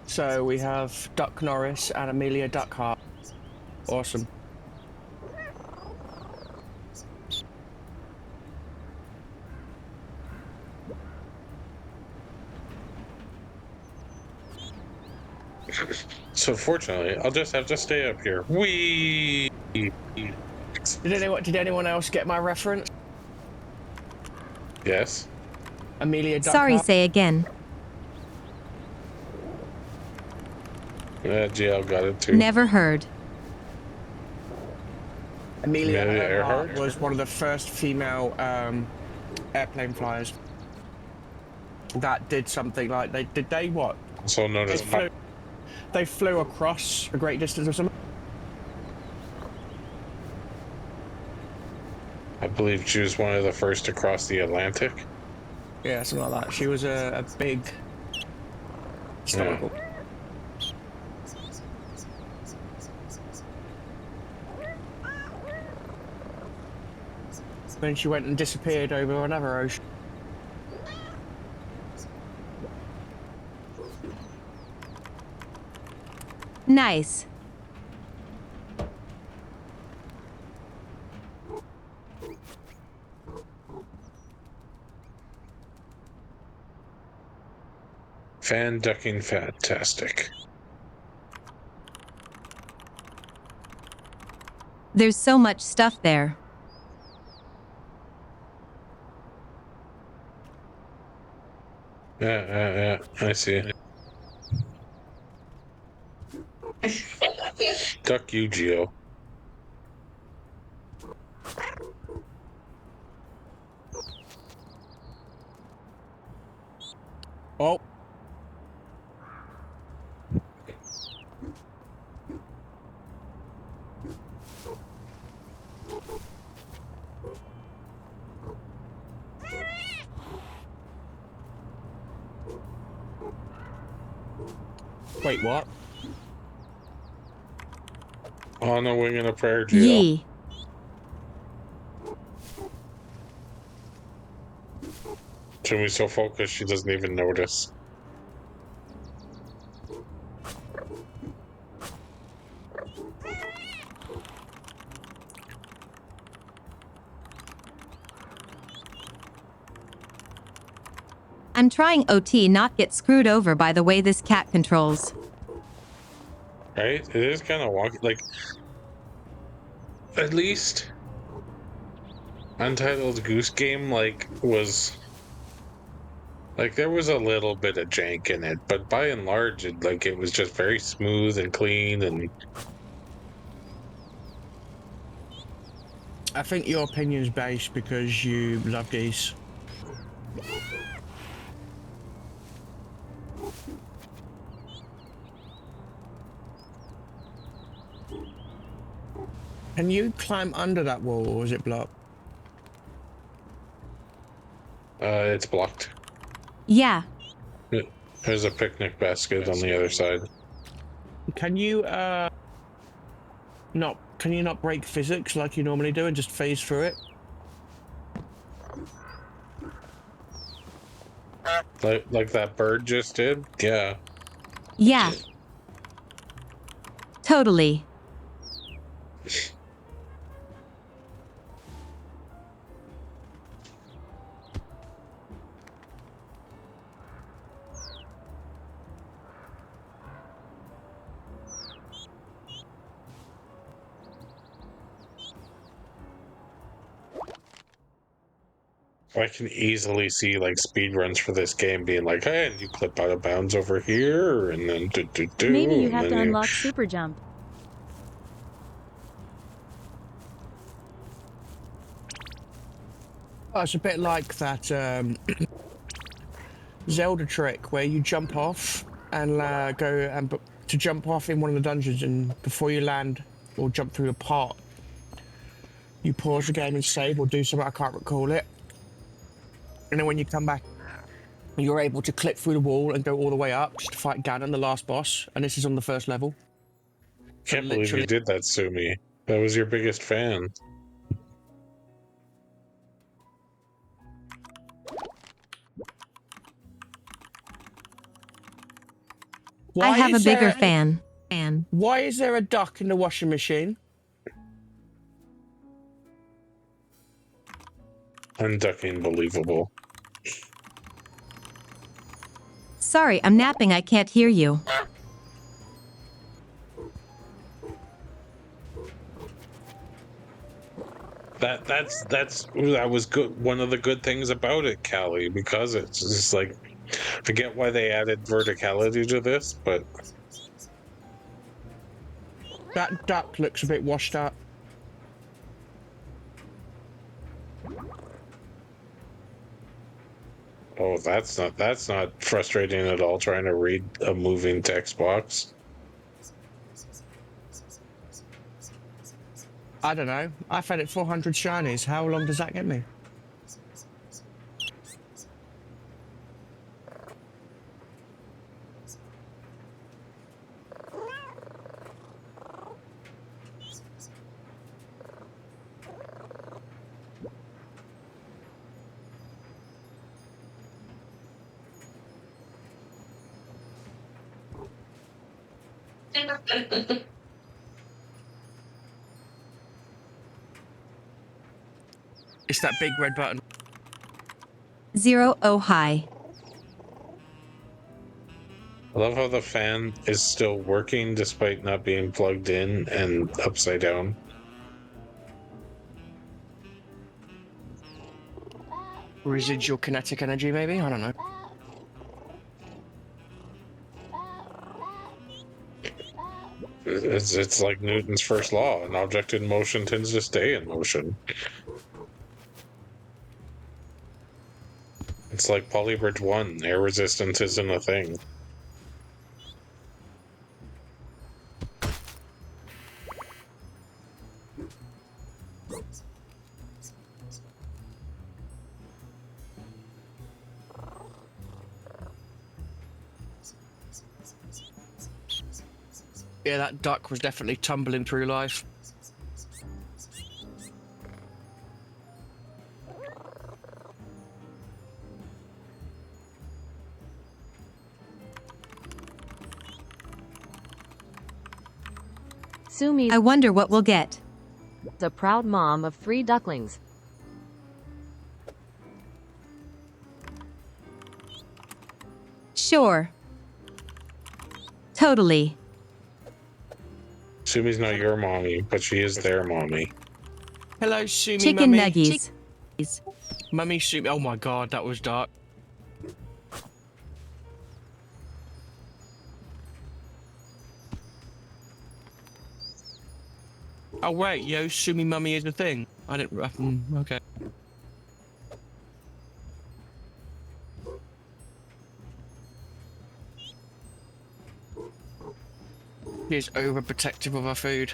So we have Duck Norris and Amelia Duckhart. Awesome. So fortunately, I'll just have to stay up here. Whee! Did anyone else get my reference? Yes. Amelia Duckhart. Sorry, say again. Yeah, GL got it too. Never heard. Amelia Amelia Earhart Earhart? was one of the first female airplane flyers that did something like they what? So known as They flew across a great distance or something. I believe she was one of the first to cross the Atlantic. Yeah, something like that. She was a big historical. Then she went and disappeared over another ocean. Nice. Fan ducking fantastic. There's so much stuff there. Yeah, I see. Duck you, Geo. Oh. Wait, what? On a wing and a prayer, Geo. Yee. Jimmy's so focused she doesn't even notice. I'm trying OT not get screwed over by the way this cat controls. Right? It is kind of wonky. Like, at least Untitled Goose Game, like, was... Like, there was a little bit of jank in it, but by and large, it was just very smooth and clean, and... I think your opinion's based because you love geese. Can you climb under that wall, or is it blocked? It's blocked. Yeah. There's a picnic basket on the other side. Can you not break physics like you normally do and just phase through it? Like that bird just did? Yeah. Yeah. Totally. I can easily see like speed runs for this game being like, hey, and you clip out of bounds over here, and then do. Maybe you have to unlock super jump. Oh, it's a bit like that Zelda trick where you jump off and go and to jump off in one of the dungeons, and before you land or jump through a part, you pause the game and save or do something, I can't recall it. And then when you come back, you're able to clip through the wall and go all the way up just to fight Ganon, the last boss. And this is on the first level. So Can't believe you did that, Sumi. That was your biggest fan. I have a bigger fan. Why is there a duck in the washing machine? Unducking believable. Sorry, I'm napping. I can't hear you. That was good. One of the good things about it, Callie, because it's just like, forget why they added verticality to this, but That duck looks a bit washed up. oh, that's not frustrating at all. Trying to read a moving text box. I don't know. I've had it 400 shinies. How long does that get me? It's that big red button. 0 oh hi. I love how the fan is still working despite not being plugged in and upside down. Residual kinetic energy, maybe? I don't know. It's like Newton's first law. An object in motion tends to stay in motion. It's like Polybridge 1. Air resistance isn't a thing. Yeah, that duck was definitely tumbling through life. Sumi's I wonder what we'll get. a proud mom of 3 ducklings. Sure. Totally. Sumi's not your mommy, but she is their mommy. Hello, Sumi Chicken mummy. nuggies. Mummy Sumi. Oh my god, that was dark. Oh wait, yo, Sumi mummy is a thing. I didn't. Okay. She is overprotective of her food.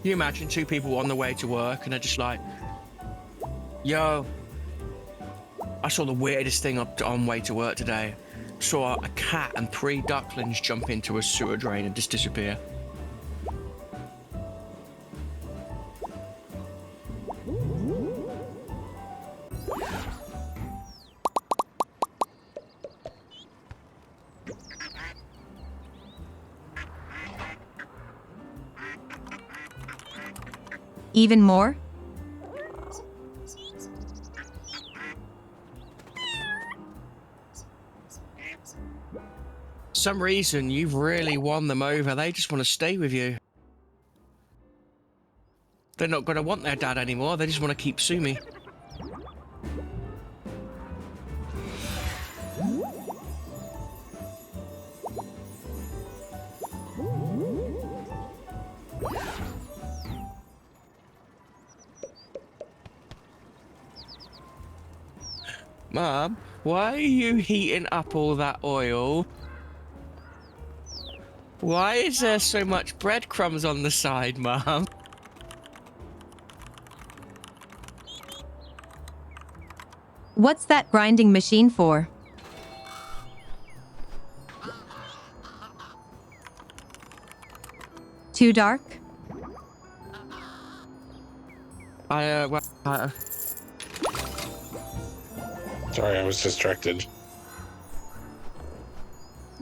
Can you imagine 2 people on the way to work and they're just like, yo, I saw the weirdest thing on way to work today. Saw a cat and 3 ducklings jump into a sewer drain and just disappear. Even more? Some reason you've really won them over. They just want to stay with you. They're not going to want their dad anymore. They just want to keep Sumi. Mom, why are you heating up all that oil? Why is there so much breadcrumbs on the side, Mom? What's that grinding machine for? Too dark? Sorry, I was distracted.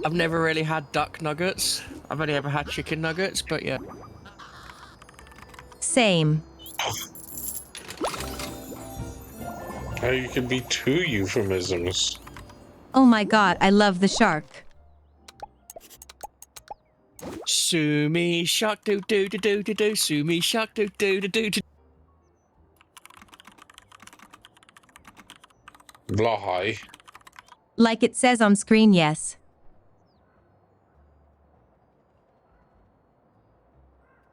I've never really had duck nuggets. I've only ever had chicken nuggets, but yeah. Same. You can be two euphemisms. Oh my god, I love the shark. Sue me, shark, do do do do do do. Sue me, shark, do do do do do. Lie. Like it says on screen, yes.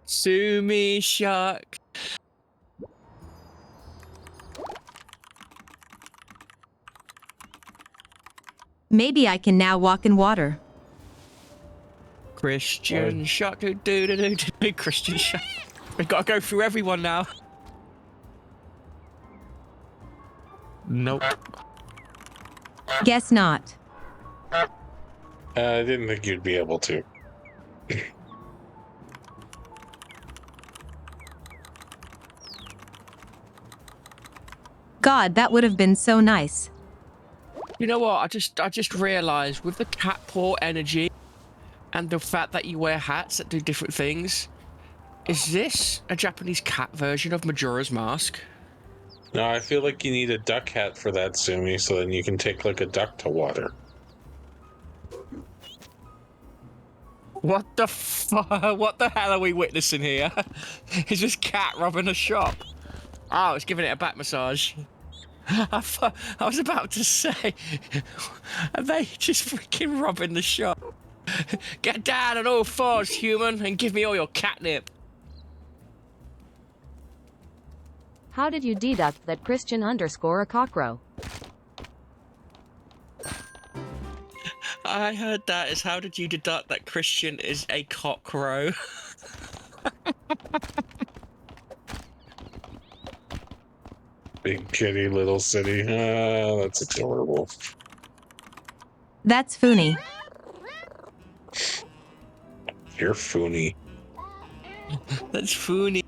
Sue me, shark. Maybe I can now walk in water. Christian shark, do do do do do. Christian shark. We've got to go through everyone now. Nope. Guess not. I didn't think you'd be able to. God, that would have been so nice. You know what? I just realised with the cat paw energy and the fact that you wear hats that do different things, is this a Japanese cat version of Majora's Mask? No, I feel like you need a duck hat for that, Sumi, so then you can take like a duck to water. What the what the hell are we witnessing here? Is this cat robbing a shop? Oh, it's giving it a back massage. I was about to say, are they just freaking robbing the shop? Get down on all fours, human, and give me all your catnip. How did you deduct that Christian underscore a cockroach? I heard that as how did you deduct that Christian is a cockroach? Big kitty little city. Ah, that's adorable. That's Funi. You're Funi. That's Funi.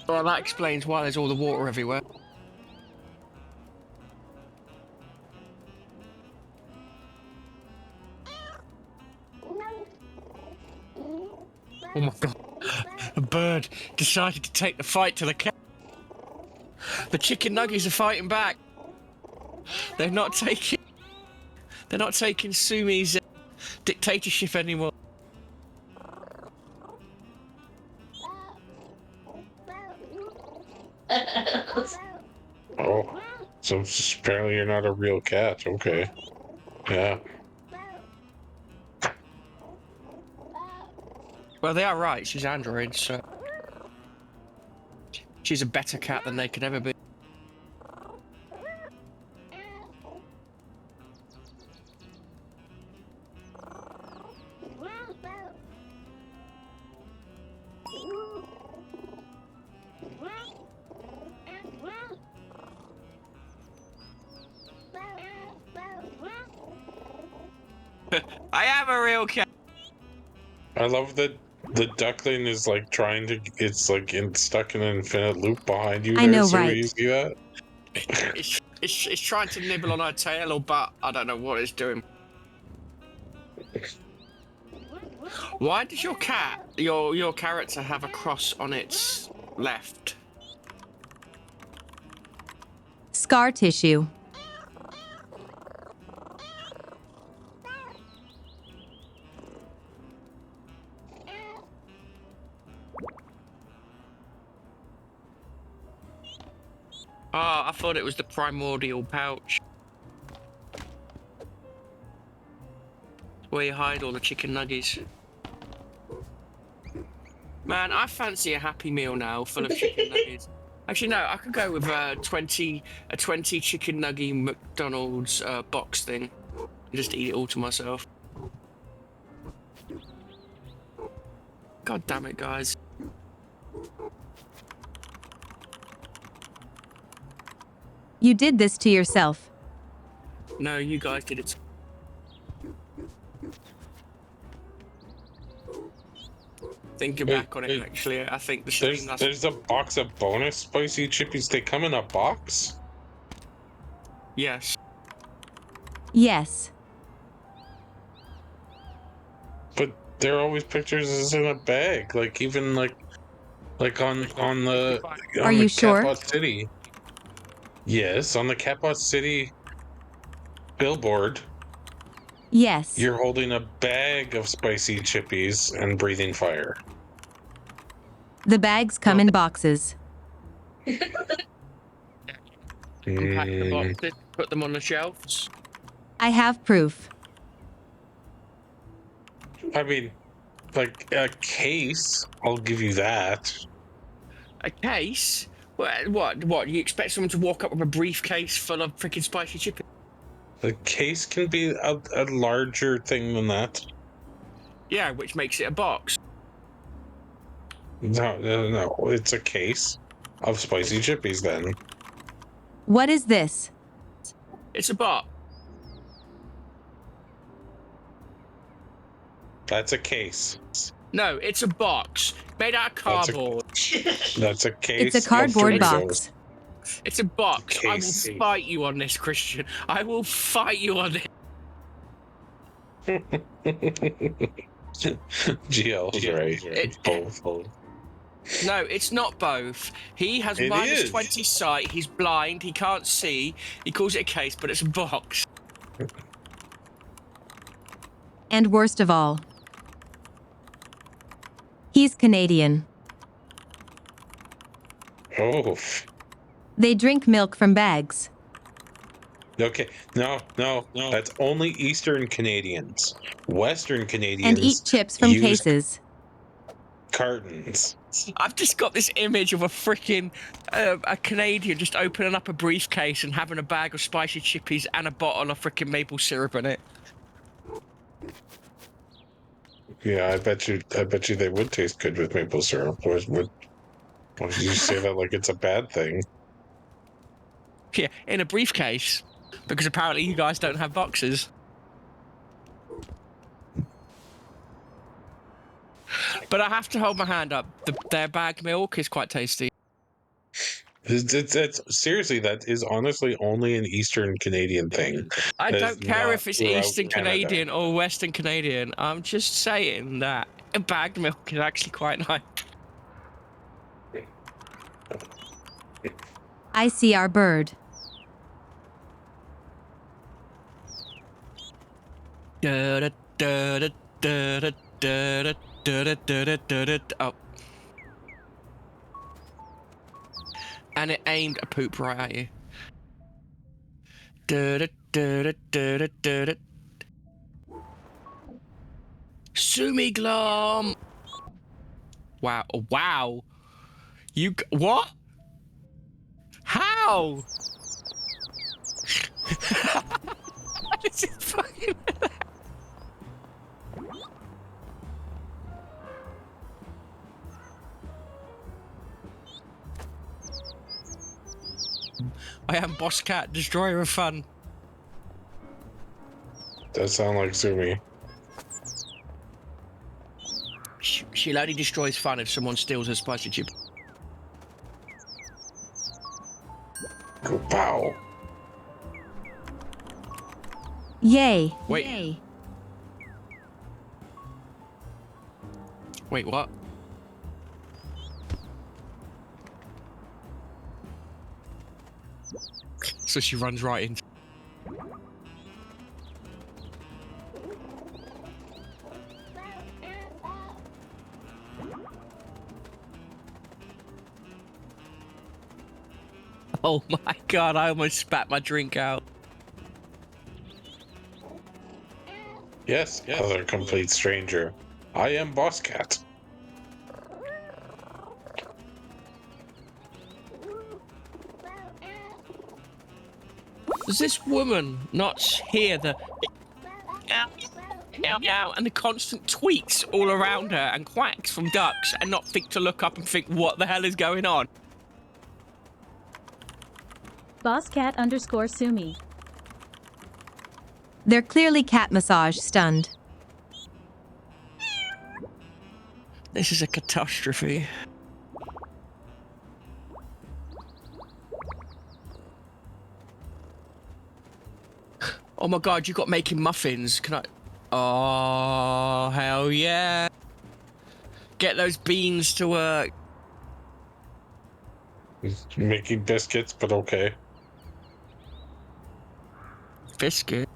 Well, that explains why there's all the water everywhere. Oh my god. A bird decided to take the fight to the cat. The chicken nuggies are fighting back. They're not taking Sumi's dictatorship anymore. Oh, so apparently you're not a real cat. Okay. Yeah. Well, they are right. She's android, so she's a better cat than they could ever be. I am a real cat. I love that the duckling is like trying to. It's like stuck in an infinite loop behind you. I know, Sumi. right? You see that? It's trying to nibble on her tail or butt. I don't know what it's doing. Why does your cat, your character, have a cross on its left? Scar tissue. Oh, I thought it was the primordial pouch. Where you hide all the chicken nuggies. Man, I fancy a Happy Meal now full of chicken nuggets. Actually, no, I could go with a 20 chicken nugget McDonald's box thing. Just eat it all to myself. God damn it, guys. You did this to yourself. No, you guys did it. Thinking back on it, actually, I think the there's a box of bonus spicy chippies. They come in a box? Yes. Yes. But they're always pictures is in a bag. Like even like on the Are you sure? Catbot City. Yes, on the Catbot City billboard. Yes. You're holding a bag of spicy chippies and breathing fire. The bags come in boxes. Unpack the boxes, put them on the shelves. I have proof. I mean, like a case, I'll give you that. A case? What? You expect someone to walk up with a briefcase full of freaking spicy chicken? The case can be a larger thing than that. Yeah, which makes it a box. No, it's a case of spicy chippies then. What is this? It's a box. That's a case. No, it's a box made out of cardboard. That's a case. It's a cardboard of box. It's a box. Case. I will fight you on this, Christian. I will fight you on this. GL's right. Both. No, it's not both. He has It minus is. 20 sight. He's blind. He can't see. He calls it a case, but it's a box. And worst of all, he's Canadian. Oh. They drink milk from bags. Okay. No. That's only Eastern Canadians. Western Canadians And eat chips from use cases. cartons. I've just got this image of a freaking a Canadian just opening up a briefcase and having a bag of spicy chippies and a bottle of freaking maple syrup in it. Yeah, I bet you they would taste good with maple syrup. Why did you say that like it's a bad thing? Yeah, in a briefcase, because apparently you guys don't have boxes. But I have to hold my hand up. Their bagged milk is quite tasty. It's seriously, that is honestly only an Eastern Canadian thing. I That don't is care not if it's throughout Eastern Canada. Canadian or Western Canadian. I'm just saying that bagged milk is actually quite nice. I see our bird. Oh. And it aimed a poop right at you. Sumi glom. Wow! Wow! What? How? This is fucking. I am Boss Cat, destroyer of fun. Does sound like Sumi. She'll only destroys fun if someone steals her spicy chip. Wow. Yay. Wait. Yay. Wait, what? So she runs right in. Oh my god, I almost spat my drink out. Yes, other complete stranger. I am Boss Cat. Does this woman not hear the meow and the constant tweaks all around her and quacks from ducks and not think to look up and think what the hell is going on? BossCat_Sumi. They're clearly cat massage stunned. This is a catastrophe. Oh my god, you got making muffins. Can I? Oh, hell yeah. Get those beans to work. Making biscuits, but okay. Biscuit?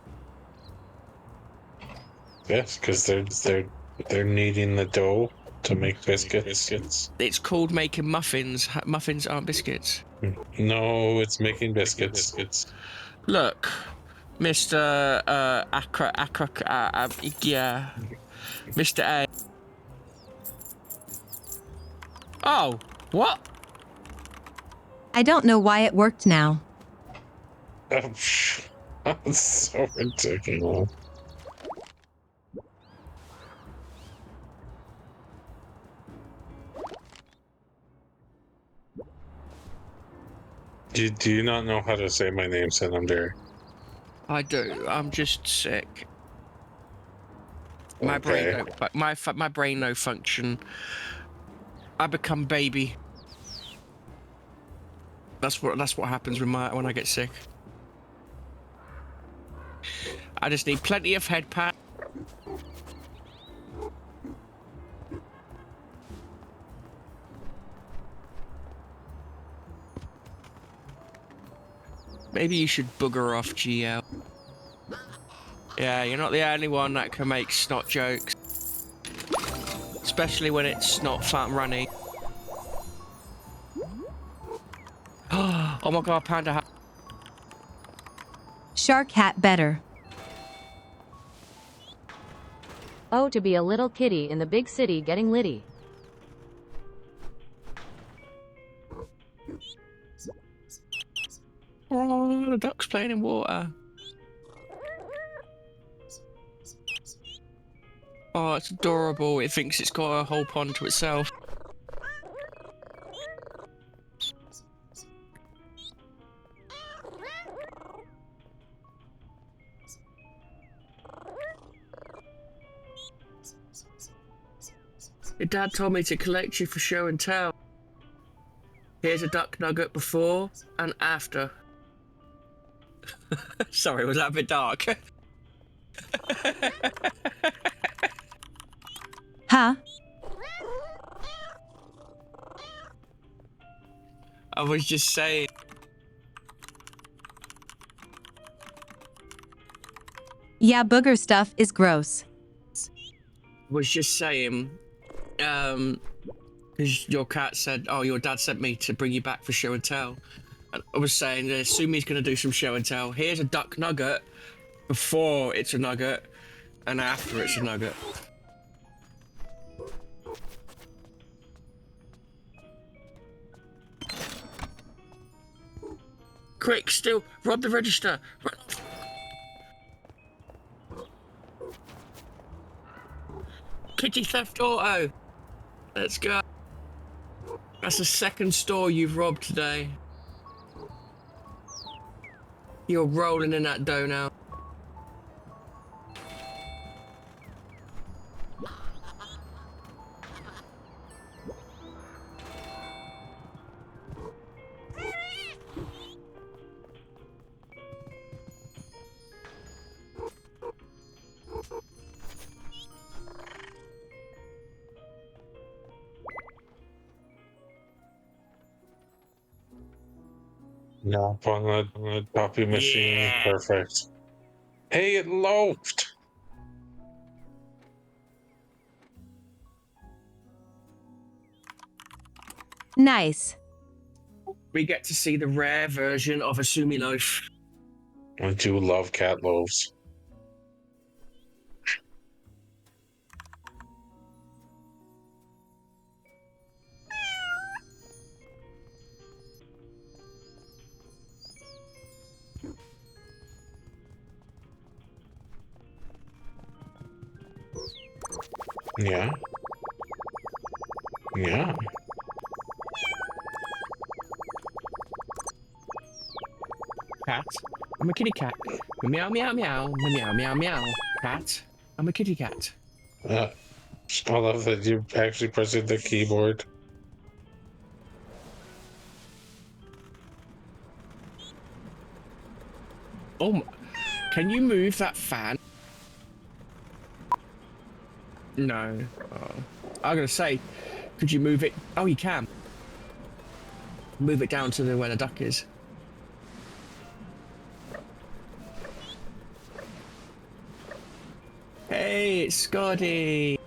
Yes, because they're kneading the dough to make biscuits. It's called making muffins. Muffins aren't biscuits. No, it's making biscuits. Look, Mr. Yeah. Mr. A. Oh, what? I don't know why it worked now. That's so ridiculous. Do you not know how to say my name, Cinnamon? I do. I'm just sick. My Okay. brain don't, my brain no function. I become baby. That's what happens when I get sick. I just need plenty of head pad. Maybe you should booger off, GL. Yeah, you're not the only one that can make snot jokes. Especially when it's not fun running. Oh my god, Panda. Shark hat better. Oh, to be a little kitty in the big city getting litty. Oh, the duck's playing in water. Oh, it's adorable. It thinks it's got a whole pond to itself. Your dad told me to collect you for show and tell. Here's a duck nugget before and after. Sorry, was that a bit dark? Huh? I was just saying. Yeah, booger stuff is gross. Was just saying, because your cat said, oh, your dad sent me to bring you back for show and tell. And I was saying, Sumi's going to do some show and tell. Here's a duck nugget before it's a nugget and after it's a nugget. Quick, still, rob the register. Kitty theft auto. Let's go. That's the second store you've robbed today. You're rolling in that dough now. No, on the copy machine. Yeah. Perfect. Hey, it loafed. Nice. We get to see the rare version of a Sumi loaf. I do love cat loaves. Yeah. Yeah. Cat. I'm a kitty cat. Meow meow meow meow meow meow. Cat. I'm a kitty cat. I love that you're actually pressing the keyboard. Oh, can you move that fan? No. Oh. I'm gonna say, could you move it? Oh, you can. Move it down to where the duck is. Hey, it's Scotty.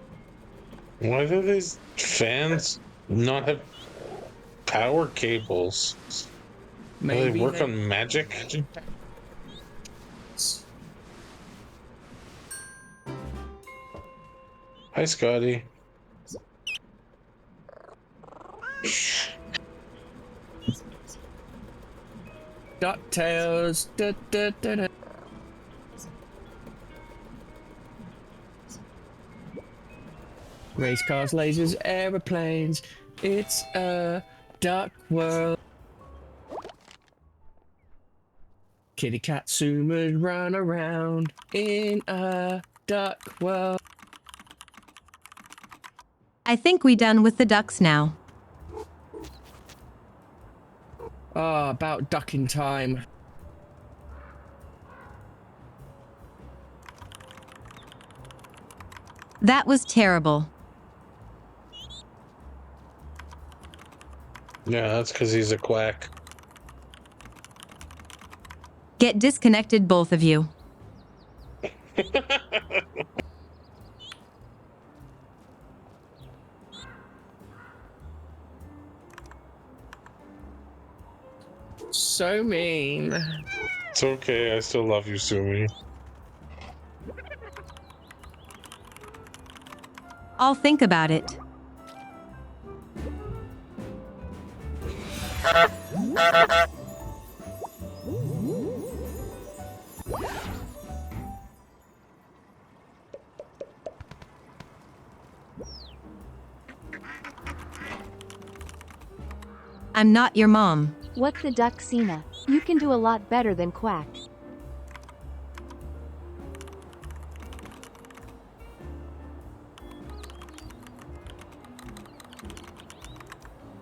Why do these fans not have power cables? Do they work on magic? Hi, Scotty. DuckTales. Da, da, da, da. Race cars, lasers, aeroplanes. It's a duck world. Kitty cat sumas run around in a duck world. I think we done with the ducks now. Ah, about ducking time. That was terrible. Yeah, that's because he's a quack. Get disconnected, both of you. So mean. It's okay, I still love you, Sumi. I'll think about it. I'm not your mom. What's the duck, Cena? You can do a lot better than quack.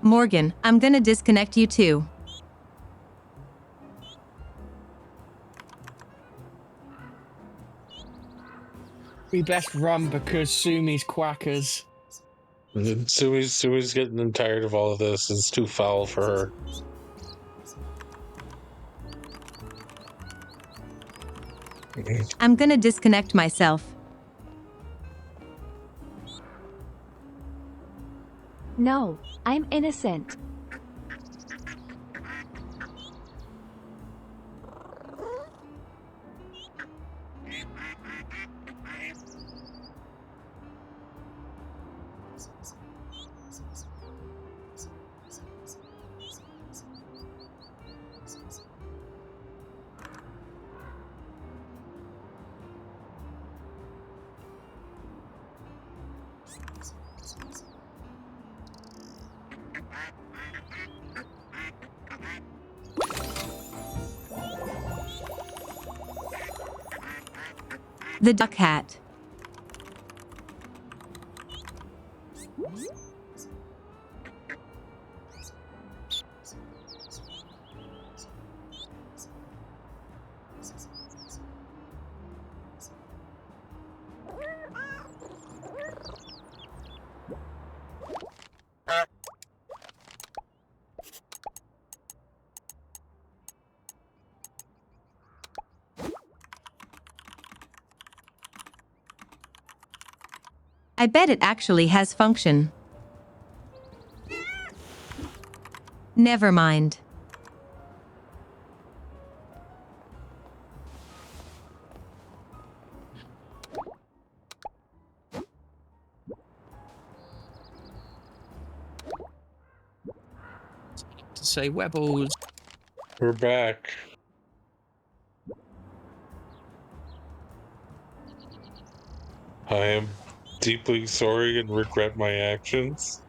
Morgan, I'm gonna disconnect you too. We best run because Sumi's quackers. Sumi's getting tired of all of this. It's too foul for her. I'm gonna disconnect myself. No, I'm innocent. The duck hat. I bet it actually has function. Never mind. To say Webbles. We're back. I am deeply sorry and regret my actions.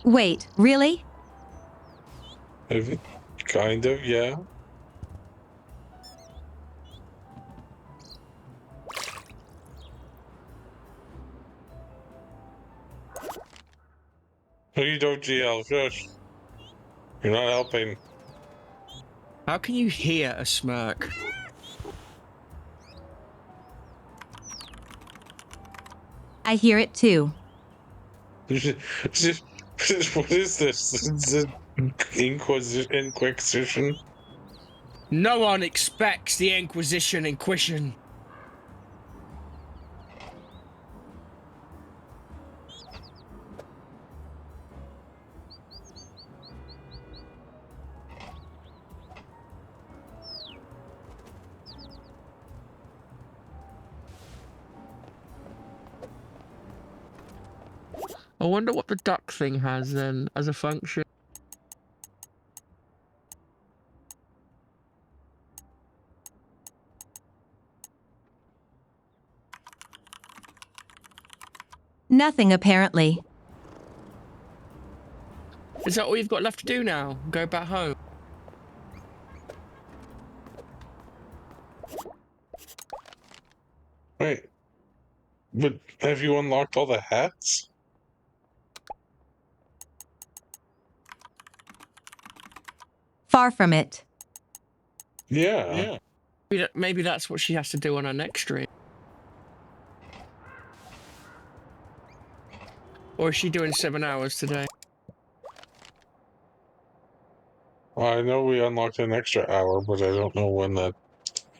Wait, really? Kind of, yeah. No, you don't, GL. Shush. You're not helping. How can you hear a smirk? I hear it too. What is this? This is Inquisition? No one expects the Inquisition. I wonder what the duck thing has then as a function. Nothing apparently. Is that all you've got left to do now? Go back home? Wait. But have you unlocked all the hats? Far from it. Yeah. Maybe that's what she has to do on her next stream. Or is she doing 7 hours today? I know we unlocked an extra hour, but I don't know when that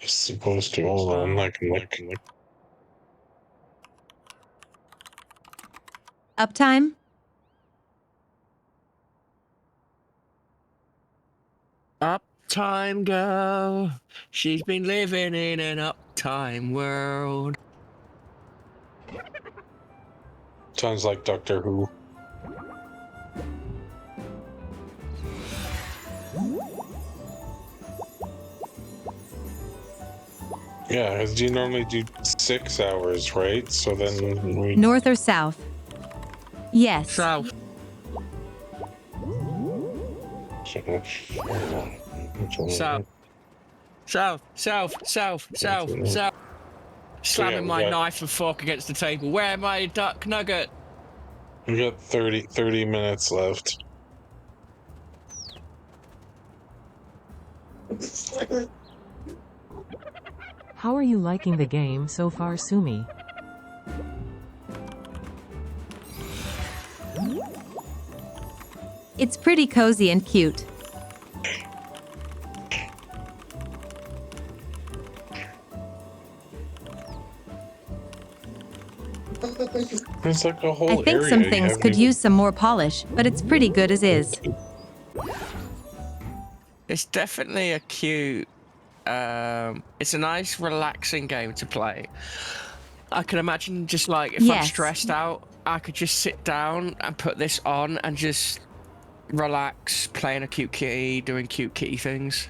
is supposed to. Hold on, I can look. Uptime? Uptime girl. She's been living in an uptime world. Sounds like Doctor Who. Yeah, because you normally do 6 hours, right? So then we... North or south? Yes. South. South. Slamming my knife and fork against the table. Where my duck nugget? We got 30 minutes left. How are you liking the game so far, Sumi? It's pretty cozy and cute. It's like a whole I think area some you things haven't could even- use some more polish, but it's pretty good as is. It's definitely a cute. It's a nice, relaxing game to play. I can imagine just like if I'm Yes. stressed out, I could just sit down and put this on and just relax, playing a cute kitty, doing cute kitty things.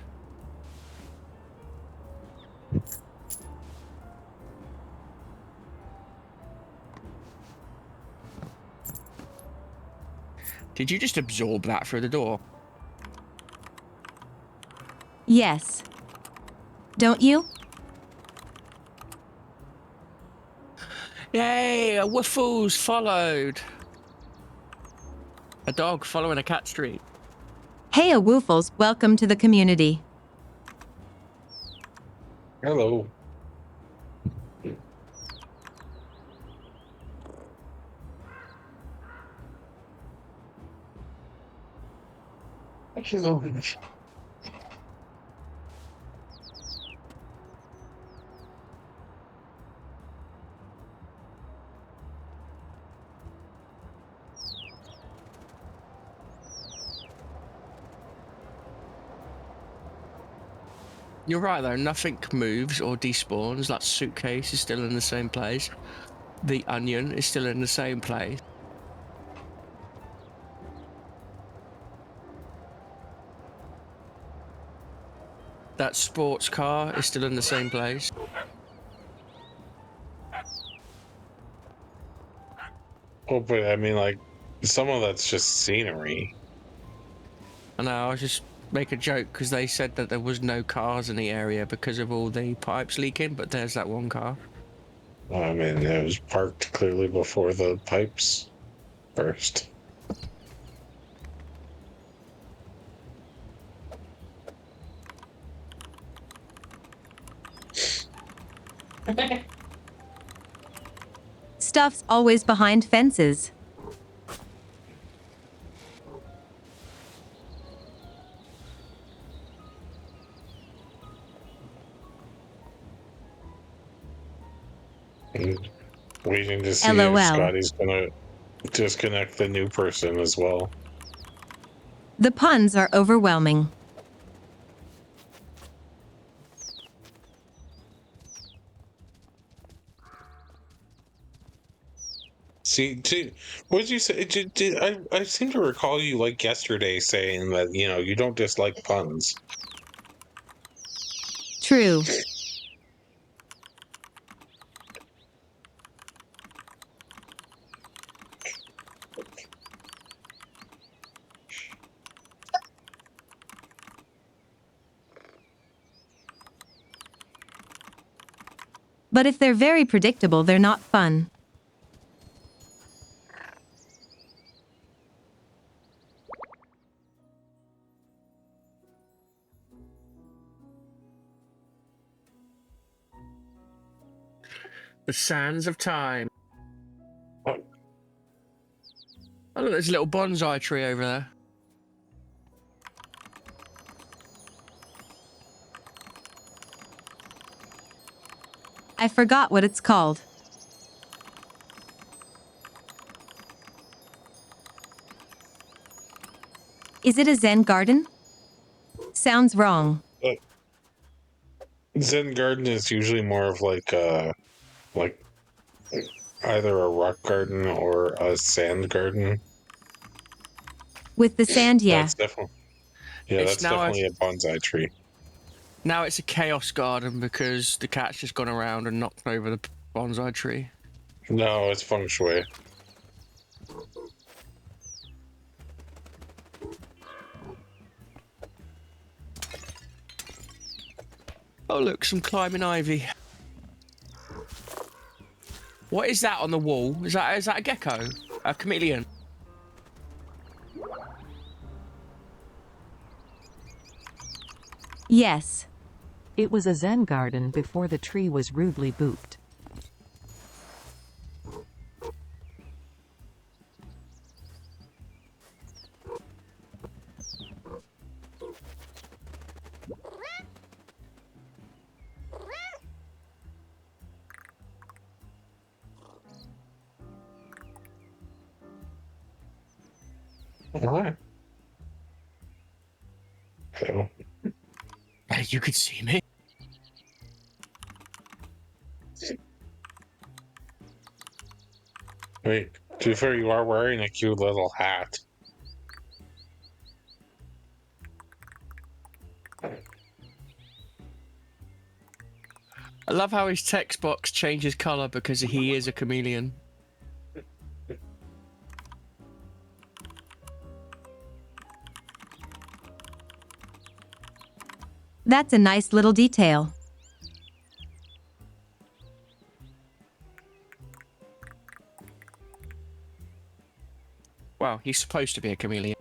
Did you just absorb that through the door? Yes. Don't you? Yay, a Woofles followed. A dog following a cat street. Hey, Woofles, welcome to the community. Hello. Hello. You're right though, nothing moves or despawns. That suitcase is still in the same place. The onion is still in the same place. That sports car is still in the same place. Oh, but I mean, like, some of that's just scenery. I know, I was just make a joke because they said that there was no cars in the area because of all the pipes leaking, but there's that one car. I mean, it was parked clearly before the pipes burst. Stuff's always behind fences. And waiting to see LOL. if Scotty's gonna disconnect the new person as well. The puns are overwhelming. What did you say? I seem to recall you like yesterday saying that you don't dislike puns. True. But if they're very predictable, they're not fun. The sands of time. Oh, look, there's a little bonsai tree over there. I forgot what it's called. Is it a Zen garden? Sounds wrong. Zen garden is usually more of like either a rock garden or a sand garden. With the sand, yeah. That's definitely It's now a bonsai tree. Now it's a chaos garden because the cat's just gone around and knocked over the bonsai tree. No, it's feng shui. Oh look, some climbing ivy. What is that on the wall? Is that a gecko? A chameleon? Yes. It was a Zen garden before the tree was rudely booped. Alright. So. Hey, you could see me. Wait, to be fair, you are wearing a cute little hat. I love how his text box changes colour because he is a chameleon. That's a nice little detail. Well, he's supposed to be a chameleon.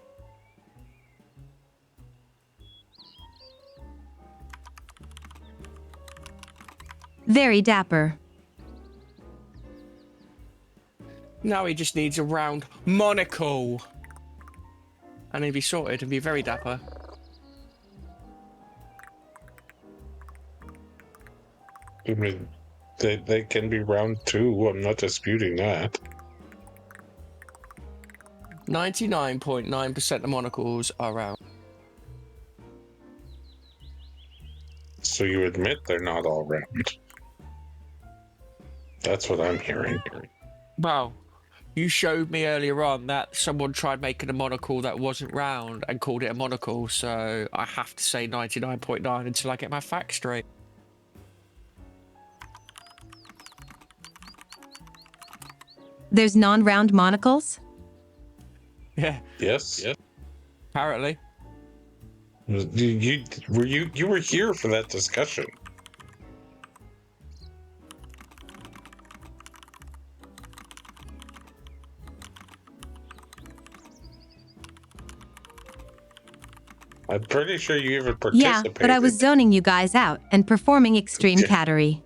Very dapper. Now he just needs a round monocle. And he'd be sorted and be very dapper. I mean, they can be round too. I'm not disputing that. 99.9% of monocles are round. So you admit they're not all round. That's what I'm hearing. Well, you showed me earlier on that someone tried making a monocle that wasn't round and called it a monocle, so I have to say 99.9 until I get my facts straight. There's non-round monocles? Yeah, Yes. apparently. You were here for that discussion. I'm pretty sure you even Yeah, participated. but I was zoning you guys out and performing extreme cattery.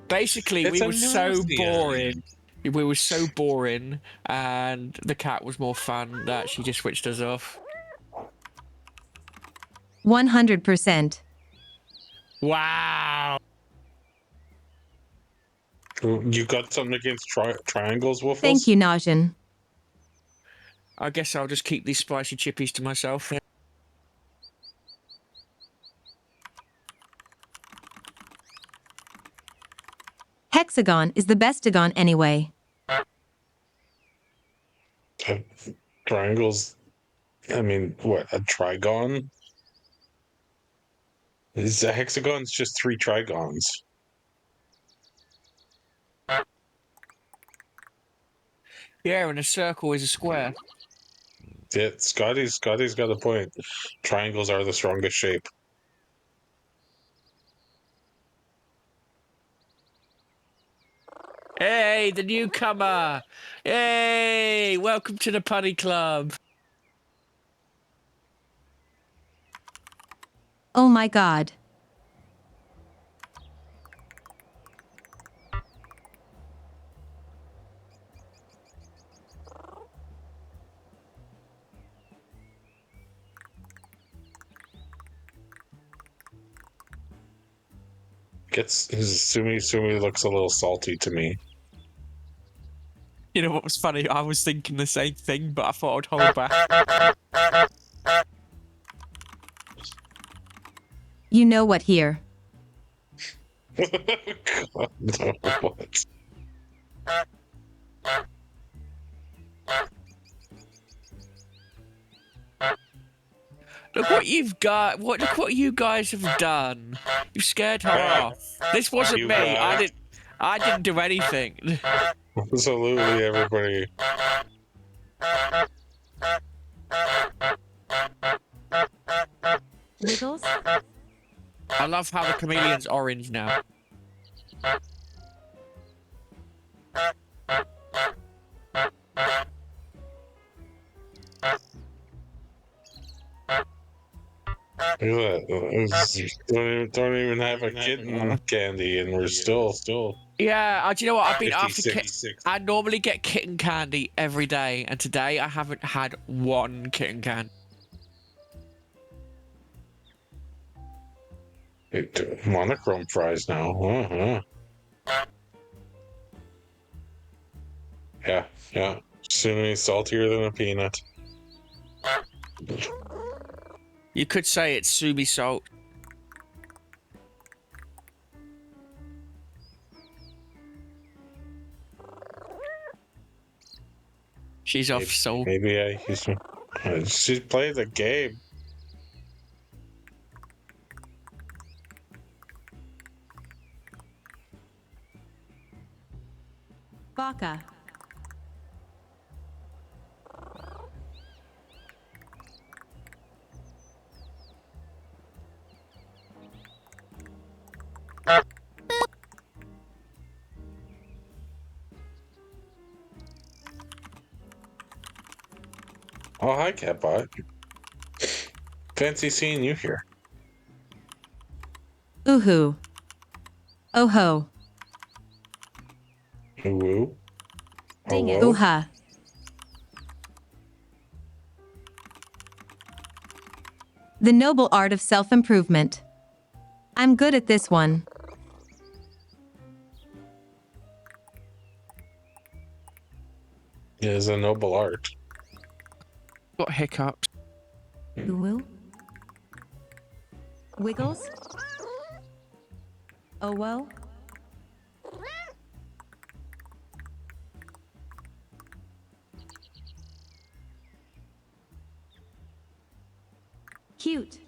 Basically, we were so boring. We were so boring, and the cat was more fun that she just switched us off. 100%. Wow. You got something against triangles, Waffles? Thank you, Najin. I guess I'll just keep these spicy chippies to myself. Hexagon is the bestagon anyway. Triangles. I mean, what, a trigon? Is a hexagon's just 3 trigons? Yeah, and a circle is a square. Yeah, Scotty's got a point. Triangles are the strongest shape. Hey, the newcomer! Hey, welcome to the Putty Club. Oh my god. Sumi looks a little salty to me. You know what was funny? I was thinking the same thing, but I thought I'd hold back. You know what here? God, no, what? Look what you've got. Look what you guys have done. You scared her off. This wasn't You me. guys. I didn't do anything. Absolutely, everybody. Wiggles? I love how the chameleon's orange now. Look at that. Don't even have a kitten candy, and we're still. Yeah, do you know what? I've been after 56. I normally get kitten candy every day, and today I haven't had one kitten candy. Monochrome fries now. Yeah. Sumi saltier than a peanut. You could say it's Sumi salt. She's off salt. Maybe she played the game. Baka. Oh, hi, Catbot. Fancy seeing you here. Oohoo. Oh ho. Woo. Ding it. Hello? Ooha. The noble art of self-improvement. I'm good at this one. It is a noble art. Got hiccups. Ooh. Wiggles? Owo? Cute.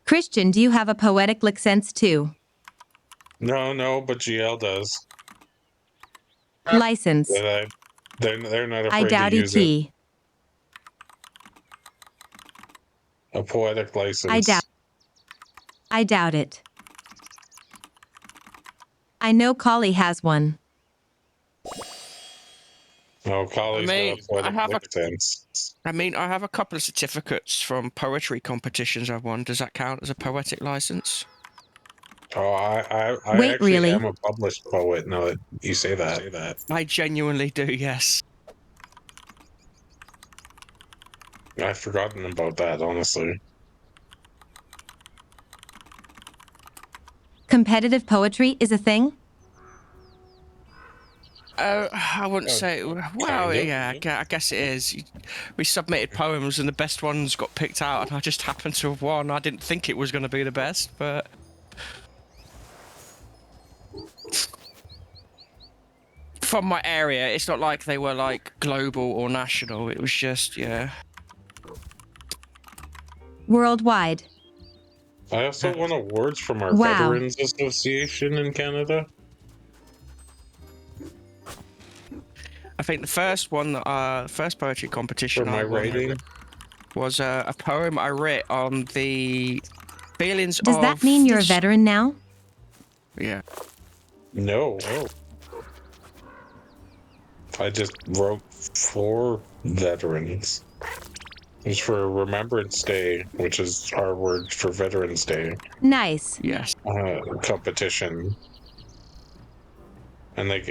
Christian, do you have a poetic lick sense too? No, but GL does. License. They're not I afraid to doubt use it. ET. A poetic license. I doubt it. I know Collie has one. No, Collie's got a poetic license. I mean, I have a couple of certificates from poetry competitions I've won. Does that count as a poetic license? Oh, I Wait, actually really? am a published poet now that you say that. I genuinely do, yes. I've forgotten about that, honestly. Competitive poetry is a thing? I wouldn't say. Well, kind of. yeah, I guess it is. We submitted poems, and the best ones got picked out, and I just happened to have won. I didn't think it was going to be the best, but from my area, it's not like they were like global or national. It was just, yeah. Worldwide. I also won awards from our Wow. Veterans Association in Canada. I think the first one, first poetry competition For my I won writing. was a poem I wrote on the feelings Does of... that mean you're a veteran now? Yeah. No. I just wrote for veterans. It was for Remembrance Day, which is our word for Veterans Day. Nice. Yes. Competition. And they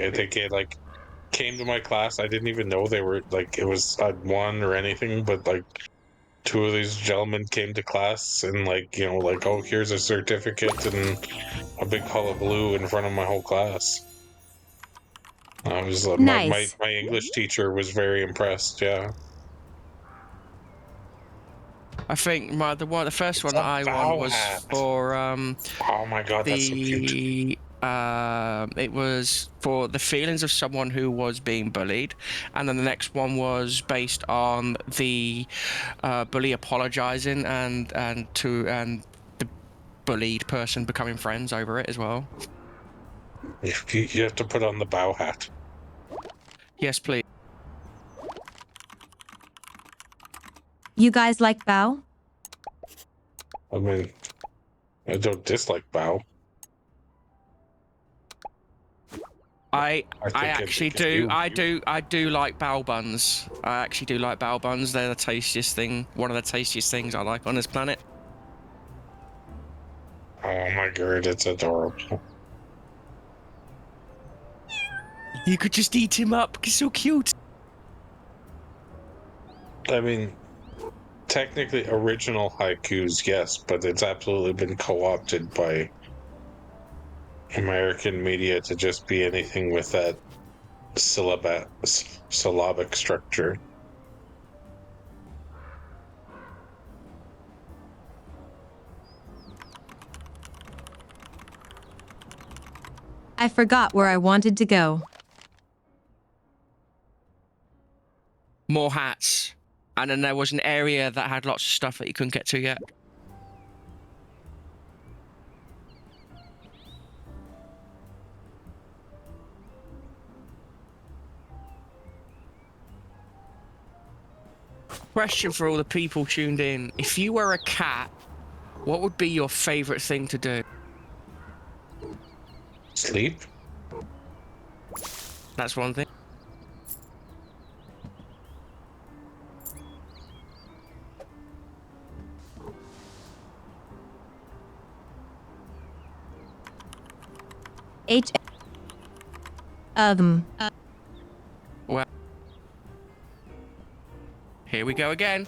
came to my class. I didn't even know they were I'd won or anything, but like two of these gentlemen came to class and oh, here's a certificate and a big hullabaloo in front of my whole class. I was Nice. my English teacher was very impressed. Yeah. I think the first one that I won was for oh my god, that's so cute. It was for the feelings of someone who was being bullied, and then the next one was based on the bully apologizing and the bullied person becoming friends over it as well. You have to put on the bow hat. Yes, please. You guys like Bao? I mean, I don't dislike bow. I actually do. I do like bao buns. I actually do like bao buns. They're the tastiest thing. One of the tastiest things I like on this planet. Oh my god, it's adorable. You could just eat him up. He's so cute. I mean, technically original haikus, yes, but it's absolutely been co-opted by American media to just be anything with that syllabic structure. I forgot where I wanted to go. More hats. And then there was an area that had lots of stuff that you couldn't get to yet. Question for all the people tuned in. If you were a cat, what would be your favorite thing to do? Sleep? That's one thing. Well, here we go again.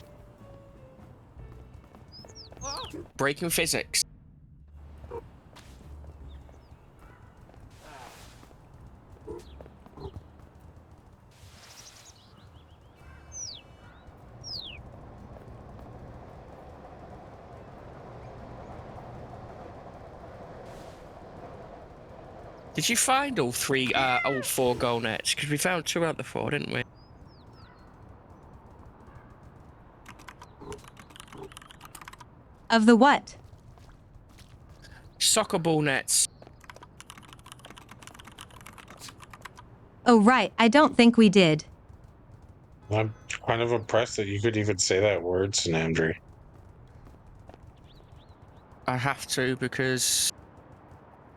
Breaking physics. Did you find all four goal nets? Because we found 2 out of the 4, didn't we? Of the what? Soccer ball nets. Oh, right, I don't think we did. I'm kind of impressed that you could even say that word, Sanandri. I have to, because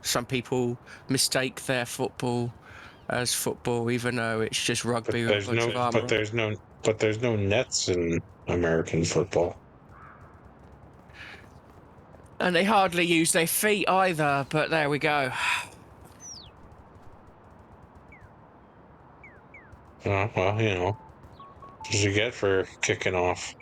some people mistake their football as football, even though it's just rugby with a bunch of armor. But there's no nets in American football. And they hardly use their feet either, but there we go. Oh, well, you know, what you get for kicking off.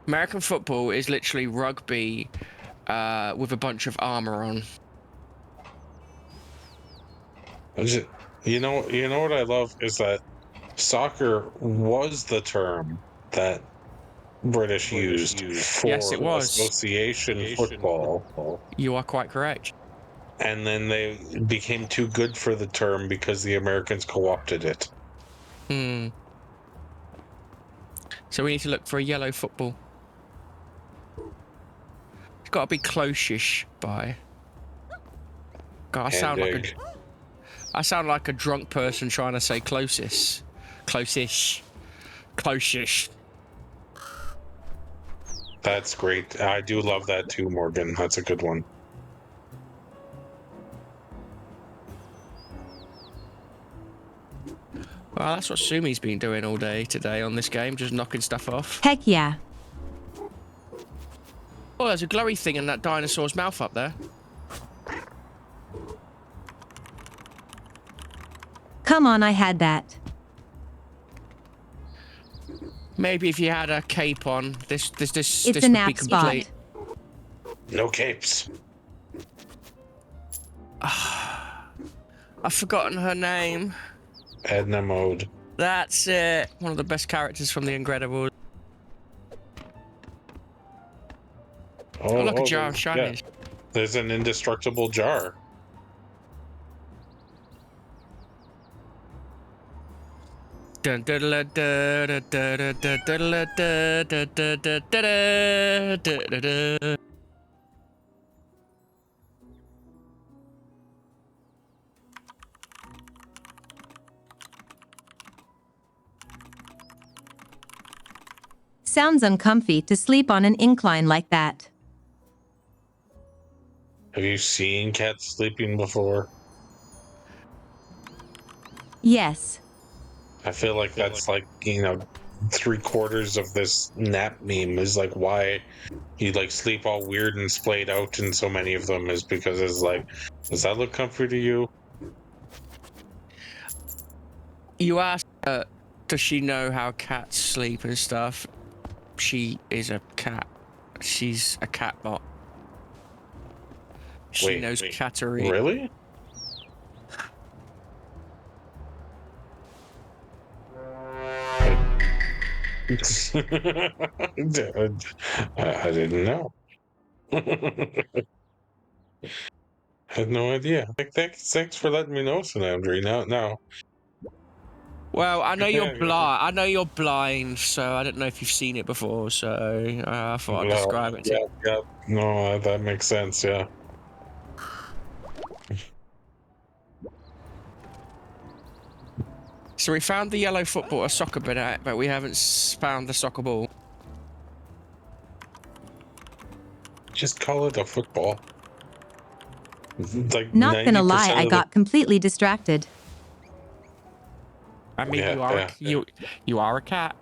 American football is literally rugby with a bunch of armor on. You know what I love is that soccer was the term that British used for Yes, it was. association football. You are quite correct. And then they became too good for the term because the Americans co-opted it. Hmm. So we need to look for a yellow football. It's got to be close-ish by. God, I sound like a drunk person trying to say closest. Close-ish. Close-ish. That's great. I do love that too, Morgan. That's a good one. Well, that's what Sumi's been doing all day today on this game, just knocking stuff off. Heck yeah. Oh, there's a glowy thing in that dinosaur's mouth up there. Come on, I had that. Maybe if you had a cape on, this It's would a be nap complete. spot. No capes. I've forgotten her name. Edna Mode. That's it. One of the best characters from The Incredibles. Oh, look, a jar of shinies. Yeah. There's an indestructible jar. Dun, dun, dun, dun, dun, dun, dun, dun, dun, dun, dun, dun, dun, dun, dun, dun. Sounds uncomfy to sleep on an incline like that. Have you seen cats sleeping before? Yes. I feel like that's like, you know, 3/4 of this nap meme is like why you like sleep all weird and splayed out in so many of them is because it's like, does that look comfy to you? You asked her, does she know how cats sleep and stuff? She is a cat. She's a cat bot. She knows cattery. Really? I didn't know. Had no idea. Thanks for letting me know, Sanandri. Now. Well, I know you're Yeah. blind. I know you're blind, so I don't know if you've seen it before. So I thought I'd describe it to you. Yeah. No, that makes sense. Yeah. So we found the yellow football, a soccer bit at, but we haven't found the soccer ball. Just call it a football. Like Not gonna lie, 90% I of got completely distracted. I mean, you are a cat.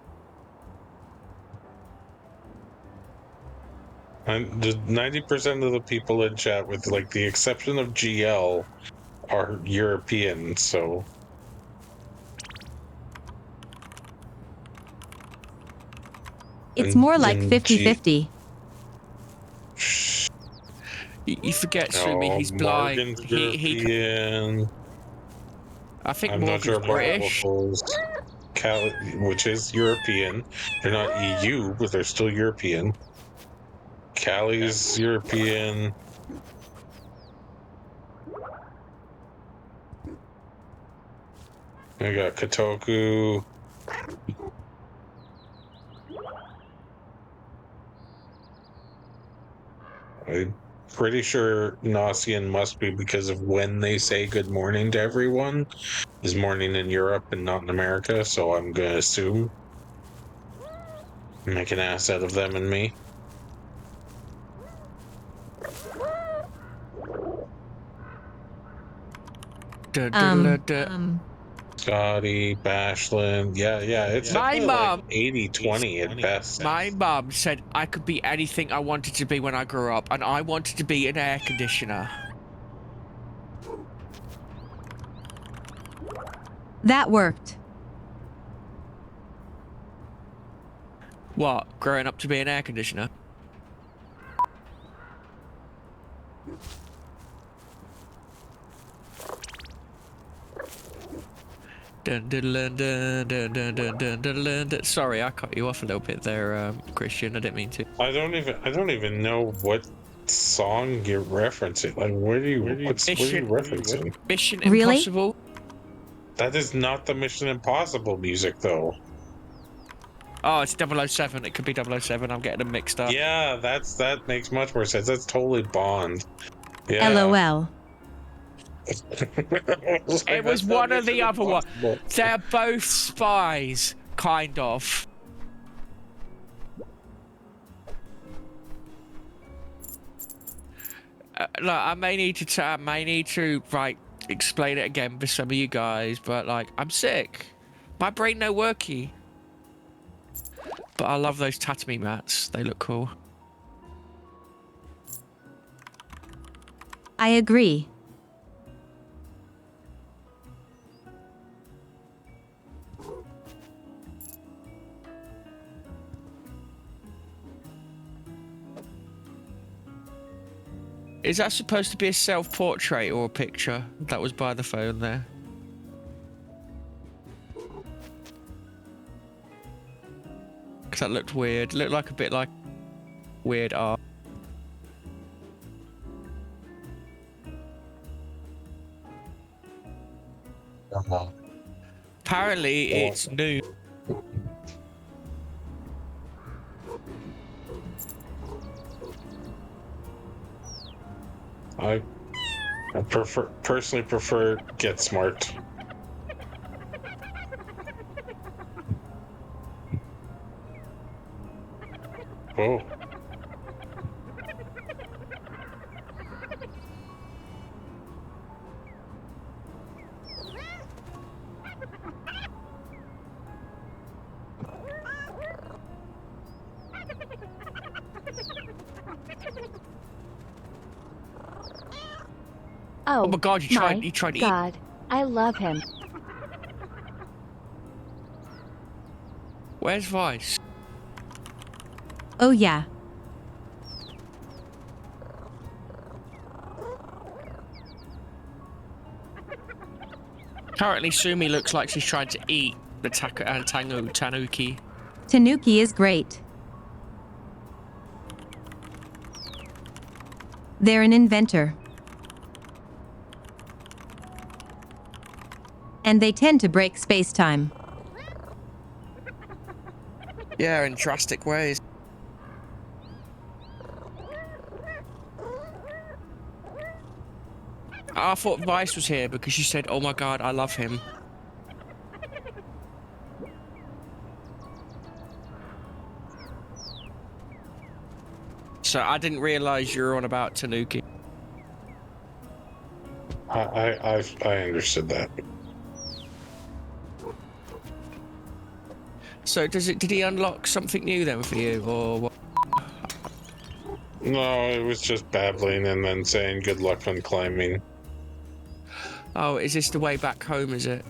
And just 90% of the people in chat, with like the exception of GL, are European, so It's more like and 50-50. You forget, Sumi, he's blind. Morgan's He European. I think I'm not Morgan's sure about British. Waffles. Which is European. They're not EU, but they're still European. Callie's European. I got Kotoku. I'm pretty sure Gnossian must be because of when they say good morning to everyone is morning in Europe and not in America, so I'm gonna assume. Make an ass out of them and me. Scotty, Bashland. Yeah, it's My definitely mum, like 80-20 at best. my mum said I could be anything I wanted to be when I grew up, and I wanted to be an air conditioner. That worked. What? Growing up to be an air conditioner? Sorry, I cut you off a little bit there, Christian. I didn't mean to. I don't even know what song you're referencing. Like, what are you referencing? Mission Really? Impossible. That is not the Mission Impossible music, though. Oh, it's 007. It could be 007. I'm getting them mixed up. Yeah, that makes much more sense. That's totally Bond. Yeah. LOL. It was one or the other one. They're both spies, kind of. Look, I may need to like explain it again for some of you guys, but like I'm sick. My brain no worky. But I love those tatami mats. They look cool. I agree. Is that supposed to be a self-portrait or a picture? That was by the phone there. Because that looked weird. Looked like a bit like weird art. Apparently it's new. I personally prefer Get Smart. Oh. Oh, my God! You tried to eat. God, I love him. Where's Vice? Oh yeah. Currently, Sumi looks like she's trying to eat the tanuki. Tanuki is great. They're an inventor. And they tend to break space-time. Yeah, in drastic ways. I thought Vice was here because she said, "Oh my God, I love him." So I didn't realize you were on about Tanuki. I understood that. So did he unlock something new then for you, or what? No, it was just babbling and then saying good luck on climbing. Oh, is this the way back home, is it?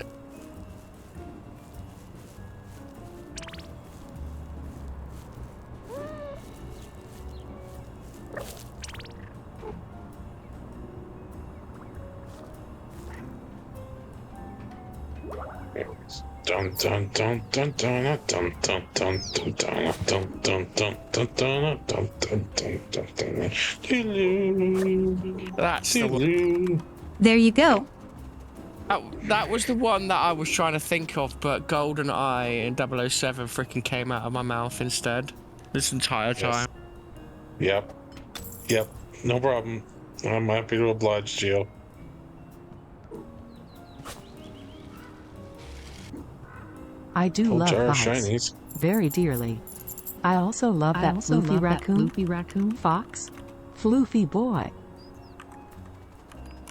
Dun dun dun dun dun dun dun dun dun dun dun dun dun dun dun dun dun dun dun. That's the one. There you go. That was the one that I was trying to think of, but GoldenEye and 007 freaking came out of my mouth instead. This entire time. Yep. Yep. No problem. I'm happy to oblige, Gio. I do Full love jar of bots shinies. very dearly. I also love that floofy raccoon. Fox? Floofy boy.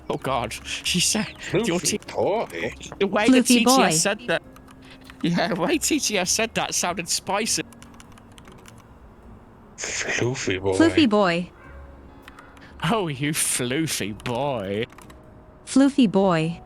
Oh God, she said your boy. the way that Floofy TTS boy. said that. Yeah, the way TTS said that sounded spicy. Floofy boy. Floofy boy. Oh, you floofy boy. Floofy boy.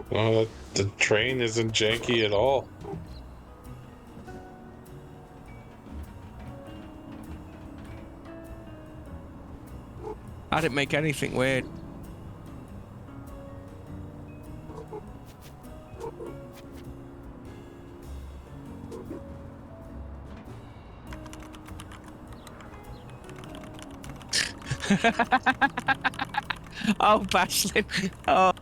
Well, the train isn't janky at all. I didn't make anything weird. Oh, Bashley. Oh.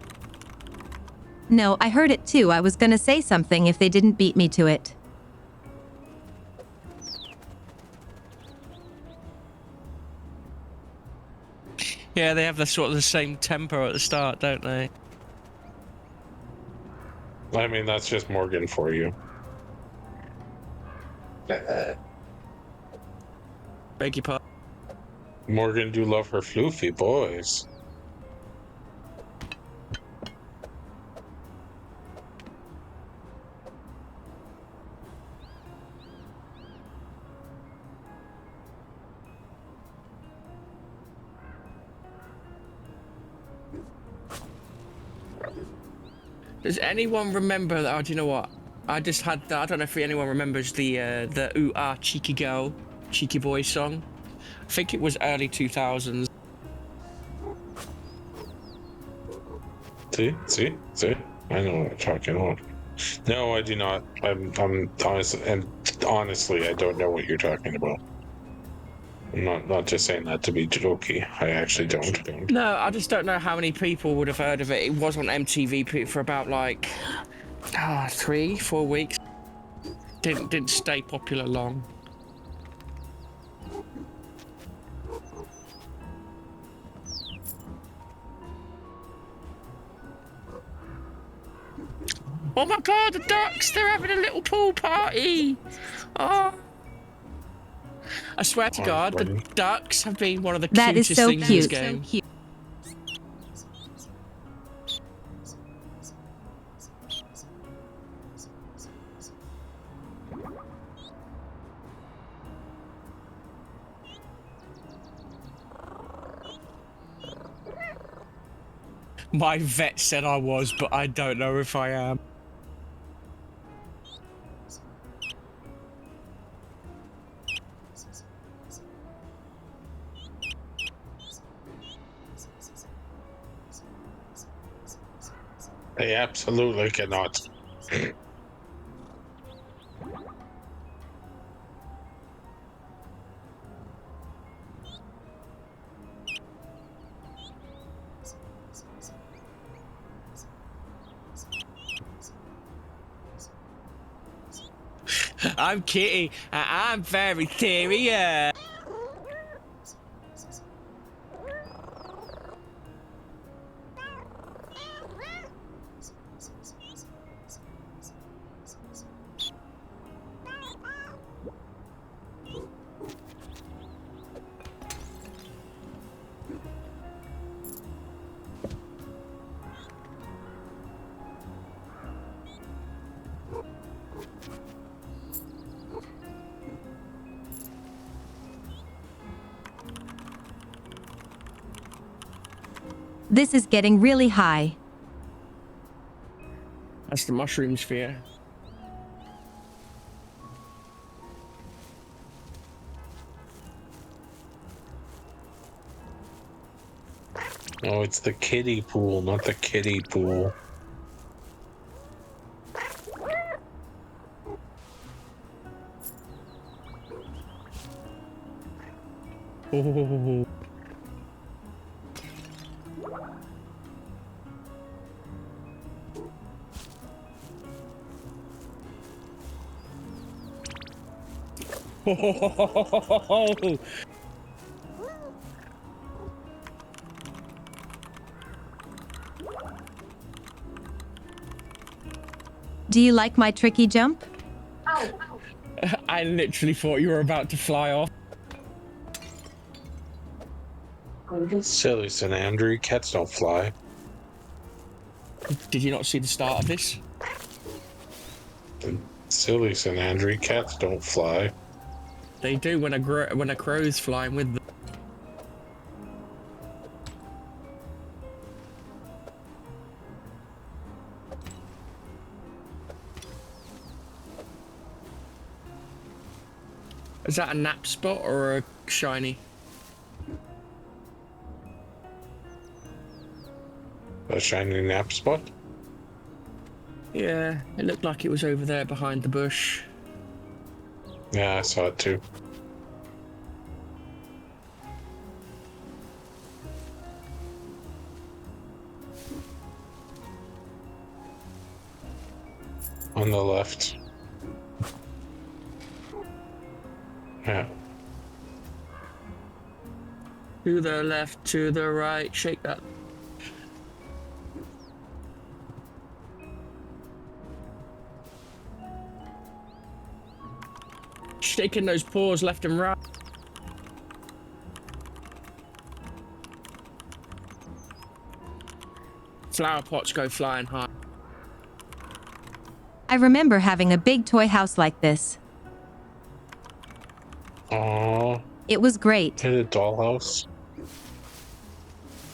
No, I heard it too. I was gonna say something if they didn't beat me to it. Yeah, they have the sort of the same tempo at the start, don't they? I mean, that's just Morgan for you. Beg your pardon. Morgan do love her floofy boys. Does anyone remember that? Oh, do you know what? I just had. I don't know if anyone remembers the "Ooh Ah Cheeky Girl, Cheeky Boy" song. I think it was early 2000s. See? I know what I'm talking about. No, I do not. I'm honestly, I don't know what you're talking about. I'm not just saying that to be jokey. I actually don't. No, I just don't know how many people would have heard of it. It was on MTV for about like 3-4 weeks. Didn't stay popular long. Oh my God, the ducks! They're having a little pool party. Oh. I swear to God, the ducks have been one of the That is cutest so things cute. in this game. My vet said I was, but I don't know if I am. They absolutely cannot. I'm Kitty, and I'm very serious. This is getting really high. That's the mushroom sphere. Oh, it's the kiddie pool, not the kiddie pool. Oh. Do you like my tricky jump? I literally thought you were about to fly off. Silly St. Andrew, cats don't fly. Did you not see the start of this? Silly St. Andrew, cats don't fly. They do when a crow's flying with them. Is that a nap spot or a shiny? A shiny nap spot? Yeah, it looked like it was over there behind the bush. Yeah, I saw it too. On the left. Yeah. To the left, to the right, shake that. Shaking those paws left and right. Flower pots go flying high. I remember having a big toy house like this. Aww. It was great. Hit a dollhouse.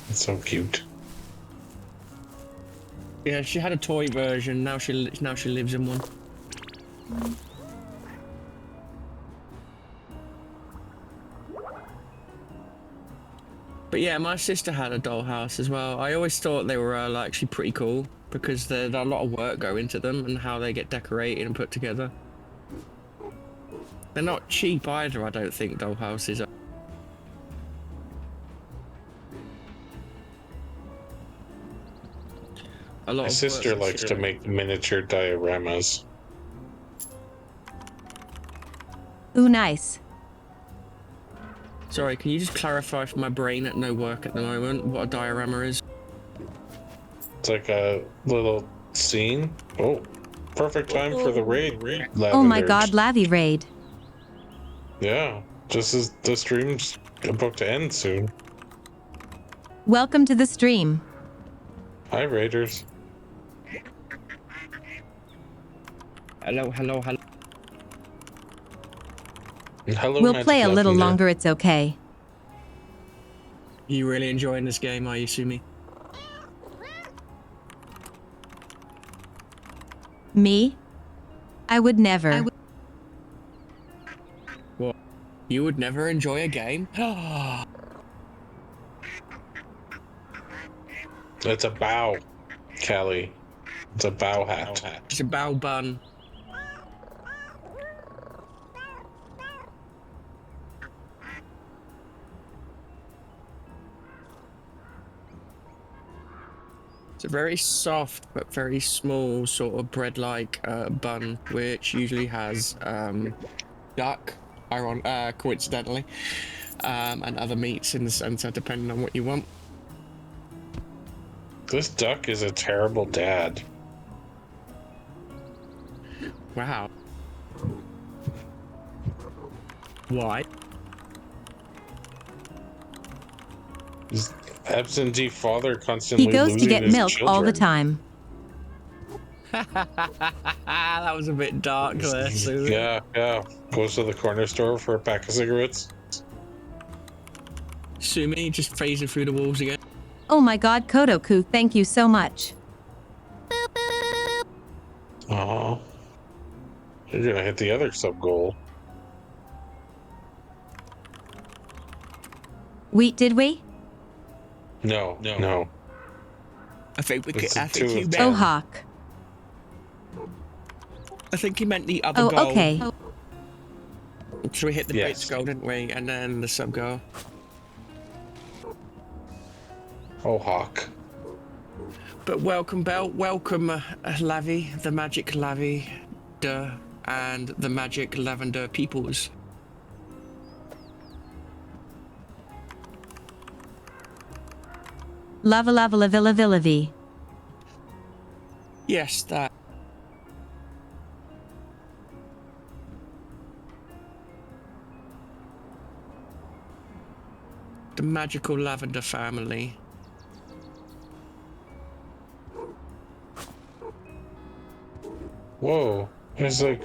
It's so cute. Yeah, she had a toy version. Now she lives in one. But yeah, my sister had a dollhouse as well. I always thought they were like actually pretty cool because there's a lot of work go into them and how they get decorated and put together. They're not cheap either, I don't think, dollhouses are. My sister likes to make miniature dioramas. Ooh, nice. Sorry, can you just clarify for my brain at no work at the moment what a diorama is? It's like a little scene. Oh, perfect time for the raid. Oh my Lavender. god, Lavi raid. Yeah, just as the stream's about to end soon. Welcome to the stream. Hi, Raiders. Hello, hello, hello. Hello, We'll Magic play a little Lavender. longer, it's okay. You really enjoying this game, are you, Sumi? Me? I would never. What? You would never enjoy a game? It's a bow, Callie. It's a bow hat. It's a bow bun. It's a very soft but very small sort of bread-like bun, which usually has duck, coincidentally, and other meats in the center, depending on what you want. This duck is a terrible dad. Wow. Why? His absentee father constantly He goes to losing get his milk all the children. time. That was a bit dark there, Susan. Yeah. Goes to the corner store for a pack of cigarettes. Sumi just phasing through the walls again. Oh my god, Kodoku, thank you so much. Oh, you're gonna hit the other sub goal. Did we? No. I think we could. It's I a think 2 you of meant. Oh, 10. Hawk. I think he meant the other Oh, goal. okay. So we hit the Yes. bits goal, didn't we? And then the sub goal. Oh, Hawk. But welcome, Bell. Welcome, Lavi, the magic Lavi, and the magic Lavender peoples. Lava lava la villa villa v. Yes, that. The magical Lavender family. Whoa. There's like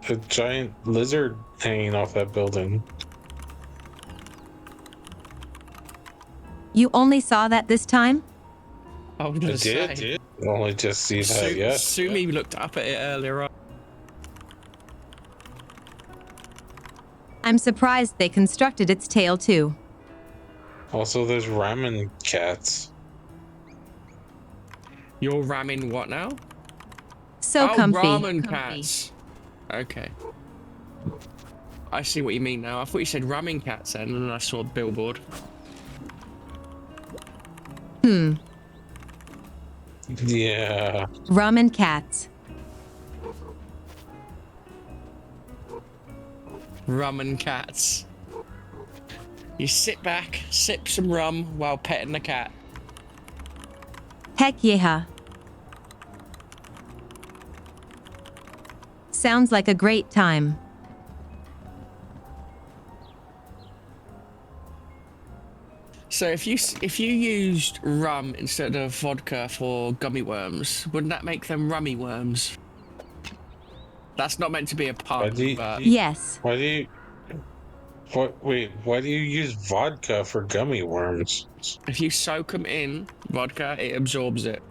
a giant lizard hanging off that building. You only saw that this time? I was gonna I say. did. Only just see that, yes. Sumi looked up at it earlier on. I'm surprised they constructed its tail too. Also, there's ramen cats. You're ramming what now? So oh, comfy. ramen cats. Okay. I see what you mean now. I thought you said ramming cats then, and then I saw a billboard. Yeah. Ramen cats. Ramen cats. You sit back, sip some rum while petting the cat. Heck yeah. Sounds like a great time. So if you used rum instead of vodka for gummy worms, wouldn't that make them rummy worms? That's not meant to be a pun, but Yes. Why do you... why do you use vodka for gummy worms? if you soak them in vodka, it absorbs it.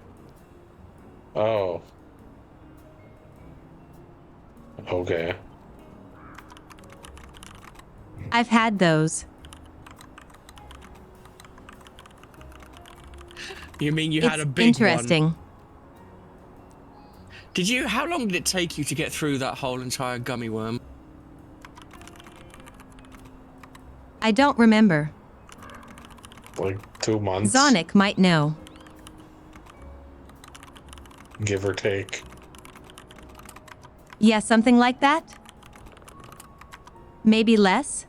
Oh. Okay. I've had those. You mean you had It's a big interesting. one? Did you? How long did it take you to get through that whole entire gummy worm? I don't remember. Like 2 months, Zonic might know. give or take. Yeah, something like that? Maybe less?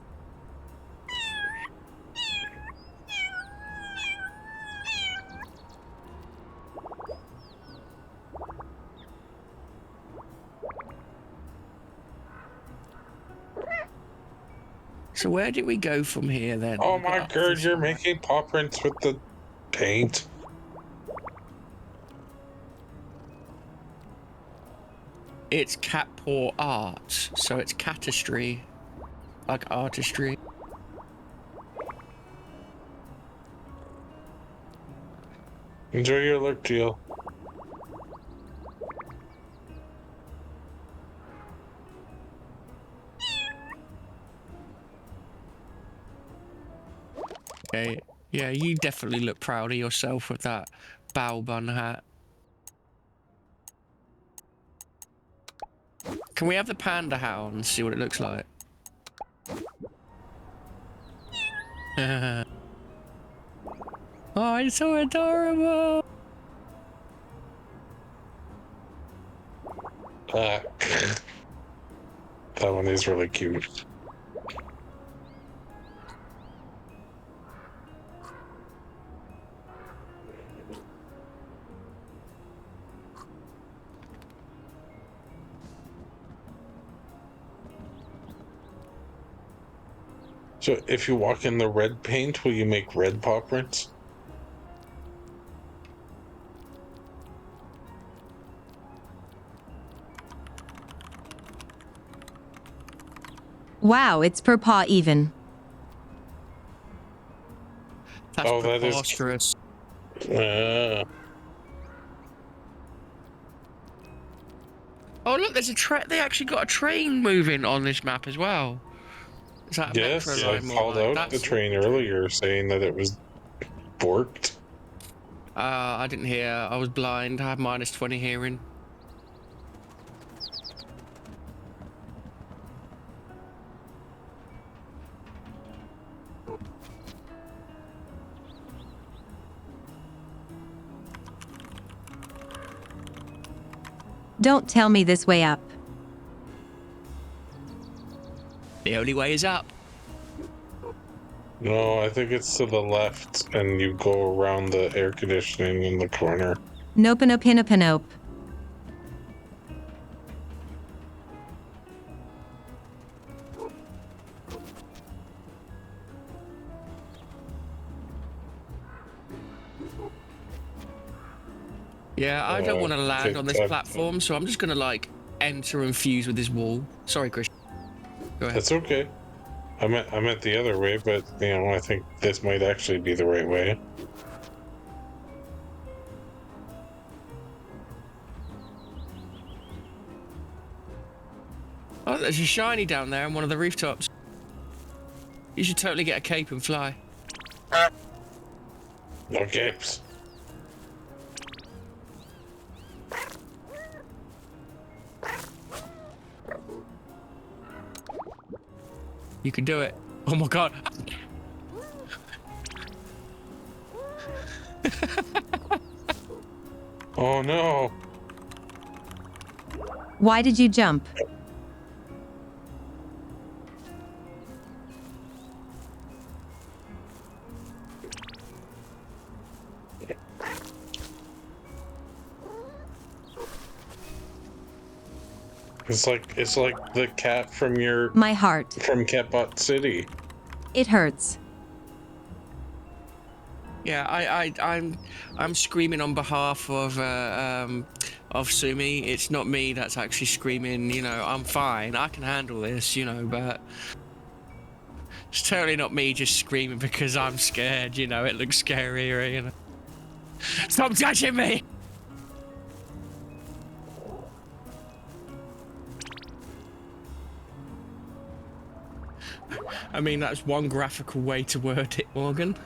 So where did we go from here then? Oh We got my up god, this you're way. making paw prints with the paint. It's cat paw art, so it's catistry, like artistry. Enjoy your look, Jill. Okay, yeah, you definitely look proud of yourself with that bow bun hat. Can we have the panda hat on and see what it looks like? Oh, it's so adorable! That one is really cute. So if you walk in the red paint, will you make red paw prints? Wow, it's per paw even. That's Oh, that is- preposterous. Oh look, there's a train. They actually got a train moving on this map as well. Is that a Yes, metro I line more called like out the that's? train earlier saying that it was borked. I didn't hear. I was blind. I have -20 hearing. Don't tell me this way up. The only way is up. No, I think it's to the left, and you go around the air conditioning in the corner. Nope, nope, nope, nope. Yeah, I don't want to land on this that- platform, so I'm just gonna like enter and fuse with this wall. Sorry, Chris. Go ahead. That's okay. I meant the other way, but you know, I think this might actually be the right way. Oh, there's a shiny down there on one of the rooftops. You should totally get a cape and fly. No capes. You can do it. Oh my god. Oh no. Why did you jump? It's like the cat from My heart. from Catbot City. It hurts. Yeah, I'm screaming on behalf of Sumi. It's not me that's actually screaming. You know, I'm fine. I can handle this. You know, but it's totally not me just screaming because I'm scared. You know, it looks scarier. You know, stop touching me. I mean, that's one graphical way to word it, Morgan.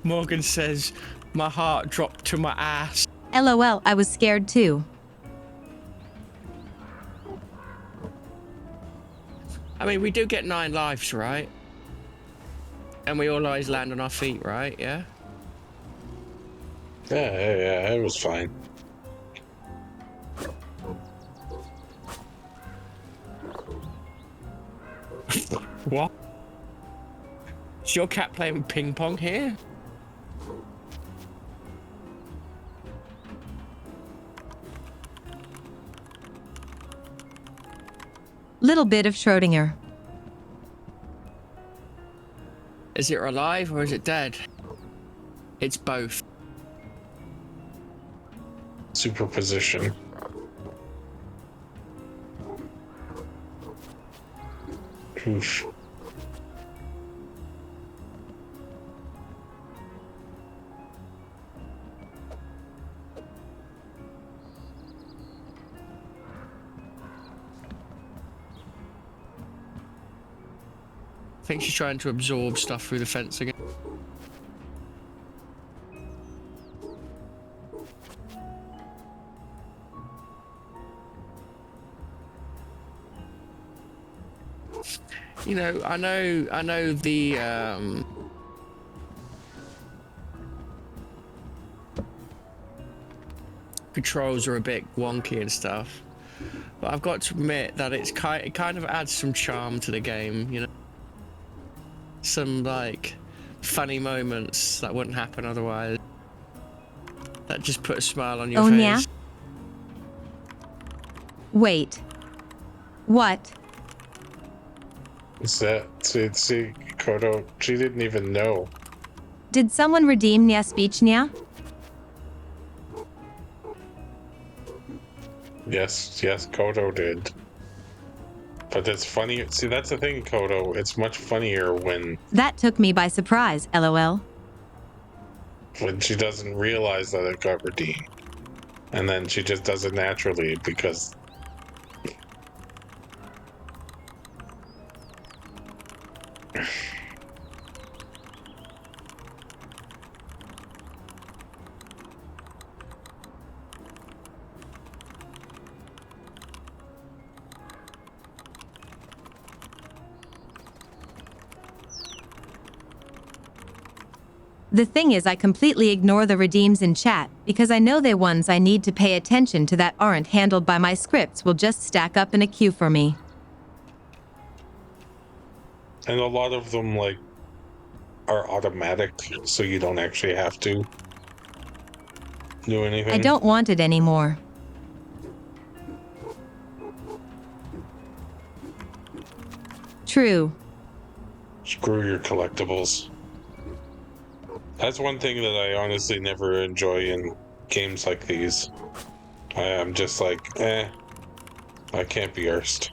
Morgan says, my heart dropped to my ass. LOL, I was scared too. I mean, we do get 9 lives, right? And we always land on our feet, right? Yeah? Yeah, it was fine. What? Is your cat playing ping pong here? Little bit of Schrodinger. Is it alive or is it dead? It's both. Superposition. Oof. I think she's trying to absorb stuff through the fence again. You know, I know the controls are a bit wonky and stuff, but I've got to admit that it kind of adds some charm to the game, you know. Some like funny moments that wouldn't happen otherwise. That just put a smile on your face. Yeah? Wait. What? Is that see Kodo? She didn't even know. Did someone redeem Nya speech Nya? Yes, Kodo did. But it's funny. See, that's the thing, Kodo. It's much funnier That took me by surprise, lol. when she doesn't realize that it got redeemed. And then she just does it naturally because... The thing is, I completely ignore the redeems in chat because I know the ones I need to pay attention to that aren't handled by my scripts will just stack up in a queue for me. And a lot of them, like, are automatic, so you don't actually have to do anything. I don't want it anymore. True. Screw your collectibles. That's one thing that I honestly never enjoy in games like these. I'm just like, I can't be arsed.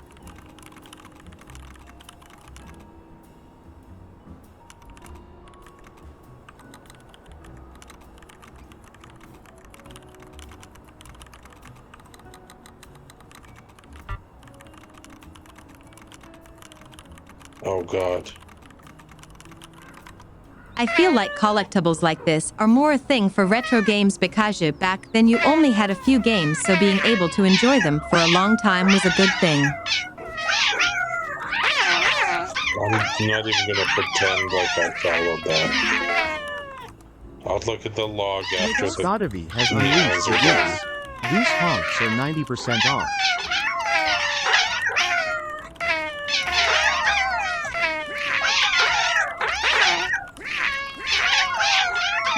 Oh God. I feel like collectibles like this are more a thing for retro games because back then you only had a few games, so being able to enjoy them for a long time was a good thing. I'm not even gonna pretend like I followed that. I'll look at the log after the Scottovy has meals unleashed are done. Goose honks are 90% off.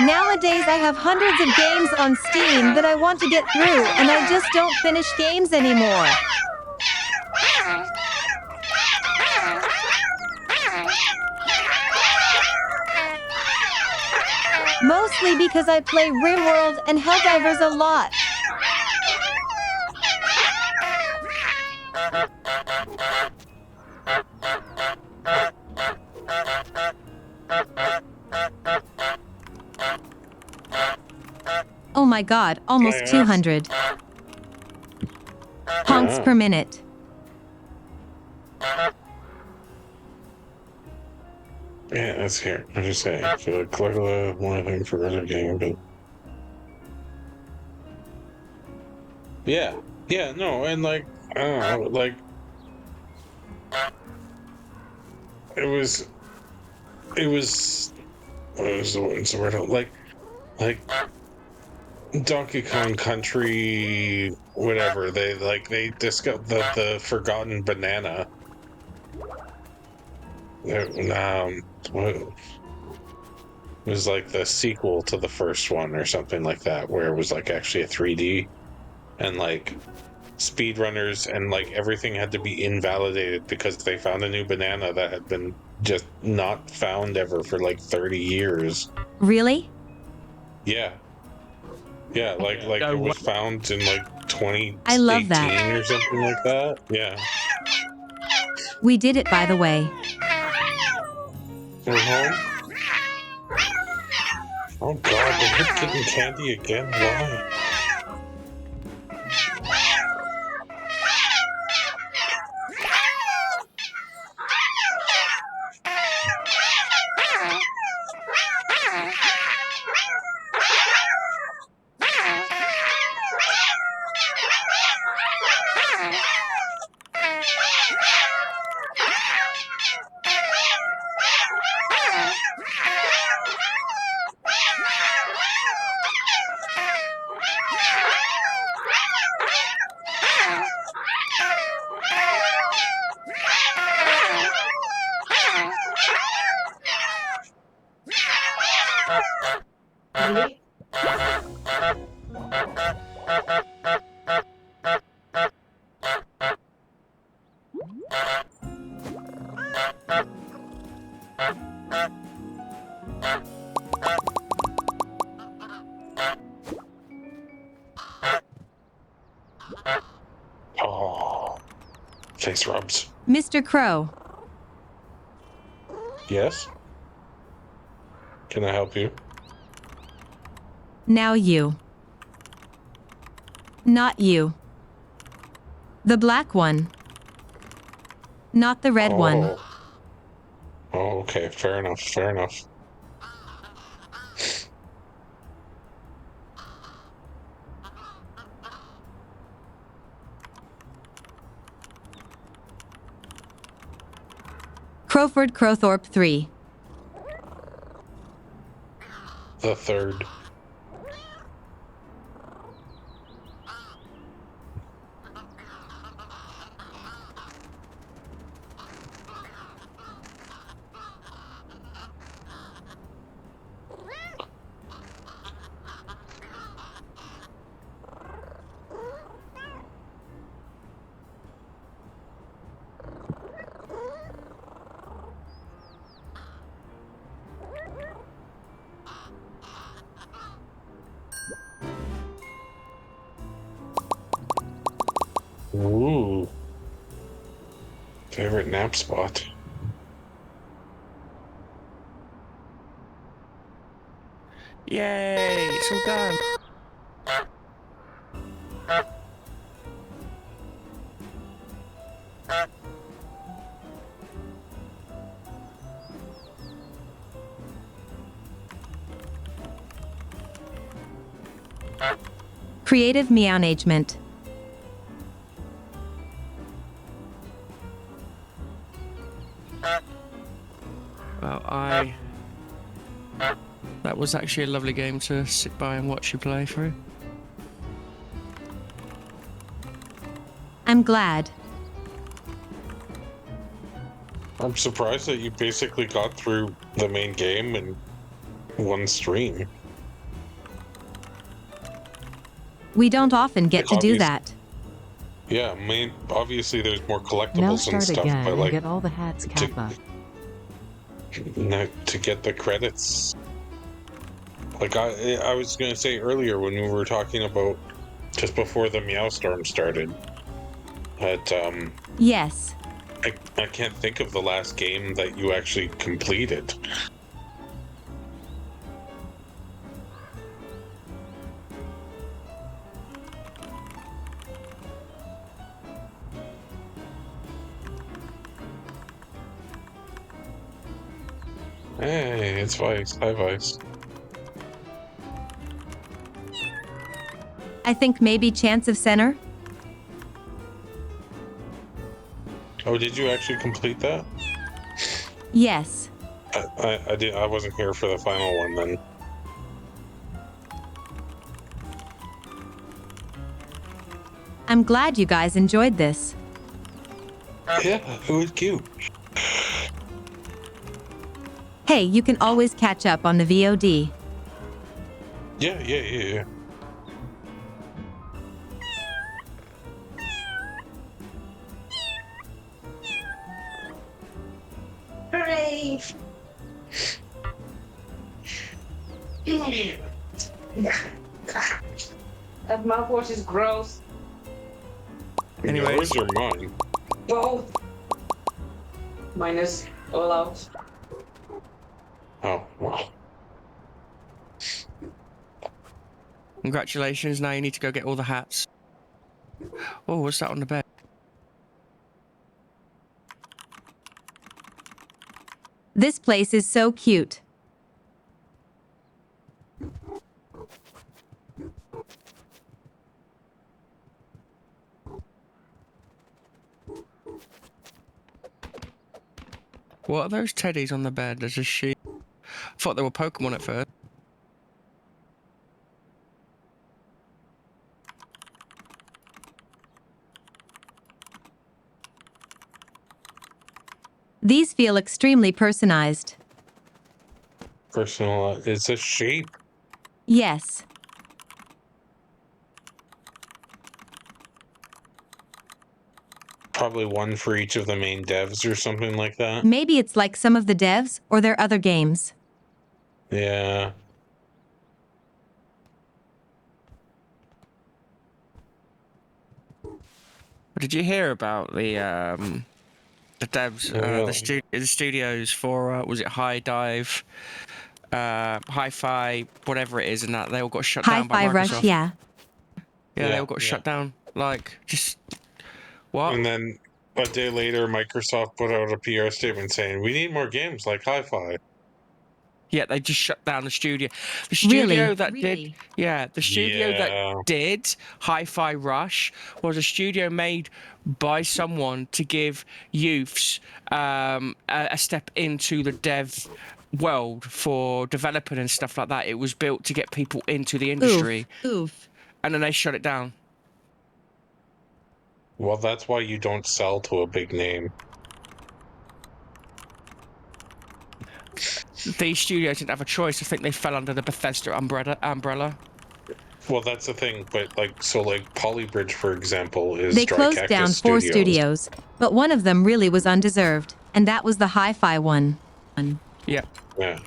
Nowadays I have hundreds of games on Steam that I want to get through, and I just don't finish games anymore. Mostly because I play RimWorld and Helldivers a lot. Oh my god, almost 200 honks per minute. Yeah, that's here. I'm just saying. I feel like collect one thing for other game, but yeah, no, and like I don't know, like it was what was the word? Like Donkey Kong Country, whatever. They discovered the forgotten banana. What was like the sequel to the first one or something like that, where it was like actually a 3D, and like speedrunners and like everything had to be invalidated because they found a new banana that had been just not found ever for like 30 years. Really? Yeah. Yeah, like it was found in like 2018 I love that. or something like that. Yeah. We did it, by the way. We're home. Oh God, they hit getting candy again. Why? Thanks, Robs. Mr. Crow. Yes? Can I help you? Now you. Not you. The black one. Not the red one. Oh, okay. Fair enough. Fair enough. Crowford Crowthorpe 3. The third. Ooh. Favorite nap spot. Yay! It's all done. Creative meownagement. Well, that was actually a lovely game to sit by and watch you play through. I'm glad. I'm surprised that you basically got through the main game in one stream. We don't often get to do that. Yeah, obviously there's more Now collectibles and start stuff, again but and like get all the hats, Kappa. to get the credits. Like I was gonna say earlier when we were talking about just before the Meowstorm started, that Yes. I can't think of the last game that you actually completed. Hey, it's Vice. Hi, Vice. I think maybe Chance of Center? Oh, did you actually complete that? Yes. I did. I wasn't here for the final one then. I'm glad you guys enjoyed this. Yeah, it was cute. Hey, you can always catch up on the VOD. Yeah. Hooray! That mouthwash is gross. Anyways. Yours or mine? Both. Mine is all out. Oh, wow. Congratulations, now you need to go get all the hats. Oh, what's that on the bed? This place is so cute. What are those teddies on the bed? There's a sheep. I thought they were Pokemon at first. These feel extremely personalized. Personal. It's a sheep. Yes. Probably one for each of the main devs or something like that. Maybe it's like some of the devs or their other games. Yeah. Did you hear about the devs, the studios for was it High Dive, Hi-Fi, whatever it is, and that they all got shut down by Hi-Fi Microsoft. Rush, yeah. Yeah, they all got shut down. Like, just what? And then a day later, Microsoft put out a PR statement saying, "We need more games like Hi-Fi." Yeah, they just shut down the studio. The studio Really? that did, yeah, the studio that did Hi-Fi Rush was a studio made by someone to give youths a step into the dev world for developing and stuff like that. It was built to get people into the industry. Oof. And then they shut it down. Well, that's why you don't sell to a big name. These studios didn't have a choice. I think they fell under the Bethesda umbrella. Well, that's the thing, but like Polybridge, for example, is They Dry closed Cactus down 4 studios, but one of them really was undeserved, and that was the Hi-Fi one. Yeah. Yeah.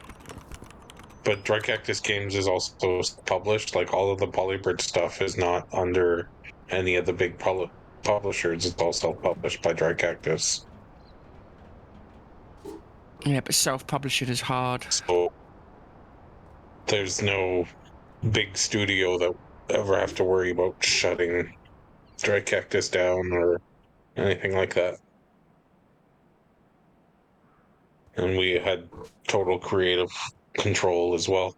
But Dry Cactus Games is also published. Like all of the Polybridge stuff is not under any of the big publishers. It's all self-published by Dry Cactus. Yeah, but self-publishing is hard. So there's no big studio that ever have to worry about shutting Dry Cactus down or anything like that. And we had total creative control as well.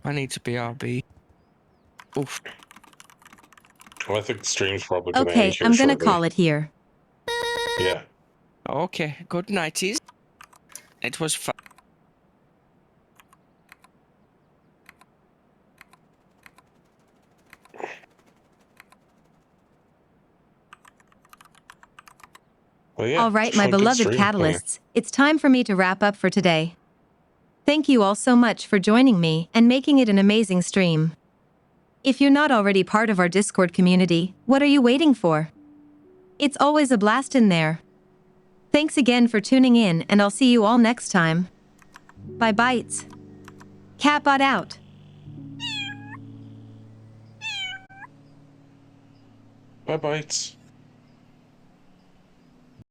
I need to BRB. Oof. Well, I think the stream's probably going to Okay, end here I'm gonna shortly. call it here. Yeah. Okay, good nighties. It was fun. Well, yeah, All right, my good beloved stream, catalysts, it's time for me to wrap up for today. Thank you all so much for joining me and making it an amazing stream. If you're not already part of our Discord community, what are you waiting for? It's always a blast in there. Thanks again for tuning in, and I'll see you all next time. Bye bites. Catbot out. Bye bites.